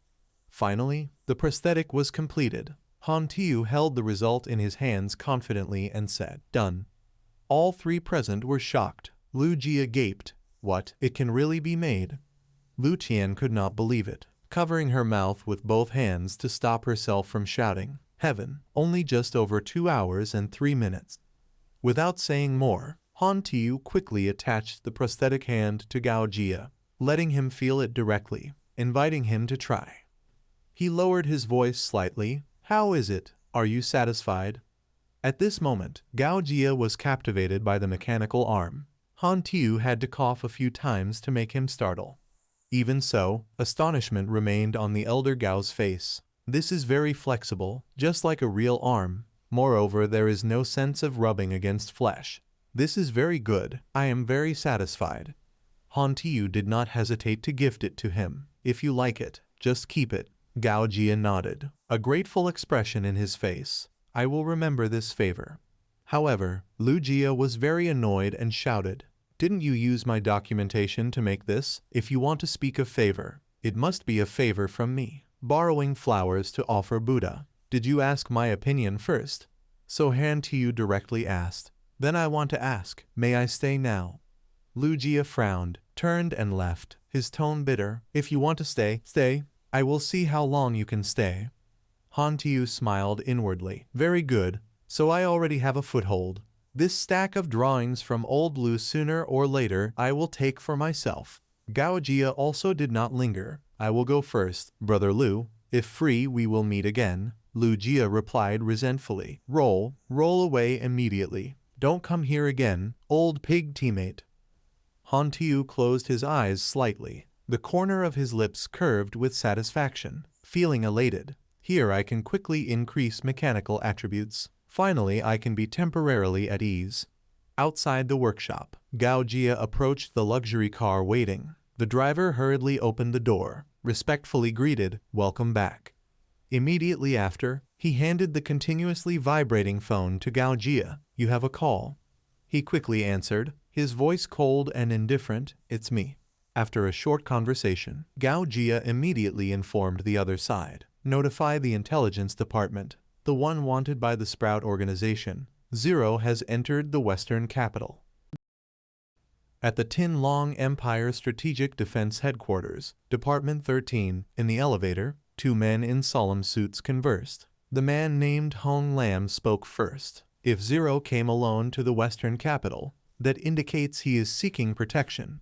Finally, the prosthetic was completed. Han Tiu held the result in his hands confidently and said, "Done." All three present were shocked. Lu Jia gaped. What? It can really be made? Lu Tian could not believe it, covering her mouth with both hands to stop herself from shouting, "Heaven, only just over 2 hours and 3 minutes." Without saying more, Han Tiu quickly attached the prosthetic hand to Gao Jia, letting him feel it directly, inviting him to try. He lowered his voice slightly. "How is it? Are you satisfied?" At this moment, Gao Jia was captivated by the mechanical arm. Han Tiu had to cough a few times to make him startle. Even so, astonishment remained on the elder Gao's face. "This is very flexible, just like a real arm. Moreover, there is no sense of rubbing against flesh. This is very good. I am very satisfied." Han Tiu did not hesitate to gift it to him. "If you like it, just keep it." Gao Jia nodded, a grateful expression in his face. "I will remember this favor." However, Lu Jia was very annoyed and shouted, "Didn't you use my documentation to make this? If you want to speak of favor, it must be a favor from me. Borrowing flowers to offer Buddha. Did you ask my opinion first?" So Han Tiu directly asked. "Then I want to ask, may I stay now?" Lu Jia frowned, turned and left, his tone bitter. "If you want to stay, stay. I will see how long you can stay." Han Tiu smiled inwardly. "Very good, so I already have a foothold. This stack of drawings from old Lu sooner or later I will take for myself." Gao Jia also did not linger. "I will go first, Brother Lu. If free we will meet again." Lu Jia replied resentfully. Roll away immediately. Don't come here again, old pig teammate." Han Tiu closed his eyes slightly. The corner of his lips curved with satisfaction, feeling elated. "Here I can quickly increase mechanical attributes. Finally I can be temporarily at ease." Outside the workshop, Gao Jia approached the luxury car waiting. The driver hurriedly opened the door, respectfully greeted, "Welcome back." Immediately after, he handed the continuously vibrating phone to Gao Jia. "You have a call." He quickly answered, his voice cold and indifferent, "It's me." After a short conversation, Gao Jia immediately informed the other side. "Notify the intelligence department. The one wanted by the Sprout organization. Zero has entered the Western capital." At the Tin Long Empire Strategic Defense Headquarters, Department 13, in the elevator, two men in solemn suits conversed. The man named Hong Lam spoke first. "If Zero came alone to the Western capital, that indicates he is seeking protection."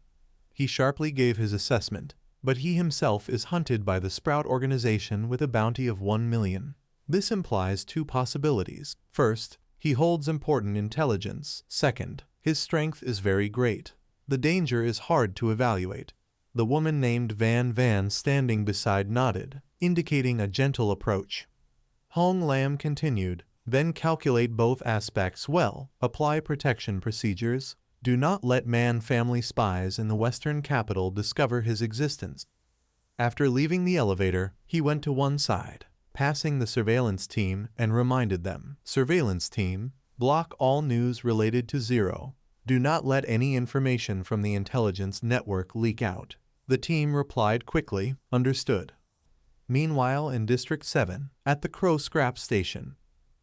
He sharply gave his assessment, "But he himself is hunted by the Sprout organization with a bounty of 1 million. This implies two possibilities. First, he holds important intelligence. Second, his strength is very great. The danger is hard to evaluate." The woman named Van standing beside nodded, indicating a gentle approach. Hong Lam continued, "Then calculate both aspects well, apply protection procedures. Do not let Man family spies in the Western capital discover his existence." After leaving the elevator, he went to one side, passing the surveillance team, and reminded them, "Surveillance team, block all news related to Zero. Do not let any information from the intelligence network leak out." The team replied quickly, "Understood." Meanwhile, in District 7, at the Crow Scrap Station,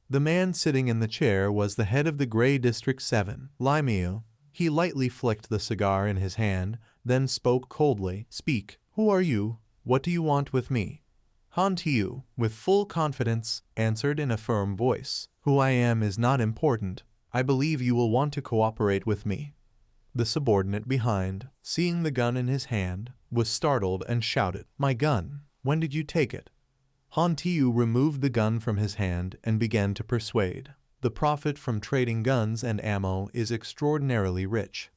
the man sitting in the chair was the head of the Gray District 7, Lai Miu. He lightly flicked the cigar in his hand, then spoke coldly, "Speak. Who are you? What do you want with me?" Han Tiu, with full confidence, answered in a firm voice, "Who I am is not important. I believe you will want to cooperate with me." The subordinate behind, seeing the gun in his hand, was startled and shouted, "My gun! When did you take it?" Han Tiu removed the gun from his hand and began to persuade. The profit from trading guns and ammo is extraordinarily rich.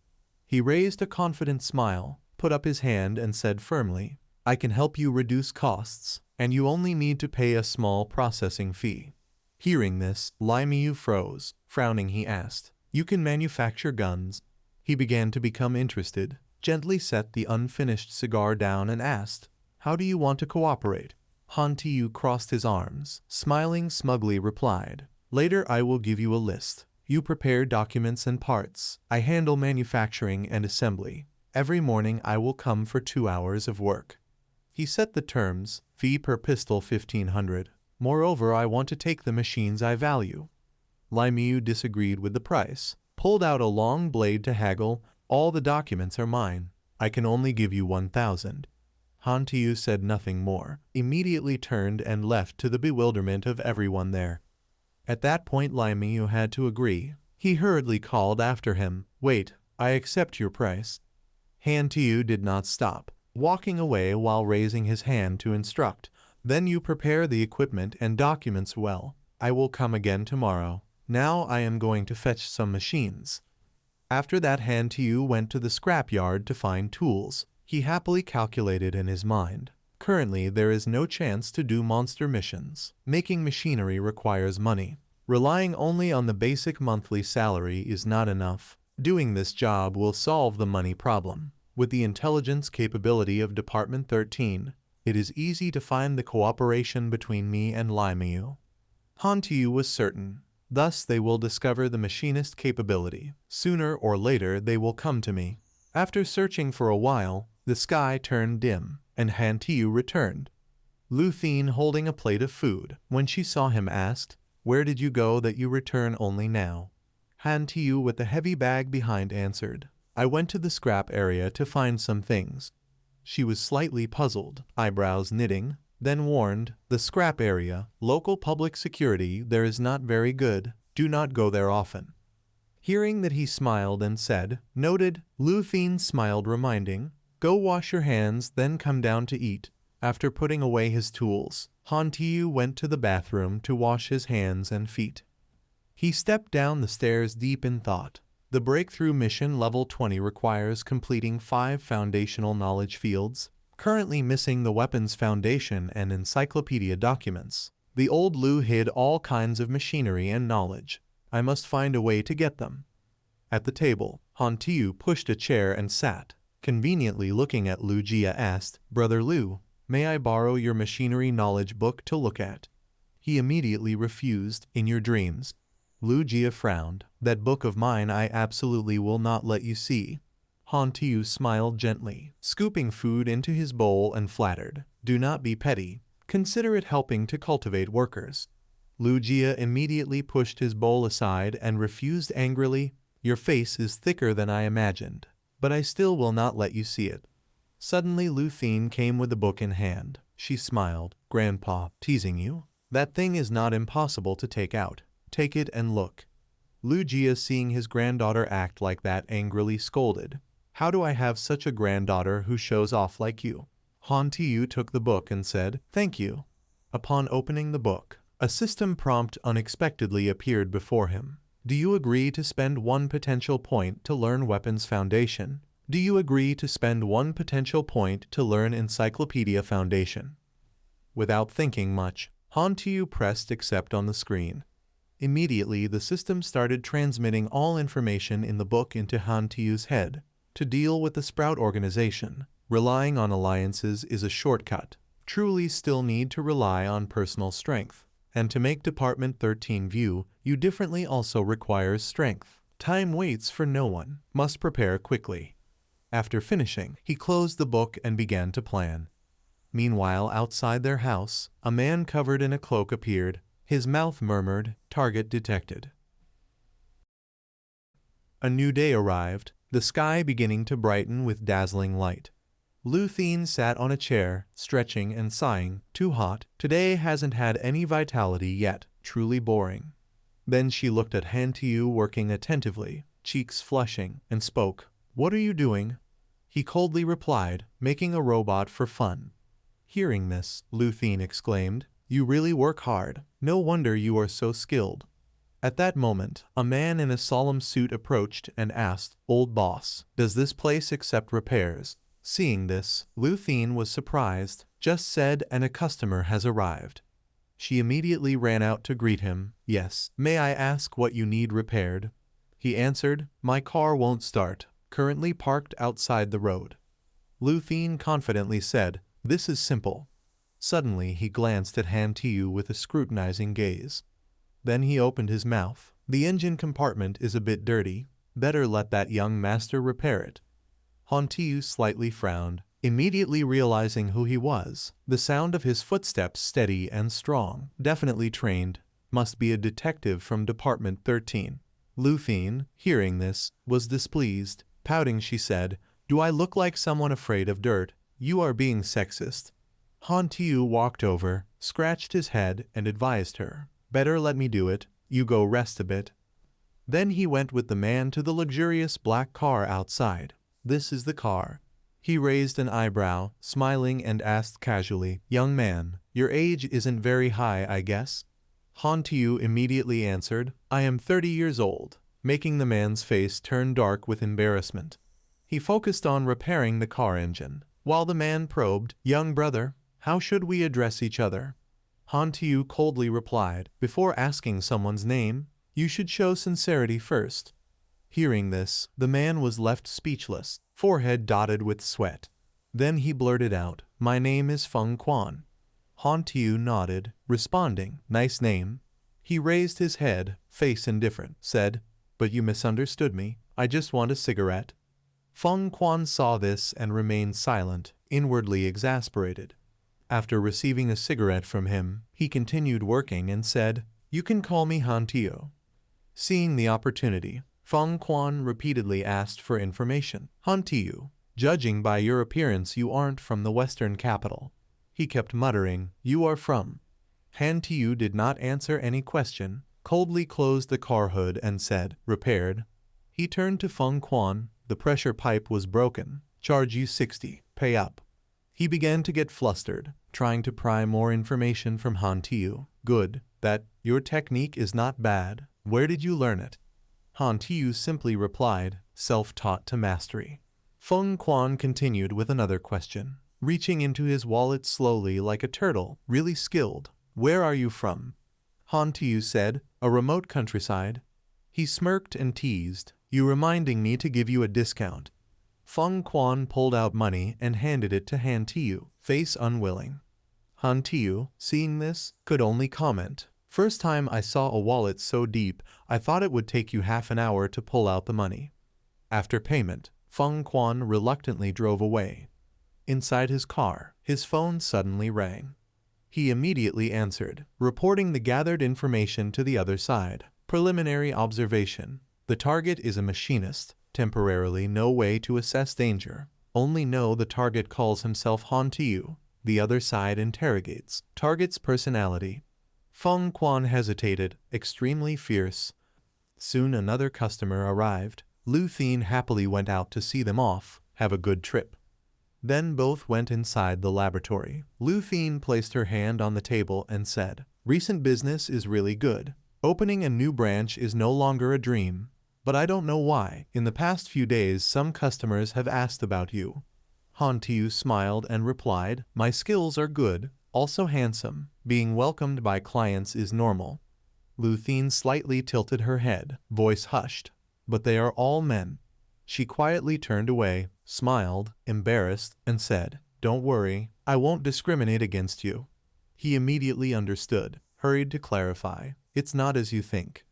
He raised a confident smile, put up his hand and said firmly, "I can help you reduce costs, and you only need to pay a small processing fee." Hearing this, Lai Miu froze. Frowning, he asked, "You can manufacture guns?" He began to become interested, gently set the unfinished cigar down and asked, "How do you want to cooperate?" Han Tiu crossed his arms, smiling smugly replied, "Later I will give you a list. You prepare documents and parts. I handle manufacturing and assembly. Every morning I will come for 2 hours of work." He set the terms, fee per pistol 1500. Moreover, I want to take the machines I value. Lai Miu disagreed with the price, pulled out a long blade to haggle. All the documents are mine. I can only give you 1000. Han Tiu said nothing more, immediately turned and left to the bewilderment of everyone there. At that point Lai Miu had to agree. He hurriedly called after him, "Wait, I accept your price." Han Tiu did not stop, walking away while raising his hand to instruct. "Then you prepare the equipment and documents well. I will come again tomorrow. Now I am going to fetch some machines." After that Han Tiu went to the scrapyard to find tools. He happily calculated in his mind. Currently there is no chance to do monster missions. Making machinery requires money. Relying only on the basic monthly salary is not enough. Doing this job will solve the money problem. With the intelligence capability of Department 13, it is easy to find the cooperation between me and Lai Miu. Han Tiu was certain. Thus they will discover the machinist capability. Sooner or later they will come to me. After searching for a while, the sky turned dim, and Han Tiu returned. Lu Thien, holding a plate of food, when she saw him asked, "Where did you go that you return only now?" Han Tiu, with the heavy bag behind, answered, "I went to the scrap area to find some things." She was slightly puzzled, eyebrows knitting, then warned, "The scrap area, local public security there is not very good. Do not go there often." Hearing that, he smiled and said, "Noted." Lu Thien smiled, reminding, "Go wash your hands, then come down to eat." After putting away his tools, Han Tiu went to the bathroom to wash his hands and feet. He stepped down the stairs deep in thought. The breakthrough mission level 20 requires completing 5 foundational knowledge fields, currently missing the weapons foundation and encyclopedia documents. The old Lu hid all kinds of machinery and knowledge. I must find a way to get them. At the table, Han Tiu pushed a chair and sat. Conveniently looking at Lu Jia, asked, "Brother Lu, may I borrow your machinery knowledge book to look at?" He immediately refused. "In your dreams." Lu Jia frowned. "That book of mine I absolutely will not let you see." Han Tiu smiled gently, scooping food into his bowl, and flattered, "Do not be petty. Consider it helping to cultivate workers." Lu Jia immediately pushed his bowl aside and refused angrily, "Your face is thicker than I imagined, but I still will not let you see it." Suddenly Lu Thien came with the book in hand. She smiled. "Grandpa, teasing you? That thing is not impossible to take out. Take it and look." Lu Jia, seeing his granddaughter act like that, angrily scolded, "How do I have such a granddaughter who shows off like you?" Han Tiu took the book and said, "Thank you." Upon opening the book, a system prompt unexpectedly appeared before him. "Do you agree to spend 1 potential point to learn Weapons Foundation? Do you agree to spend 1 potential point to learn Encyclopedia Foundation?" Without thinking much, Han Tiu pressed accept on the screen. Immediately the system started transmitting all information in the book into Han Tiu's head. To deal with the Sprout organization, relying on alliances is a shortcut. Truly still need to rely on personal strength. And to make Department 13 view you differently also requires strength. Time waits for no one. Must prepare quickly. After finishing, he closed the book and began to plan. Meanwhile, outside their house, a man covered in a cloak appeared. His mouth murmured, "Target detected." A new day arrived, the sky beginning to brighten with dazzling light. Lu Thien sat on a chair, stretching and sighing, "Too hot. Today hasn't had any vitality yet. Truly boring." Then she looked at Han Tiu working attentively, cheeks flushing, and spoke, "What are you doing?" He coldly replied, "Making a robot for fun." Hearing this, Lu Thien exclaimed, "You really work hard. No wonder you are so skilled." At that moment, a man in a solemn suit approached and asked, "Old boss, does this place accept repairs?" Seeing this, Lu Thien was surprised. "Just said, and a customer has arrived." She immediately ran out to greet him. "Yes, may I ask what you need repaired?" He answered, "My car won't start, currently parked outside the road." Lu Thien confidently said, "This is simple." Suddenly he glanced at Han Tiu with a scrutinizing gaze. Then he opened his mouth. "The engine compartment is a bit dirty. Better let that young master repair it." Han Tiu slightly frowned. Immediately realizing who he was, the sound of his footsteps steady and strong, definitely trained, must be a detective from Department 13. Luthien, hearing this, was displeased. Pouting, she said, "Do I look like someone afraid of dirt? You are being sexist." Han Tiu walked over, scratched his head, and advised her, "Better let me do it, you go rest a bit." Then he went with the man to the luxurious black car outside. "This is the car." He raised an eyebrow, smiling, and asked casually, "Young man, your age isn't very high, I guess?" Han Tiu immediately answered, "I am 30 years old," making the man's face turn dark with embarrassment. He focused on repairing the car engine, while the man probed, "Young brother, how should we address each other?" Han Tiu coldly replied, "Before asking someone's name, you should show sincerity first." Hearing this, the man was left speechless, forehead dotted with sweat. Then he blurted out, "My name is Feng Quan." Han Tiu nodded, responding, "Nice name." He raised his head, face indifferent, said, "But you misunderstood me. I just want a cigarette." Feng Quan saw this and remained silent, inwardly exasperated. After receiving a cigarette from him, he continued working and said, "You can call me Han Tiu." Seeing the opportunity, Feng Quan repeatedly asked for information. "Han Tiu, judging by your appearance you aren't from the Western capital." He kept muttering, "You are from." Han Tiu did not answer any question, coldly closed the car hood and said, "Repaired." He turned to Feng Quan, "The pressure pipe was broken. Charge you 60, pay up." He began to get flustered, trying to pry more information from Han Tiu. "Good, that your technique is not bad. Where did you learn it?" Han Tiu simply replied, "Self-taught to mastery." Feng Quan continued with another question, reaching into his wallet slowly like a turtle, really skilled. "Where are you from?" Han Tiu said, "A remote countryside." He smirked and teased, "You reminding me to give you a discount." Feng Quan pulled out money and handed it to Han Tiu, face unwilling. Han Tiu, seeing this, could only comment, "First time I saw a wallet so deep, I thought it would take you half an hour to pull out the money." After payment, Feng Quan reluctantly drove away. Inside his car, his phone suddenly rang. He immediately answered, reporting the gathered information to the other side. Preliminary observation. The target is a machinist. Temporarily no way to assess danger. Only know the target calls himself Han Tiu. The other side interrogates. Target's personality. Feng Quan hesitated, extremely fierce. Soon another customer arrived. Luthien happily went out to see them off. Have a good trip. Then both went inside the laboratory. Luthien placed her hand on the table and said, "Recent business is really good. Opening a new branch is no longer a dream. But I don't know why. In the past few days some customers have asked about you." Han Tiu smiled and replied, "My skills are good, also handsome. Being welcomed by clients is normal." Luthien slightly tilted her head, voice hushed. "But they are all men." She quietly turned away, smiled, embarrassed, and said, "Don't worry, I won't discriminate against you." He immediately understood, hurried to clarify, "It's not as you think."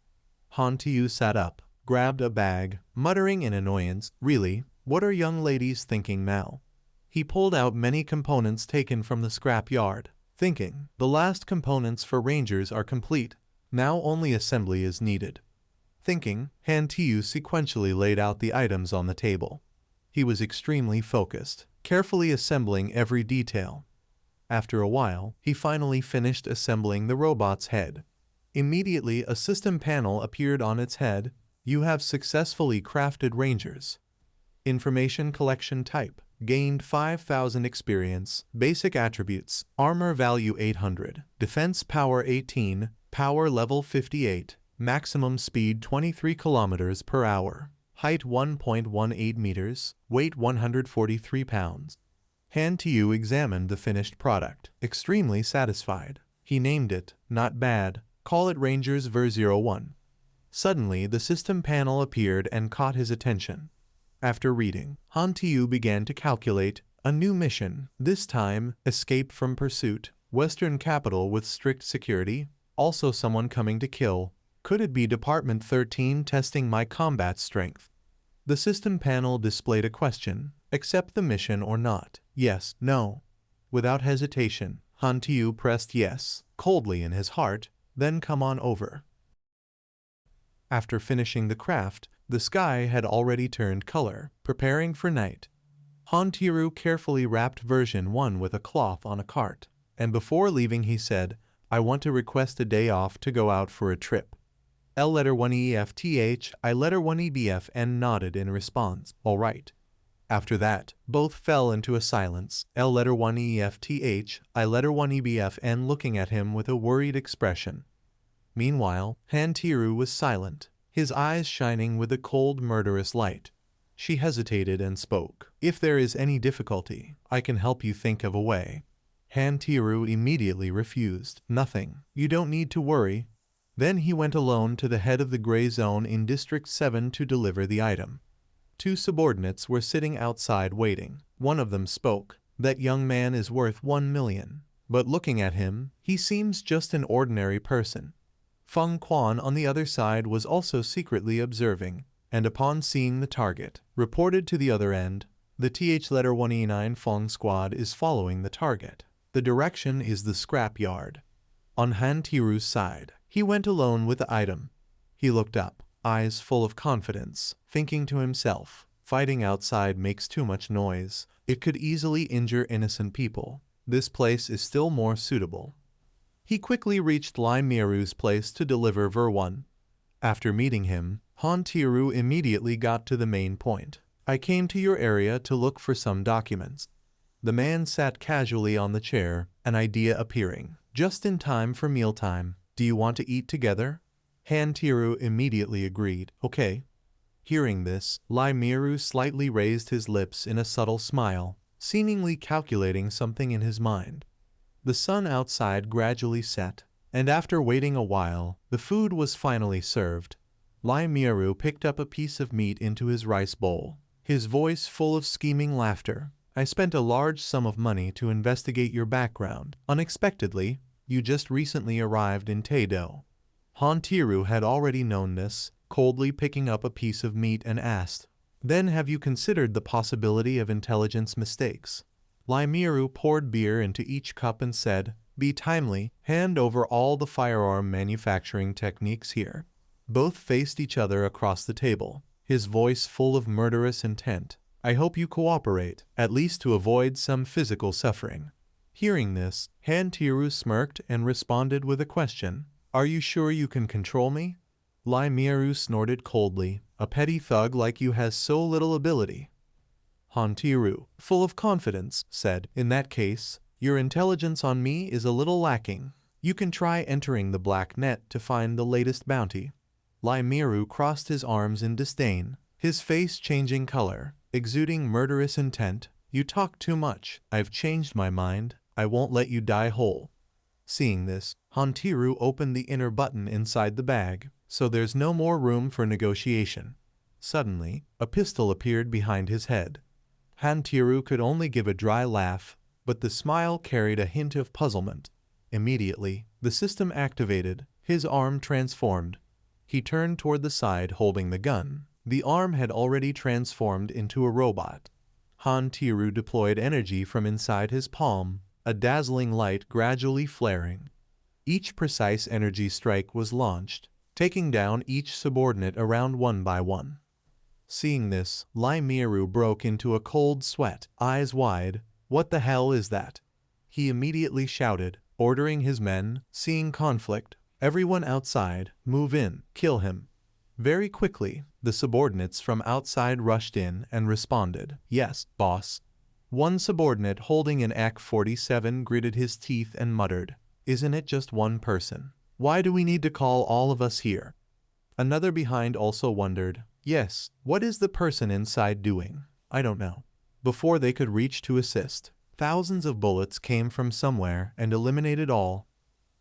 Han Tiu sat up, grabbed a bag, muttering in annoyance, "Really, what are young ladies thinking now?" He pulled out many components taken from the scrap yard, thinking, "The last components for Rangers are complete. Now only assembly is needed." Thinking, Han Tiu sequentially laid out the items on the table. He was extremely focused, carefully assembling every detail. After a while, he finally finished assembling the robot's head. Immediately a system panel appeared on its head. "You have successfully crafted Rangers." Information collection type. Gained 5,000 experience. Basic attributes. Armor value 800. Defense power 18. Power level 58. Maximum speed 23 kilometers per hour. Height 1.18 meters. Weight 143 pounds. Han Tiu examined the finished product, extremely satisfied. He named it, "Not bad. Call it Rangers Ver-01. Suddenly, the system panel appeared and caught his attention. After reading, Han Tiu began to calculate a new mission, this time, escape from pursuit, Western capital with strict security, also someone coming to kill. Could it be Department 13 testing my combat strength? The system panel displayed a question, accept the mission or not. Yes, no. Without hesitation, Han Tiu pressed yes, coldly in his heart, then come on over. After finishing the craft, the sky had already turned color, preparing for night. Han Tiru carefully wrapped version 1 with a cloth on a cart, and before leaving he said, I want to request a day off to go out for a trip. L letter 1 EFTH, I letter 1 EBFN nodded in response, all right. After that, both fell into a silence, L letter 1 EFTH, I letter 1 EBFN looking at him with a worried expression. Meanwhile, Han Tiru was silent, his eyes shining with a cold, murderous light. She hesitated and spoke. If there is any difficulty, I can help you think of a way. Han Tiru immediately refused. Nothing. You don't need to worry. Then he went alone to the head of the gray zone in District 7 to deliver the item. 2 subordinates were sitting outside waiting. One of them spoke. That young man is worth 1 million. But looking at him, he seems just an ordinary person. Feng Quan on the other side was also secretly observing, and upon seeing the target, reported to the other end, the TH letter 1E9 Feng squad is following the target. The direction is the scrap yard. On Han Tiru's side, he went alone with the item. He looked up, eyes full of confidence, thinking to himself, fighting outside makes too much noise. It could easily injure innocent people. This place is still more suitable. He quickly reached Lai Miru's place to deliver Ver 1. After meeting him, Han Tiru immediately got to the main point. I came to your area to look for some documents. The man sat casually on the chair, an idea appearing. Just in time for mealtime. Do you want to eat together? Han Tiru immediately agreed. Okay. Hearing this, Lai Miru slightly raised his lips in a subtle smile, seemingly calculating something in his mind. The sun outside gradually set, and after waiting a while, the food was finally served. Lai Miru picked up a piece of meat into his rice bowl, his voice full of scheming laughter. I spent a large sum of money to investigate your background. Unexpectedly, you just recently arrived in Taido. Han Tiru had already known this, coldly picking up a piece of meat and asked, Then have you considered the possibility of intelligence mistakes? Lai Miru poured beer into each cup and said, Be timely, hand over all the firearm manufacturing techniques here. Both faced each other across the table, his voice full of murderous intent. I hope you cooperate, at least to avoid some physical suffering. Hearing this, Han Tiru smirked and responded with a question. Are you sure you can control me? Lai Miru snorted coldly. A petty thug like you has so little ability. Han Tiru, full of confidence, said, In that case, your intelligence on me is a little lacking. You can try entering the black net to find the latest bounty. Lai Miru crossed his arms in disdain, his face changing color, exuding murderous intent. You talk too much. I've changed my mind. I won't let you die whole. Seeing this, Han Tiru opened the inner button inside the bag, so there's no more room for negotiation. Suddenly, a pistol appeared behind his head. Han Tiru could only give a dry laugh, but the smile carried a hint of puzzlement. Immediately, the system activated, his arm transformed. He turned toward the side holding the gun. The arm had already transformed into a robot. Han Tiru deployed energy from inside his palm, a dazzling light gradually flaring. Each precise energy strike was launched, taking down each subordinate around one by one. Seeing this, Lai Miru broke into a cold sweat, eyes wide. What the hell is that? He immediately shouted, ordering his men, seeing conflict, everyone outside, move in, kill him. Very quickly, the subordinates from outside rushed in and responded, Yes, boss. One subordinate holding an AK-47 gritted his teeth and muttered, Isn't it just one person? Why do we need to call all of us here? Another behind also wondered, Yes, what is the person inside doing? I don't know. Before they could reach to assist, thousands of bullets came from somewhere and eliminated all.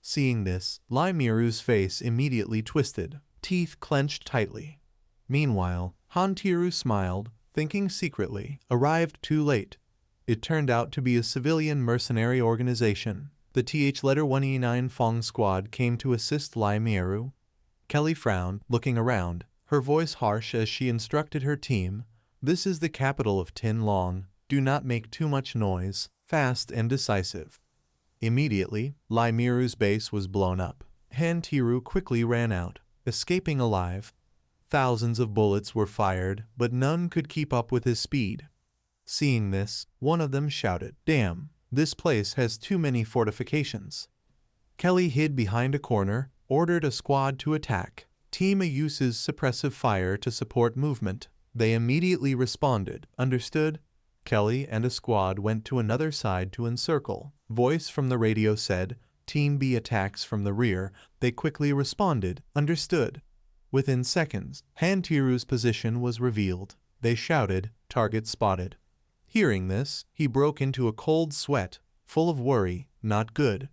Seeing this, Lai Miru's face immediately twisted, teeth clenched tightly. Meanwhile, Han Tiru smiled, thinking secretly, arrived too late. It turned out to be a civilian mercenary organization. The TH letter 1E9 Fong squad came to assist Lai Miru. Kelly frowned, looking around, her voice harsh as she instructed her team, This is the capital of Tin Long. Do not make too much noise. Fast and decisive. Immediately, Lymiru's base was blown up. Hantiru quickly ran out, escaping alive. Thousands of bullets were fired, but none could keep up with his speed. Seeing this, one of them shouted, "Damn, this place has too many fortifications." Kelly hid behind a corner, ordered a squad to attack. Team A uses suppressive fire to support movement. They immediately responded, "Understood." Kelly and a squad went to another side to encircle. Voice from the radio said, "Team B attacks from the rear." They quickly responded, "Understood." Within seconds, Hantiru's position was revealed. They shouted, "Target spotted." Hearing this, he broke into a cold sweat, full of worry. Not good.